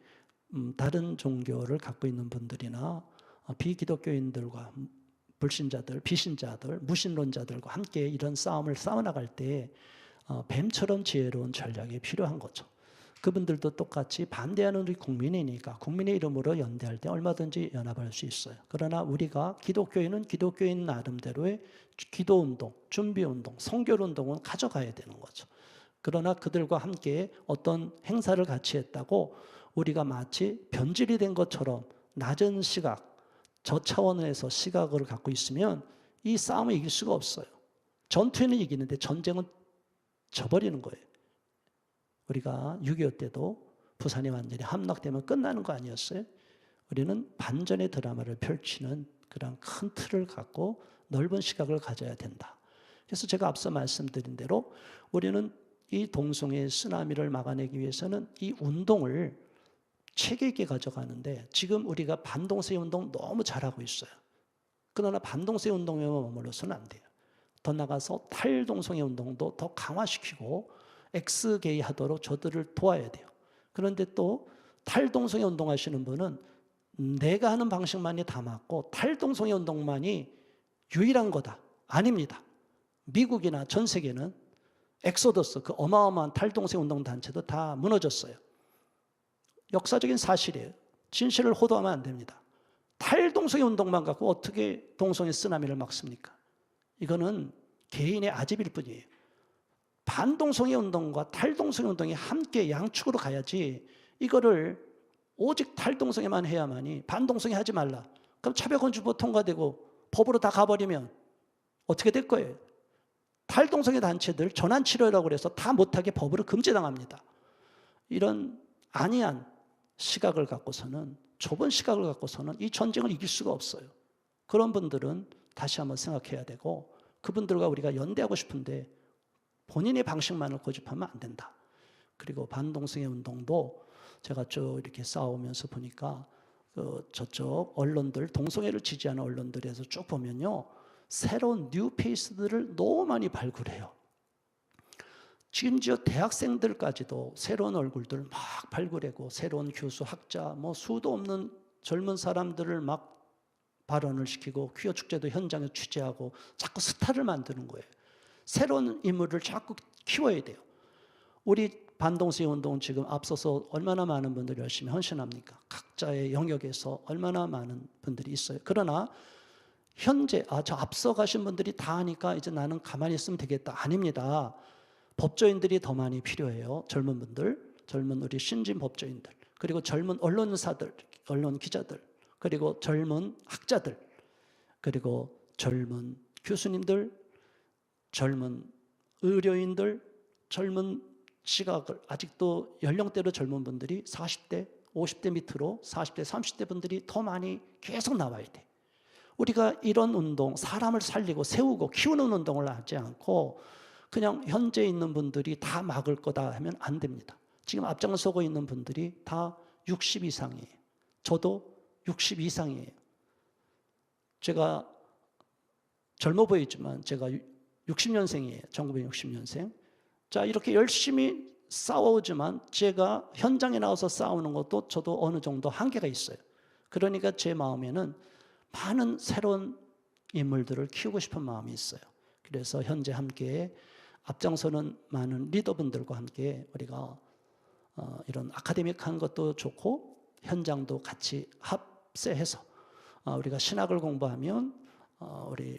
다른 종교를 갖고 있는 분들이나 비기독교인들과 불신자들, 비신자들, 무신론자들과 함께 이런 싸움을 싸워나갈 때 뱀처럼 지혜로운 전략이 필요한 거죠. 그분들도 똑같이 반대하는 우리 국민이니까 국민의 이름으로 연대할 때 얼마든지 연합할 수 있어요. 그러나 우리가 기독교인은 기독교인 나름대로의 기도운동, 준비운동, 성결운동은 가져가야 되는 거죠. 그러나 그들과 함께 어떤 행사를 같이 했다고 우리가 마치 변질이 된 것처럼 낮은 시각, 저 차원에서 시각을 갖고 있으면 이 싸움을 이길 수가 없어요. 전투에는 이기는데 전쟁은 져버리는 거예요. 우리가 6.25 때도 부산이 완전히 함락되면 끝나는 거 아니었어요? 우리는 반전의 드라마를 펼치는 그런 큰 틀을 갖고 넓은 시각을 가져야 된다. 그래서 제가 앞서 말씀드린 대로 우리는 이 동성애 쓰나미를 막아내기 위해서는 이 운동을 체계 있게 가져가는데 지금 우리가 반동성애 운동 너무 잘하고 있어요. 그러나 반동성애 운동에만 머물러서는 안 돼요. 더 나가서 탈동성애 운동도 더 강화시키고 엑스게이 하도록 저들을 도와야 돼요. 그런데 또 탈동성애 운동하시는 분은 내가 하는 방식만이 다 맞고 탈동성애 운동만이 유일한 거다. 아닙니다. 미국이나 전 세계는 엑소더스, 그 어마어마한 탈동성애 운동 단체도 다 무너졌어요. 역사적인 사실이에요. 진실을 호도하면 안 됩니다. 탈동성애 운동만 갖고 어떻게 동성애 쓰나미를 막습니까? 이거는 개인의 아집일 뿐이에요. 반동성애 운동과 탈동성애 운동이 함께 양축으로 가야지 이거를 오직 탈동성애만 해야만이 반동성애 하지 말라. 그럼 차별금지법 통과되고 법으로 다 가버리면 어떻게 될 거예요? 탈동성애 단체들 전환치료라고 해서 다 못하게 법으로 금지당합니다. 이런 안이한 시각을 갖고서는, 좁은 시각을 갖고서는 이 전쟁을 이길 수가 없어요. 그런 분들은 다시 한번 생각해야 되고, 그분들과 우리가 연대하고 싶은데 본인의 방식만을 고집하면 안 된다. 그리고 반동성애 운동도 제가 쭉 이렇게 싸우면서 보니까 저쪽 언론들, 동성애를 지지하는 언론들에서 쭉 보면요, 새로운 뉴 페이스들을 너무 많이 발굴해요. 심지어 대학생들까지도 새로운 얼굴들 막 발굴하고, 새로운 교수, 학자, 뭐 수도 없는 젊은 사람들을 막 발언을 시키고, 퀴어 축제도 현장에 취재하고 자꾸 스타를 만드는 거예요. 새로운 인물을 자꾸 키워야 돼요. 우리 반동성애 운동은 지금 앞서서 얼마나 많은 분들이 열심히 헌신합니까? 각자의 영역에서 얼마나 많은 분들이 있어요. 그러나 현재 저 앞서 가신 분들이 다 하니까 이제 나는 가만히 있으면 되겠다. 아닙니다. 법조인들이 더 많이 필요해요. 젊은 분들, 젊은 우리 신진 법조인들, 그리고 젊은 언론사들, 언론 기자들, 그리고 젊은 학자들, 그리고 젊은 교수님들, 젊은 의료인들, 젊은 시각을 아직도 연령대로 젊은 분들이 40대, 50대 밑으로 40대, 30대 분들이 더 많이 계속 나와야 돼. 우리가 이런 운동, 사람을 살리고 세우고 키우는 운동을 하지 않고 그냥 현재 있는 분들이 다 막을 거다 하면 안 됩니다. 지금 앞장서고 있는 분들이 다 60 이상이에요. 저도 60 이상이에요. 제가 젊어 보이지만 제가 60년생이에요. 1960년생. 자, 이렇게 열심히 싸워오지만 제가 현장에 나와서 싸우는 것도 저도 어느 정도 한계가 있어요. 그러니까 제 마음에는 많은 새로운 인물들을 키우고 싶은 마음이 있어요. 그래서 현재 함께 앞장서는 많은 리더분들과 함께 우리가 이런 아카데믹한 것도 좋고 현장도 같이 합세해서 우리가 신학을 공부하면 우리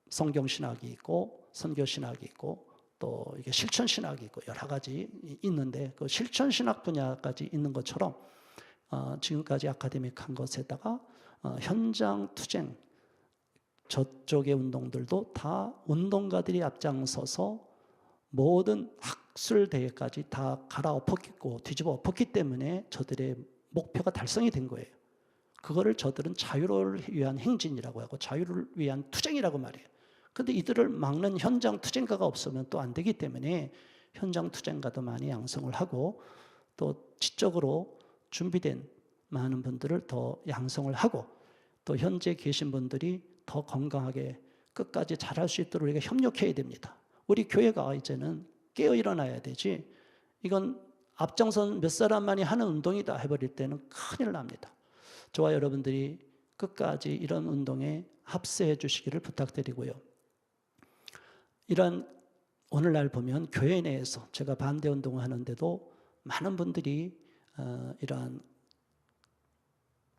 성경신학이 있고 선교신학이 있고 또 이게 실천신학이 있고 여러 가지 있는데 그 실천신학 분야까지 있는 것처럼 지금까지 아카데믹한 것에다가 현장 투쟁, 저쪽의 운동들도 다 운동가들이 앞장서서 모든 학술 대회까지 다 갈아엎었고 뒤집어 엎었기 때문에 저들의 목표가 달성이 된 거예요. 그거를 저들은 자유를 위한 행진이라고 하고 자유를 위한 투쟁이라고 말해요. 그런데 이들을 막는 현장 투쟁가가 없으면 또 안 되기 때문에 현장 투쟁가도 많이 양성을 하고 또 지적으로 준비된 많은 분들을 더 양성을 하고 또 현재 계신 분들이 더 건강하게 끝까지 잘할 수 있도록 우리가 협력해야 됩니다. 우리 교회가 이제는 깨어 일어나야 되지 이건 앞장선 몇 사람만이 하는 운동이다 해버릴 때는 큰일 납니다. 저와 여러분들이 끝까지 이런 운동에 합세해 주시기를 부탁드리고요. 이런 오늘날 보면 교회 내에서 제가 반대 운동을 하는데도 많은 분들이 이러한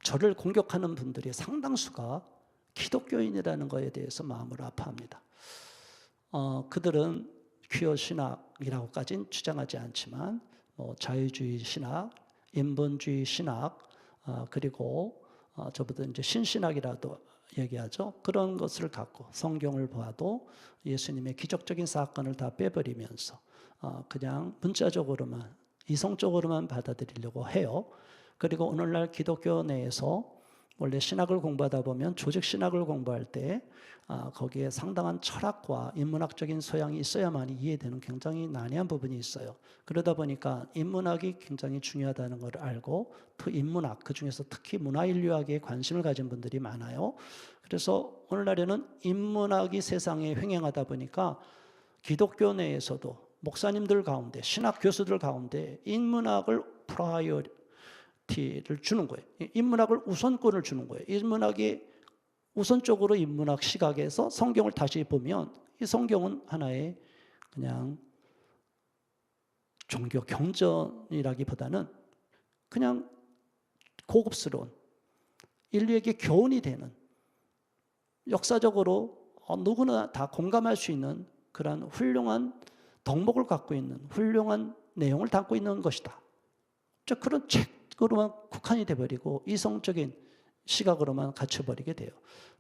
저를 공격하는 분들의 상당수가 기독교인이라는 것에 대해서 마음을 아파합니다. 그들은 퀴어 신학이라고까지는 주장하지 않지만 자유주의 신학, 인본주의 신학, 그리고 저보다 이제 신신학이라도 얘기하죠. 그런 것을 갖고 성경을 봐도 예수님의 기적적인 사건을 다 빼버리면서 그냥 문자적으로만 이성적으로만 받아들이려고 해요. 그리고 오늘날 기독교 내에서 원래 신학을 공부하다 보면 조직 신학을 공부할 때 거기에 상당한 철학과 인문학적인 소양이 있어야만 이해되는 굉장히 난해한 부분이 있어요. 그러다 보니까 인문학이 굉장히 중요하다는 걸 알고 그 인문학, 그중에서 특히 문화인류학에 관심을 가진 분들이 많아요. 그래서 오늘날에는 인문학이 세상에 횡행하다 보니까 기독교 내에서도 목사님들 가운데, 신학 교수들 가운데 인문학을 프라이어티를 주는 거예요. 인문학을 우선권을 주는 거예요. 인문학이 우선적으로 인문학 시각에서 성경을 다시 보면 이 성경은 하나의 그냥 종교 경전이라기보다는 그냥 고급스러운 인류에게 교훈이 되는 역사적으로 누구나 다 공감할 수 있는 그런 훌륭한 덕목을 갖고 있는 훌륭한 내용을 담고 있는 것이다. 그런 책으로만 국한이 돼버리고 이성적인 시각으로만 갇혀버리게 돼요.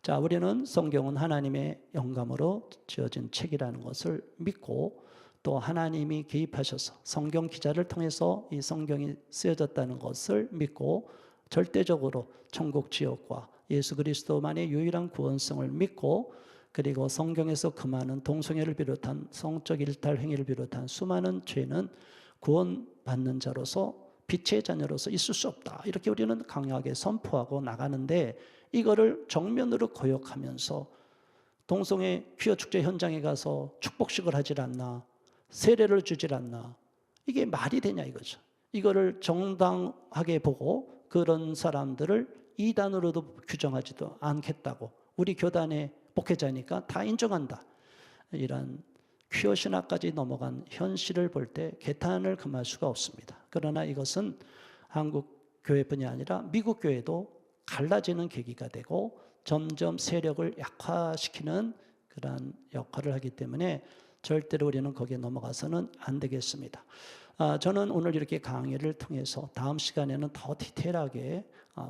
자, 우리는 성경은 하나님의 영감으로 지어진 책이라는 것을 믿고 또 하나님이 개입하셔서 성경 기자를 통해서 이 성경이 쓰여졌다는 것을 믿고 절대적으로 천국 지옥과 예수 그리스도만의 유일한 구원성을 믿고 그리고 성경에서 그 많은 동성애를 비롯한 성적 일탈 행위를 비롯한 수많은 죄는 구원받는 자로서 빛의 자녀로서 있을 수 없다. 이렇게 우리는 강하게 선포하고 나가는데 이거를 정면으로 거역하면서 동성애 퀴어 축제 현장에 가서 축복식을 하질 않나, 세례를 주질 않나, 이게 말이 되냐 이거죠. 이거를 정당하게 보고 그런 사람들을 이단으로도 규정하지도 않겠다고, 우리 교단의 목회자니까 다 인정한다, 이런 퀴어 신학까지 넘어간 현실을 볼 때 개탄을 금할 수가 없습니다. 그러나 이것은 한국 교회뿐이 아니라 미국 교회도 갈라지는 계기가 되고 점점 세력을 약화시키는 그런 역할을 하기 때문에 절대로 우리는 거기에 넘어가서는 안 되겠습니다. 저는 오늘 이렇게 강의를 통해서 다음 시간에는 더 디테일하게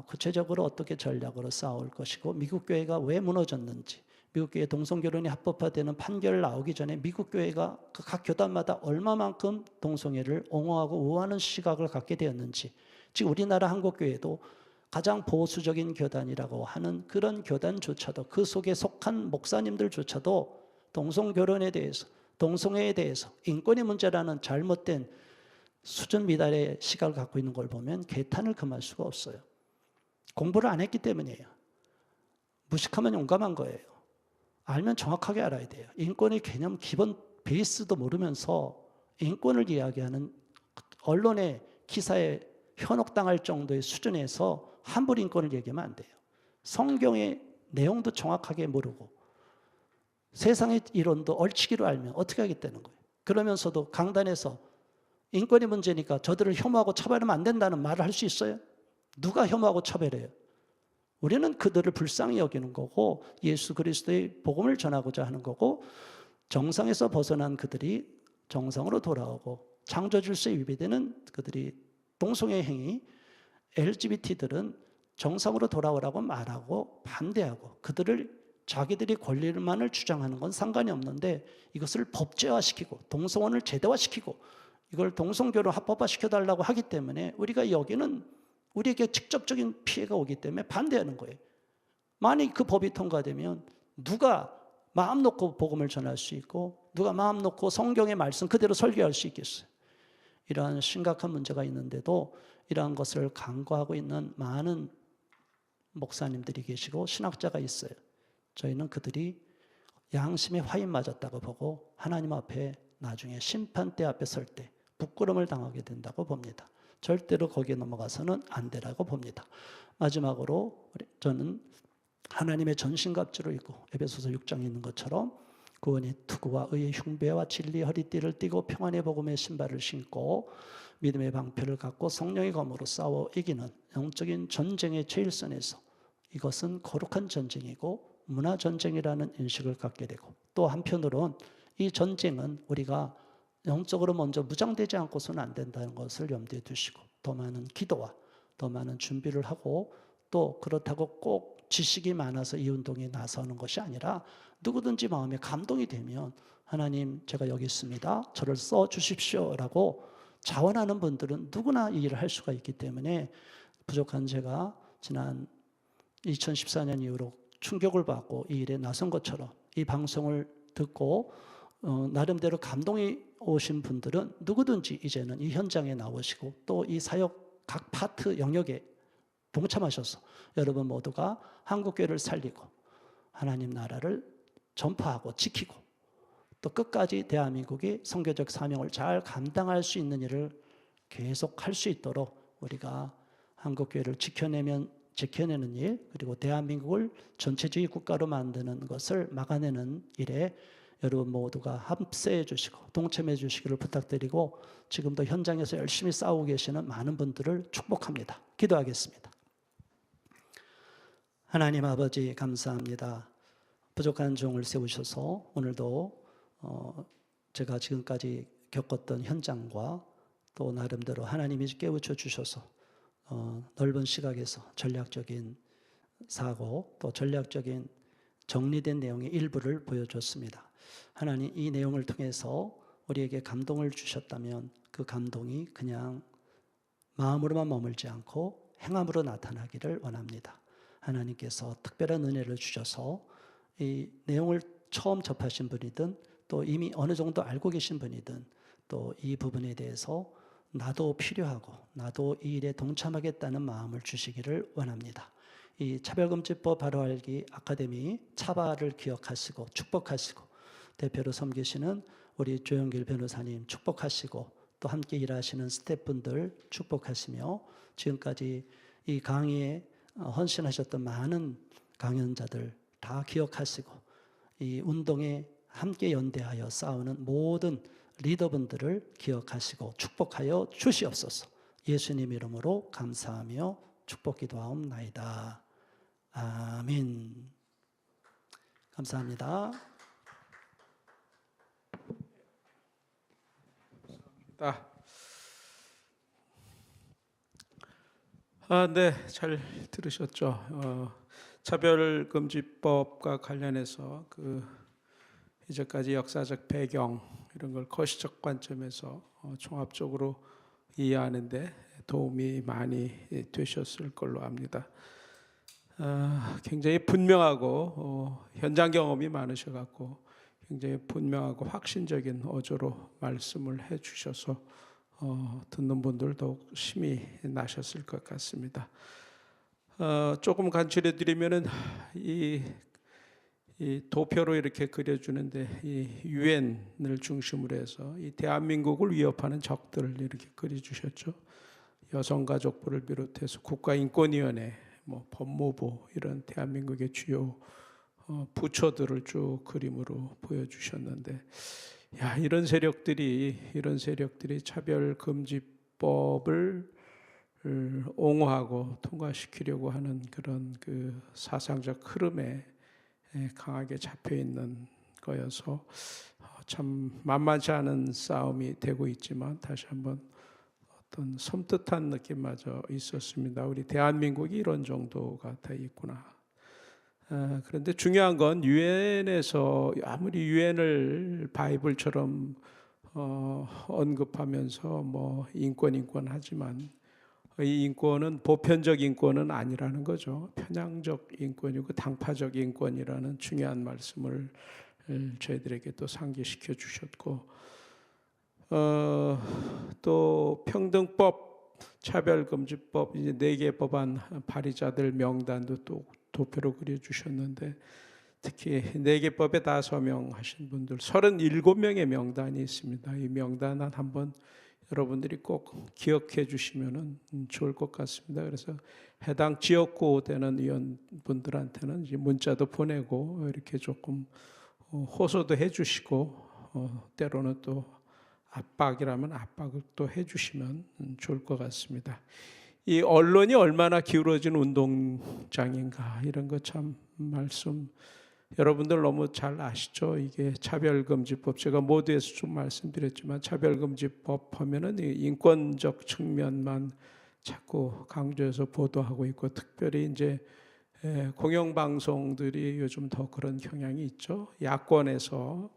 구체적으로 어떻게 전략으로 싸울 것이고 미국 교회가 왜 무너졌는지, 미국 교회 동성결혼이 합법화되는 판결 나오기 전에 미국 교회가 각 교단마다 얼마만큼 동성애를 옹호하고 우호하는 시각을 갖게 되었는지, 지금 우리나라 한국교회도 가장 보수적인 교단이라고 하는 그런 교단조차도 그 속에 속한 목사님들조차도 동성결혼에 대해서, 동성애에 대해서 인권의 문제라는 잘못된 수준 미달의 시각을 갖고 있는 걸 보면 개탄을 금할 수가 없어요. 공부를 안 했기 때문이에요. 무식하면 용감한 거예요. 알면 정확하게 알아야 돼요. 인권의 개념 기본 베이스도 모르면서 인권을 이야기하는 언론의 기사에 현혹당할 정도의 수준에서 함부로 인권을 얘기하면 안 돼요. 성경의 내용도 정확하게 모르고 세상의 이론도 얼치기로 알면 어떻게 하겠다는 거예요. 그러면서도 강단에서 인권의 문제니까 저들을 혐오하고 처벌하면 안 된다는 말을 할 수 있어요? 누가 혐오하고 처벌해요? 우리는 그들을 불쌍히 여기는 거고 예수 그리스도의 복음을 전하고자 하는 거고 정상에서 벗어난 그들이 정상으로 돌아오고 창조 질서에 위배되는 그들이 동성애 행위, LGBT들은 정상으로 돌아오라고 말하고 반대하고 그들을 자기들이 권리만을 주장하는 건 상관이 없는데 이것을 법제화시키고 동성혼을 제도화시키고 이걸 동성교로 합법화시켜달라고 하기 때문에 우리가 여기는 우리에게 직접적인 피해가 오기 때문에 반대하는 거예요. 만약 그 법이 통과되면 누가 마음 놓고 복음을 전할 수 있고 누가 마음 놓고 성경의 말씀 그대로 설교할 수 있겠어요. 이러한 심각한 문제가 있는데도 이러한 것을 간과하고 있는 많은 목사님들이 계시고 신학자가 있어요. 저희는 그들이 양심에 화인 맞았다고 보고 하나님 앞에 나중에 심판대 앞에 설 때 부끄러움을 당하게 된다고 봅니다. 절대로 거기에 넘어가서는 안 되라고 봅니다. 마지막으로 저는 하나님의 전신갑주를 입고 에베소서 6장에 있는 것처럼 구원의 투구와 의의 흉배와 진리의 허리띠를 띠고 평안의 복음의 신발을 신고 믿음의 방패를 갖고 성령의 검으로 싸워 이기는 영적인 전쟁의 제일선에서 이것은 거룩한 전쟁이고 문화 전쟁이라는 인식을 갖게 되고 또 한편으론 이 전쟁은 우리가 영적으로 먼저 무장되지 않고서는 안 된다는 것을 염두에 두시고 더 많은 기도와 더 많은 준비를 하고 또 그렇다고 꼭 지식이 많아서 이 운동에 나서는 것이 아니라 누구든지 마음에 감동이 되면 하나님 제가 여기 있습니다. 저를 써주십시오 라고 자원하는 분들은 누구나 이 일을 할 수가 있기 때문에 부족한 제가 지난 2014년 이후로 충격을 받고 이 일에 나선 것처럼 이 방송을 듣고 나름대로 감동이 오신 분들은 누구든지 이제는 이 현장에 나오시고 또 이 사역 각 파트 영역에 동참하셔서 여러분 모두가 한국교회를 살리고 하나님 나라를 전파하고 지키고 또 끝까지 대한민국이 선교적 사명을 잘 감당할 수 있는 일을 계속 할 수 있도록 우리가 한국교회를 지켜내는 일, 그리고 대한민국을 전체주의 국가로 만드는 것을 막아내는 일에 여러분 모두가 합세해 주시고 동참해 주시기를 부탁드리고 지금도 현장에서 열심히 싸우고 계시는 많은 분들을 축복합니다. 기도하겠습니다. 하나님 아버지 감사합니다. 부족한 종을 세우셔서 오늘도 제가 지금까지 겪었던 현장과 또 나름대로 하나님이 깨우쳐 주셔서 넓은 시각에서 전략적인 사고 또 전략적인 정리된 내용의 일부를 보여줬습니다. 하나님 이 내용을 통해서 우리에게 감동을 주셨다면 그 감동이 그냥 마음으로만 머물지 않고 행함으로 나타나기를 원합니다. 하나님께서 특별한 은혜를 주셔서 이 내용을 처음 접하신 분이든 또 이미 어느 정도 알고 계신 분이든 또 이 부분에 대해서 나도 필요하고 나도 이 일에 동참하겠다는 마음을 주시기를 원합니다. 이 차별금지법 바로알기 아카데미 차바를 기억하시고 축복하시고 대표로 섬기시는 우리 조영길 변호사님 축복하시고 또 함께 일하시는 스태프분들 축복하시며 지금까지 이 강의에 헌신하셨던 많은 강연자들 다 기억하시고 이 운동에 함께 연대하여 싸우는 모든 리더분들을 기억하시고 축복하여 주시옵소서. 예수님 이름으로 감사하며 축복 기도하옵나이다. 아멘. 감사합니다. 네, 잘 들으셨죠? 차별금지법과 관련해서 이제까지 역사적 배경 이런 걸 거시적 관점에서 종합적으로 이해하는데 도움이 많이 되셨을 걸로 압니다. 굉장히 분명하고 현장 경험이 많으셔갖고 굉장히 분명하고 확신적인 어조로 말씀을 해주셔서 듣는 분들 더욱 힘이 나셨을 것 같습니다. 조금 간추려 드리면은 이 도표로 이렇게 그려주는데 이 유엔을 중심으로 해서 이 대한민국을 위협하는 적들을 이렇게 그려주셨죠. 여성가족부를 비롯해서 국가인권위원회, 법무부 이런 대한민국의 주요 부처들을 쭉 그림으로 보여주셨는데, 이런 세력들이 차별금지법을 옹호하고 통과시키려고 하는 그런 사상적 흐름에 강하게 잡혀 있는 거여서 참 만만치 않은 싸움이 되고 있지만 다시 한번 어떤 섬뜩한 느낌마저 있었습니다. 우리 대한민국이 이런 정도가 돼 있구나. 그런데 중요한 건 유엔에서 아무리 유엔을 바이블처럼 언급하면서 인권 하지만 이 인권은 보편적 인권은 아니라는 거죠. 편향적 인권이고 당파적 인권이라는 중요한 말씀을 저희들에게 또 상기시켜 주셨고, 또 평등법, 차별금지법 이제 4개 법안 발의자들 명단도 또 도표로 그려주셨는데, 특히 4개 법에 다 서명하신 분들 37명의 명단이 있습니다. 이 명단 한번 여러분들이 꼭 기억해 주시면 좋을 것 같습니다. 그래서 해당 지역구 되는 의원분들한테는 이제 문자도 보내고 이렇게 조금 호소도 해주시고 때로는 또 압박이라면 압박을 또 해주시면 좋을 것 같습니다. 이 언론이 얼마나 기울어진 운동장인가 이런 거 참 말씀 여러분들 너무 잘 아시죠? 이게 차별금지법 제가 모두에서 좀 말씀드렸지만 차별금지법 하면은 인권적 측면만 자꾸 강조해서 보도하고 있고 특별히 이제 공영방송들이 요즘 더 그런 경향이 있죠. 야권에서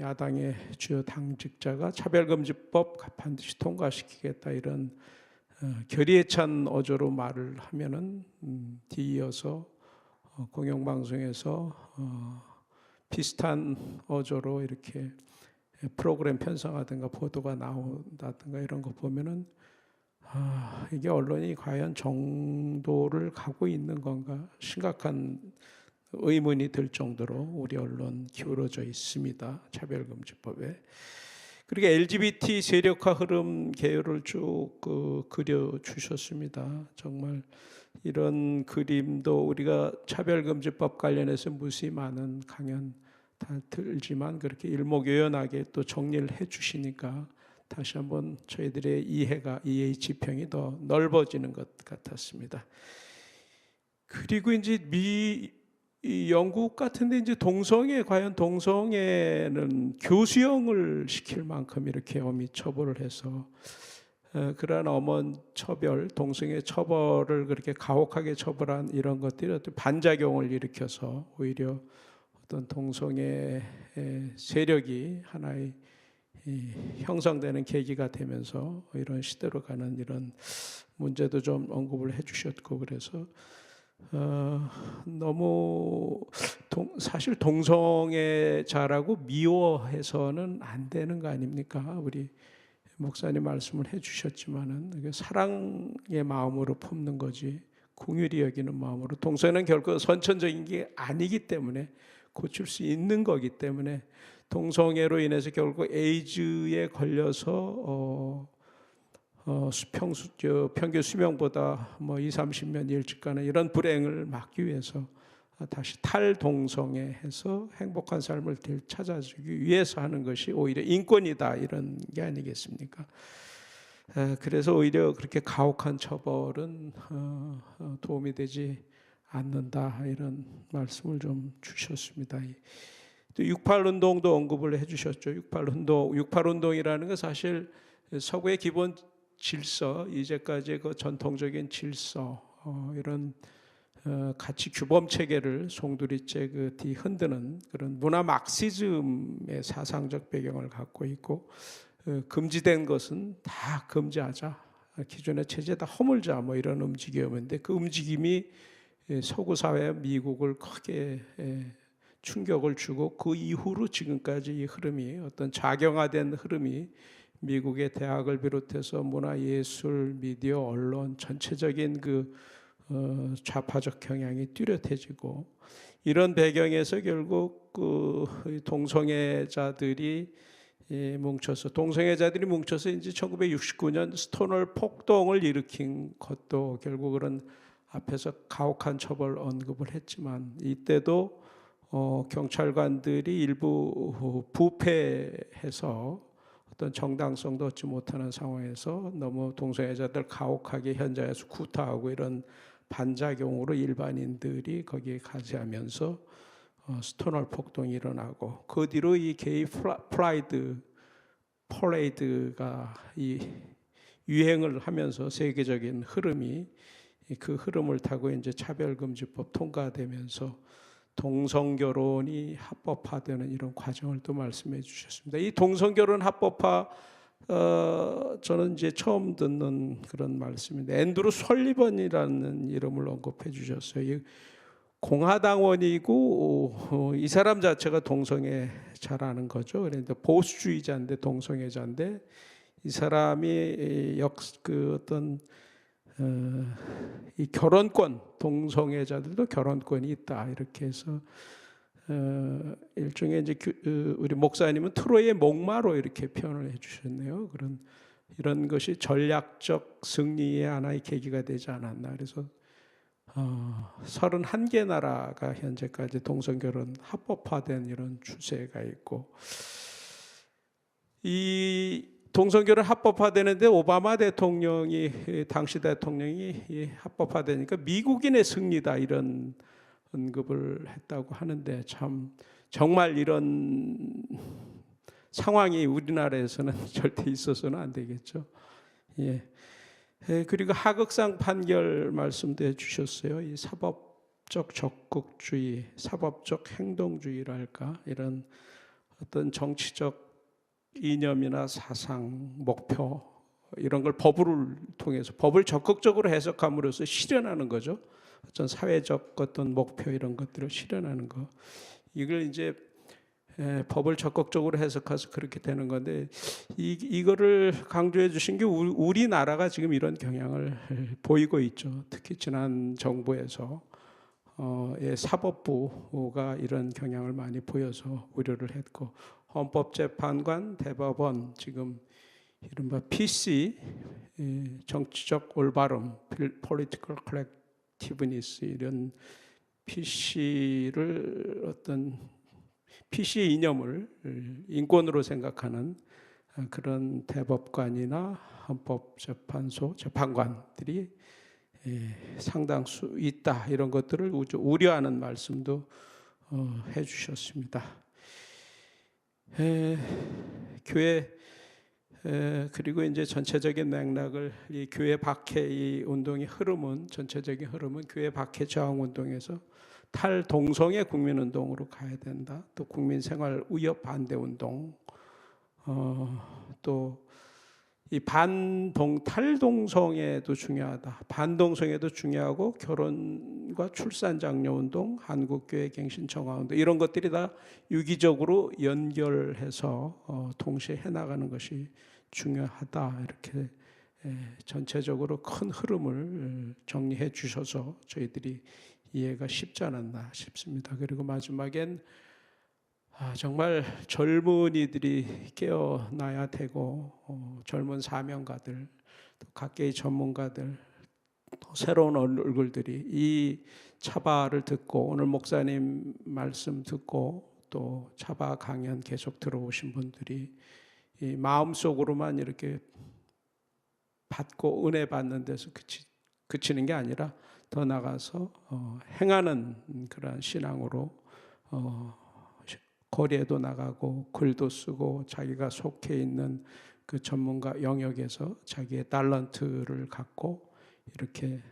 야당의 주요 당직자가 차별금지법 반드시 통과시키겠다 이런 결의에 찬 어조로 말을 하면은 뒤이어서 공영방송에서 비슷한 어조로 이렇게 프로그램 편성하든가 보도가 나온다든가 이런 거 보면은 이게 언론이 과연 정도를 가고 있는 건가 심각한 의문이 들 정도로 우리 언론 기울어져 있습니다. 차별금지법에. 그리고 LGBT 세력화 흐름 개요를 쭉 그려주셨습니다. 정말 이런 그림도 우리가 차별금지법 관련해서 무수히 많은 강연 다 들지만 그렇게 일목요연하게 또 정리를 해주시니까 다시 한번 저희들의 이해의 지평이 더 넓어지는 것 같았습니다. 그리고 이제 이 영국 같은데 이제 과연 동성애는 교수형을 시킬 만큼 이렇게 엄히 처벌을 해서 그러한 엄한 처벌, 동성애 처벌을 그렇게 가혹하게 처벌한 이런 것들이 어떤 반작용을 일으켜서 오히려 어떤 동성애 세력이 하나의 형성되는 계기가 되면서 이런 시대로 가는 이런 문제도 좀 언급을 해주셨고 그래서 너무 사실 동성애자라고 미워해서는 안 되는 거 아닙니까? 우리 목사님 말씀을 해주셨지만은 사랑의 마음으로 품는 거지 긍휼히 여기는 마음으로 동성애는 결코 선천적인 게 아니기 때문에 고칠 수 있는 거기 때문에 동성애로 인해서 결국 에이즈에 걸려서 평균 수명보다 20-30년 일찍 가는 이런 불행을 막기 위해서 다시 탈동성애해서 행복한 삶을 되찾아주기 위해서 하는 것이 오히려 인권이다 이런 게 아니겠습니까? 그래서 오히려 그렇게 가혹한 처벌은 도움이 되지 않는다 이런 말씀을 좀 주셨습니다. 또 68운동도 언급을 해주셨죠. 68운동이라는 건 사실 서구의 기본 질서, 이제까지의 그 전통적인 질서, 이런 가치 규범 체계를 송두리째 흔드는 그런 문화 막시즘의 사상적 배경을 갖고 있고, 금지된 것은 다 금지하자, 기존의 체제 다 허물자, 이런 움직임인데 그 움직임이 서구 사회 미국을 크게 충격을 주고 그 이후로 지금까지 이 흐름이 어떤 작용화된 흐름이 미국의 대학을 비롯해서 문화예술, 미디어, 언론 전체적인 좌파적 경향이 뚜렷해지고 이런 배경에서 결국 동성애자들이 뭉쳐서 이제 1969년 스톤월 폭동을 일으킨 것도 결국은 앞에서 가혹한 처벌 언급을 했지만 이때도 경찰관들이 일부 부패해서 어떤 정당성도 얻지 못하는 상황에서 너무 동성애자들 가혹하게 현장에서 구타하고 이런 반작용으로 일반인들이 거기에 가세하면서 스톤월 폭동이 일어나고 그 뒤로 이 게이 프라이드 퍼레이드가 이 유행을 하면서 세계적인 흐름이 그 흐름을 타고 이제 차별금지법 통과되면서 동성결혼이 합법화되는 이런 과정을 또 말씀해 주셨습니다. 이 동성결혼 합법화 저는 이제 처음 듣는 그런 말씀인데 앤드루 설리번이라는 이름을 언급해 주셨어요. 공화당원이고 이 사람 자체가 동성애자라는 거죠. 그런데 보수주의자인데 동성애자인데 이 사람이 이 결혼권, 동성애자들도 결혼권이 있다 이렇게 해서 일종의 이제 우리 목사님은 트로이의 목마로 이렇게 표현을 해주셨네요. 이런 것이 전략적 승리의 하나의 계기가 되지 않았나. 그래서 31개 나라가 현재까지 동성결혼 합법화된 이런 추세가 있고 이 동성결혼 합법화되는데 오바마 대통령이 당시 대통령이 합법화되니까 미국인의 승리다 이런 언급을 했다고 하는데 참 정말 이런 상황이 우리나라에서는 절대 있어서는 안 되겠죠. 예. 그리고 하극상 판결 말씀도 해주셨어요. 이 사법적 적극주의, 사법적 행동주의랄까 이런 어떤 정치적 이념이나 사상, 목표 이런 걸 법을 통해서 법을 적극적으로 해석함으로써 실현하는 거죠. 어떤 사회적 어떤 목표 이런 것들을 실현하는 거. 이걸 이제 법을 적극적으로 해석해서 그렇게 되는 건데 이거를 강조해 주신 게 우리나라가 지금 이런 경향을 보이고 있죠. 특히 지난 정부에서 사법부가 이런 경향을 많이 보여서 우려를 했고 헌법재판관, 대법원 지금 이른바 PC 정치적 올바름, political correctiveness 이런 PC를 어떤 PC 이념을 인권으로 생각하는 그런 대법관이나 헌법재판소 재판관들이 상당수 있다 이런 것들을 우려하는 말씀도 해주셨습니다. 교회 그리고 이제 전체적인 맥락을 이 교회 박해 이 운동의 흐름은 전체적인 흐름은 교회 박해 저항 운동에서 탈동성애 국민운동으로 가야 된다. 또 국민생활 위협 반대 운동, 또 이 탈동성애도 중요하다. 반동성애도 중요하고 결혼과 출산 장려 운동, 한국교회 갱신 정화 운동 이런 것들이 다 유기적으로 연결해서 동시에 해나가는 것이 중요하다. 이렇게 전체적으로 큰 흐름을 정리해 주셔서 저희들이 이해가 쉽지 않았나 싶습니다. 그리고 마지막엔 정말 젊은이들이 깨어나야 되고 젊은 사명가들, 또 각계의 전문가들, 또 새로운 얼굴들이 이 차바를 듣고 오늘 목사님 말씀 듣고 또 차바 강연 계속 들어오신 분들이 이 마음속으로만 이렇게 받고 은혜 받는 데서 그치는 게 아니라 더 나가서 행하는 그러한 신앙으로 거리에도 나가고 글도 쓰고 자기가 속해 있는 그 전문가 영역에서 자기의 탤런트를 갖고 이렇게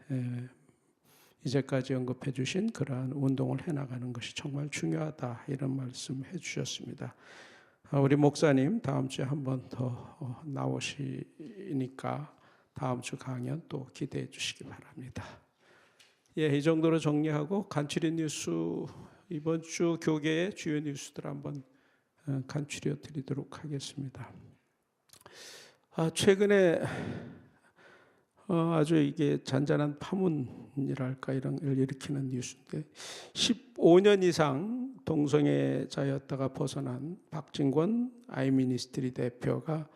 이제까지 언급해 주신 그러한 운동을 해나가는 것이 정말 중요하다 이런 말씀 해주셨습니다. 우리 목사님 다음 주에 한 번 더 나오시니까 다음 주 강연 또 기대해 주시기 바랍니다. 이 정도로 정리하고 간추린 뉴스 이번 주 교계의 주요 뉴스들 한번 간추려 드리도록 하겠습니다. 최근에 아주 이게 잔잔한 파문이랄까 이런 걸 일으키는 뉴스인데 15년 이상 동성애자였다가 벗어난 박진권 아이미니스트리 대표가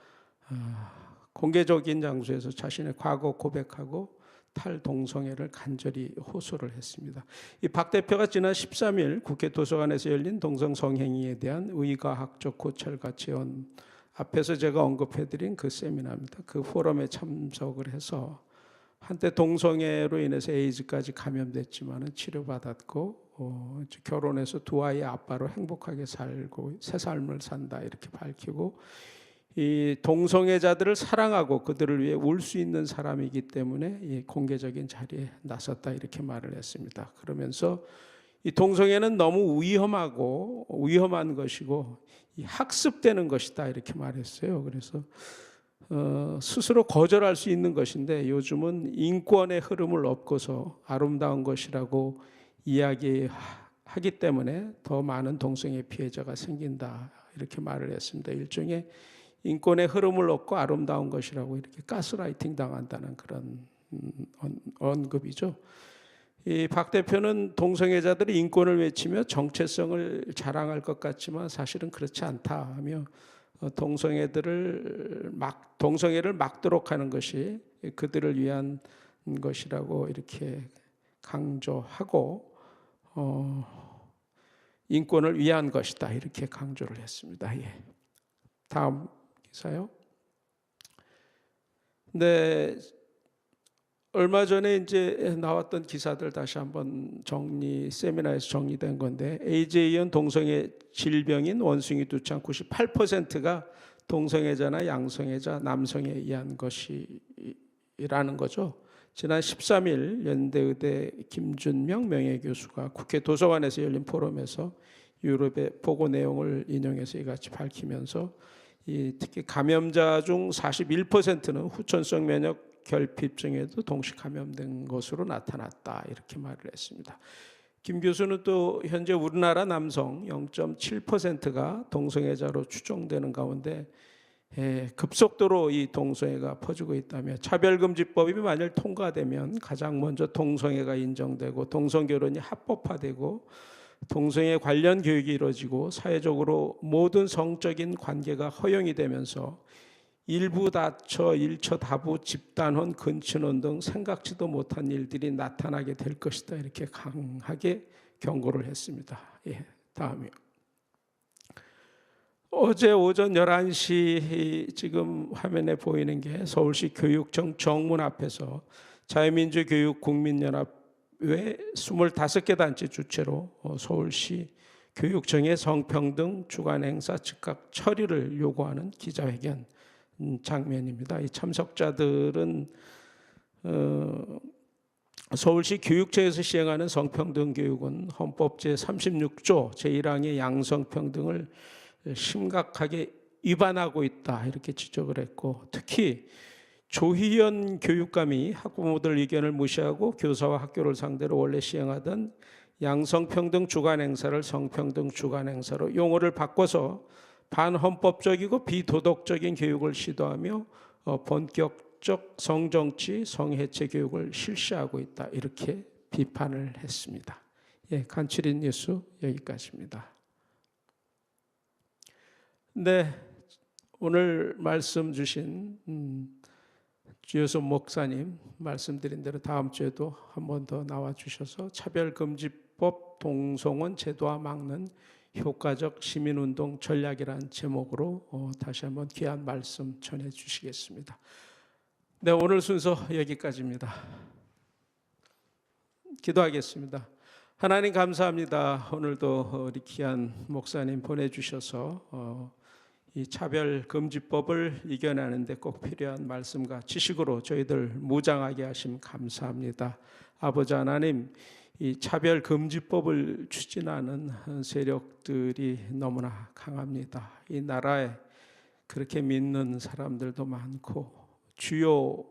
공개적인 장소에서 자신의 과거 고백하고 탈동성애를 간절히 호소를 했습니다. 이 박 대표가 지난 13일 국회 도서관에서 열린 동성 성행위에 대한 의과학적 고찰과 재원 앞에서 제가 언급해드린 그 세미나입니다. 그 포럼에 참석을 해서 한때 동성애로 인해서 에이즈까지 감염됐지만 치료받았고 결혼해서 두 아이의 아빠로 행복하게 살고 새 삶을 산다 이렇게 밝히고 이 동성애자들을 사랑하고 그들을 위해 울 수 있는 사람이기 때문에 이 공개적인 자리에 나섰다 이렇게 말을 했습니다. 그러면서 이 동성애는 너무 위험한 것이고 이 학습되는 것이다 이렇게 말했어요. 그래서 스스로 거절할 수 있는 것인데 요즘은 인권의 흐름을 업고서 아름다운 것이라고 이야기하기 때문에 더 많은 동성애 피해자가 생긴다 이렇게 말을 했습니다. 일종의 인권의 흐름을 얻고 아름다운 것이라고 이렇게 가스라이팅 당한다는 그런 언급이죠. 이 박 대표는 동성애자들이 인권을 외치며 정체성을 자랑할 것 같지만 사실은 그렇지 않다 하며 동성애를 막도록 하는 것이 그들을 위한 것이라고 이렇게 강조하고 인권을 위한 것이다 이렇게 강조를 했습니다. 다음 기사요. 네, 얼마 전에 이제 나왔던 기사들 다시 한번 세미나에서 정리된 건데 에이즈에 이은 동성애 질병인 원숭이 두창 98%가 동성애자나 양성애자, 남성에 의한 것이라는 거죠. 지난 13일 연대의대 김준명 명예교수가 국회 도서관에서 열린 포럼에서 유럽의 보고 내용을 인용해서 이같이 밝히면서 특히 감염자 중 41%는 후천성 면역 결핍증에도 동시 감염된 것으로 나타났다 이렇게 말을 했습니다. 김 교수는 또 현재 우리나라 남성 0.7%가 동성애자로 추정되는 가운데 급속도로 이 동성애가 퍼지고 있다며 차별금지법이 만일 통과되면 가장 먼저 동성애가 인정되고 동성결혼이 합법화되고 동성애 관련 교육이 이루어지고 사회적으로 모든 성적인 관계가 허용이 되면서 일부 다처, 일처 다부, 집단혼, 근친혼 등 생각지도 못한 일들이 나타나게 될 것이다 이렇게 강하게 경고를 했습니다. 다음이요. 어제 오전 11시 지금 화면에 보이는 게 서울시 교육청 정문 앞에서 자유민주교육국민연합 외 25개 단체 주최로 서울시 교육청의 성평등 주관 행사 즉각 처리를 요구하는 기자회견 장면입니다. 이 참석자들은 서울시 교육청에서 시행하는 성평등 교육은 헌법 제36조 제1항의 양성평등을 심각하게 위반하고 있다 이렇게 지적을 했고, 특히 조희연 교육감이 학부모들 의견을 무시하고 교사와 학교를 상대로 원래 시행하던 양성평등 주간 행사를 성평등 주간 행사로 용어를 바꿔서 반헌법적이고 비도덕적인 교육을 시도하며 본격적 성정치, 성해체 교육을 실시하고 있다 이렇게 비판을 했습니다. 간추린 뉴스 여기까지입니다. 네, 오늘 말씀 주신 주여섭 목사님 말씀드린 대로 다음 주에도 한 번 더 나와 주셔서 차별금지법 동성혼 제도화 막는 효과적 시민운동 전략이라는 제목으로 다시 한번 귀한 말씀 전해 주시겠습니다. 네, 오늘 순서 여기까지입니다. 기도하겠습니다. 하나님 감사합니다. 오늘도 우리 귀한 목사님 보내주셔서 이 차별금지법을 이겨내는 데 꼭 필요한 말씀과 지식으로 저희들 무장하게 하심 감사합니다. 아버지 하나님, 이 차별금지법을 추진하는 세력들이 너무나 강합니다. 이 나라에 그렇게 믿는 사람들도 많고 주요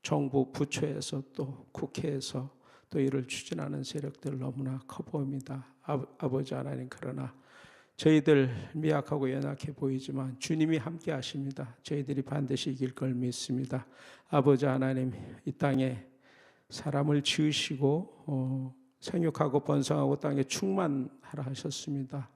정부 부처에서 또 국회에서 또 이를 추진하는 세력들 너무나 커 보입니다. 아버지 하나님, 그러나 저희들 미약하고 연약해 보이지만 주님이 함께 하십니다. 저희들이 반드시 이길 걸 믿습니다. 아버지 하나님, 이 땅에 사람을 지으시고 생육하고 번성하고 땅에 충만하라 하셨습니다.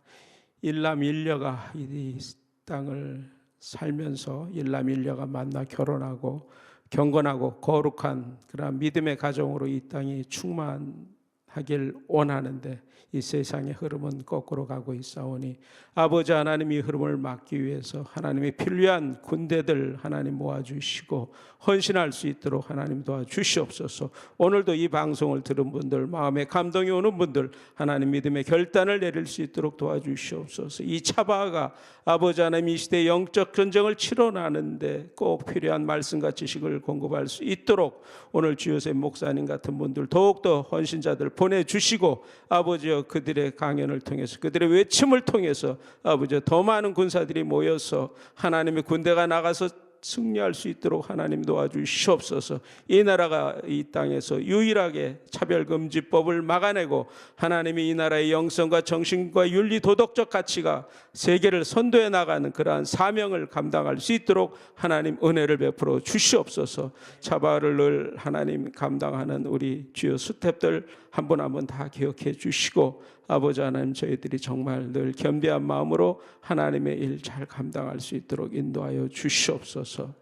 일남일녀가 이 땅을 살면서 일남일녀가 만나 결혼하고 경건하고 거룩한 그런 믿음의 가정으로 이 땅이 충만하길 원하는데 이 세상의 흐름은 거꾸로 가고 있사오니 아버지 하나님, 이 흐름을 막기 위해서 하나님의 필요한 군대들 하나님 모아주시고 헌신할 수 있도록 하나님 도와주시옵소서. 오늘도 이 방송을 들은 분들, 마음에 감동이 오는 분들 하나님 믿음의 결단을 내릴 수 있도록 도와주시옵소서. 이 차바가 아버지 하나님 이 시대의 영적 전쟁을 치러나는데 꼭 필요한 말씀과 지식을 공급할 수 있도록 오늘 주요셉 목사님 같은 분들 더욱더 헌신자들 보내주시고 아버지여, 그들의 강연을 통해서 그들의 외침을 통해서 아버지 더 많은 군사들이 모여서 하나님의 군대가 나가서 승리할 수 있도록 하나님 도와주시옵소서. 이 나라가 이 땅에서 유일하게 차별금지법을 막아내고 하나님이 이 나라의 영성과 정신과 윤리 도덕적 가치가 세계를 선도해 나가는 그러한 사명을 감당할 수 있도록 하나님 은혜를 베풀어 주시옵소서. 차바를 늘 하나님 감당하는 우리 주요 스탭들 한 분 한 분 다 기억해 주시고 아버지 하나님, 저희들이 정말 늘 겸비한 마음으로 하나님의 일 잘 감당할 수 있도록 인도하여 주시옵소서.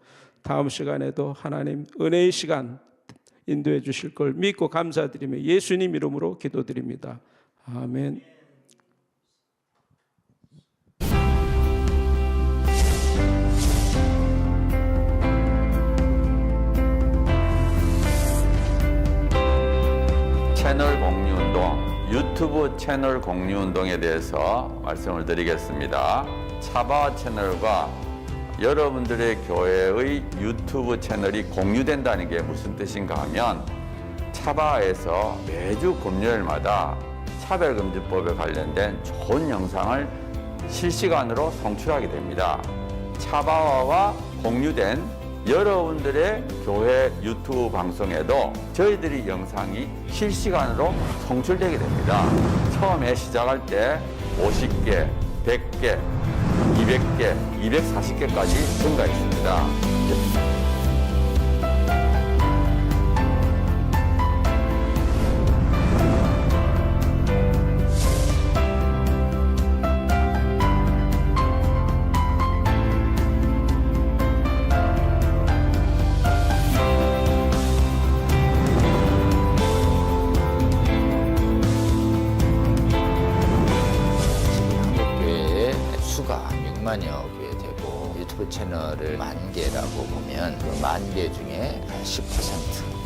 다음 시간에도 하나님 은혜의 시간 인도해 주실 걸 믿고 감사드리며 예수님 이름으로 기도드립니다. 아멘. 채널 공유운동, 유튜브 채널 공유운동에 대해서 말씀을 드리겠습니다. 차바 채널과 여러분들의 교회의 유튜브 채널이 공유된다는 게 무슨 뜻인가 하면, 차바에서 매주 금요일마다 차별금지법에 관련된 좋은 영상을 실시간으로 송출하게 됩니다. 차바와와 공유된 여러분들의 교회 유튜브 방송에도 저희들이 영상이 실시간으로 송출되게 됩니다. 처음에 시작할 때 50개, 100개, 200개, 240개까지 증가했습니다. 한국교회의 수가 6만여 개 되고 유튜브 채널을 10,000개라고 보면 그 10,000개 중에 10%,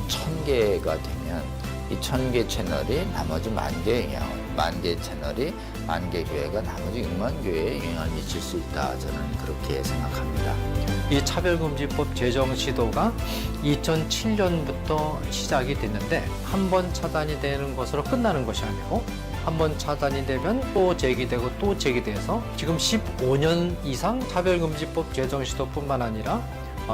1,000개가 되면 이 1,000개 채널이 나머지 10,000개의 영향을, 10,000개 채널이 10,000개 교회가 나머지 6만 교회에 영향을 미칠 수 있다. 저는 그렇게 생각합니다. 이 차별금지법 제정 시도가 2007년부터 시작이 됐는데 한 번 차단이 되는 것으로 끝나는 것이 아니고 한 번 차단이 되면 또 제기되고 또 제기돼서 지금 15년 이상 차별금지법 제정 시도뿐만 아니라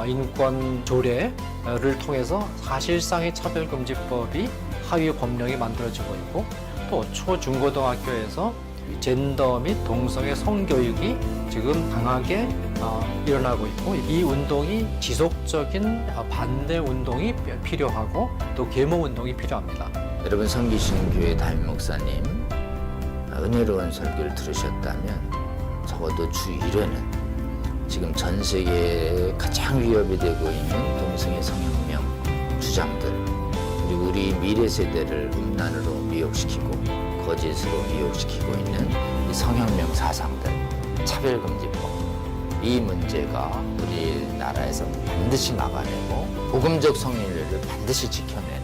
인권 조례를 통해서 사실상의 차별금지법이 하위 법령이 만들어지고 있고 또 초중고등학교에서 젠더 및 동성애 성교육이 지금 강하게 일어나고 있고 이 운동이 지속적인 반대 운동이 필요하고 또 계몽 운동이 필요합니다. 여러분 섬기시는 교회 담임 목사님 은혜로운 설교를 들으셨다면 적어도 주 1회는 지금 전 세계에 가장 위협이 되고 있는 동성애 성혁명 주장들 그리고 우리 미래 세대를 음란으로 미혹시키고 거짓으로 미혹시키고 있는 이 성혁명 사상들 차별금지법 이 문제가 우리나라에서 반드시 막아내고 복음적 성인례를 반드시 지켜내는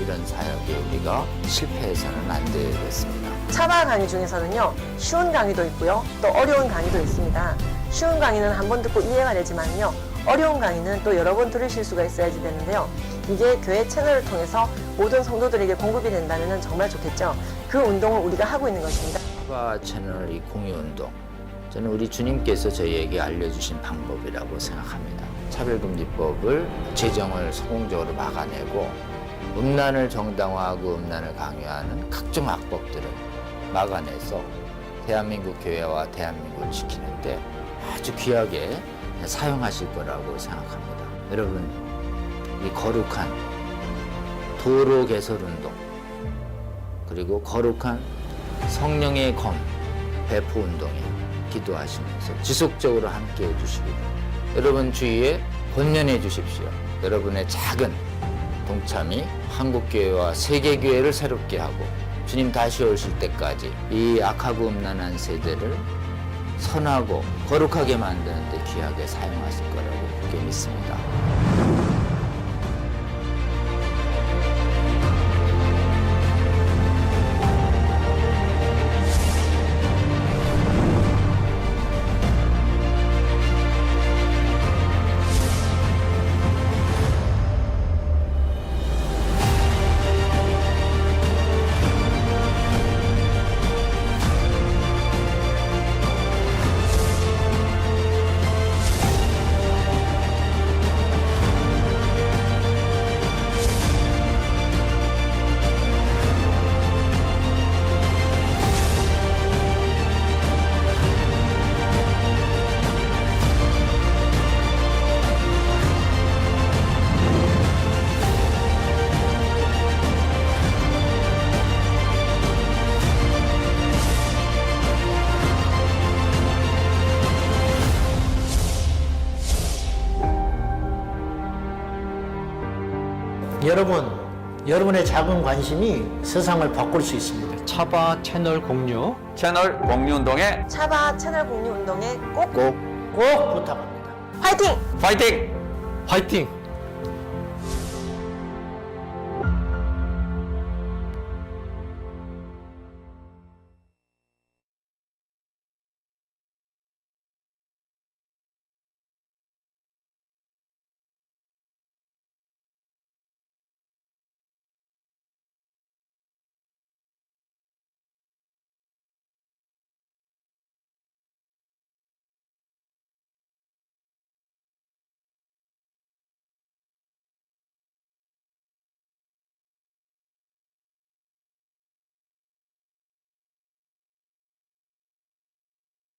이런 사역에 우리가 실패해서는 안 되겠습니다. 차바 강의 중에서는요, 쉬운 강의도 있고요, 또 어려운 강의도 있습니다. 쉬운 강의는 한 번 듣고 이해가 되지만요, 어려운 강의는 또 여러 번 들으실 수가 있어야지 되는데요. 이게 교회 채널을 통해서 모든 성도들에게 공급이 된다면 정말 좋겠죠. 그 운동을 우리가 하고 있는 것입니다. 차바 채널 이 공유 운동 저는 우리 주님께서 저희에게 알려주신 방법이라고 생각합니다. 차별금지법을 제정을 성공적으로 막아내고 음란을 정당화하고 음란을 강요하는 각종 악법들을 막아내서 대한민국 교회와 대한민국을 지키는데 아주 귀하게 사용하실 거라고 생각합니다. 여러분, 이 거룩한 도로 개설 운동 그리고 거룩한 성령의 검 배포 운동에 기도하시면서 지속적으로 함께 해주시기를 여러분 주위에 권면해 주십시오. 여러분의 작은 동참이 한국교회와 세계교회를 새롭게 하고 주님 다시 오실 때까지 이 악하고 음란한 세대를 선하고 거룩하게 만드는 데 귀하게 사용하실 거라고 그렇게 믿습니다. 여러분의 작은 관심이 세상을 바꿀 수 있습니다. 차바 채널 공유 채널 공유 운동에 차바 채널 공유 운동에 꼭 꼭 꼭 부탁합니다. 화이팅! 파이팅! 화이팅!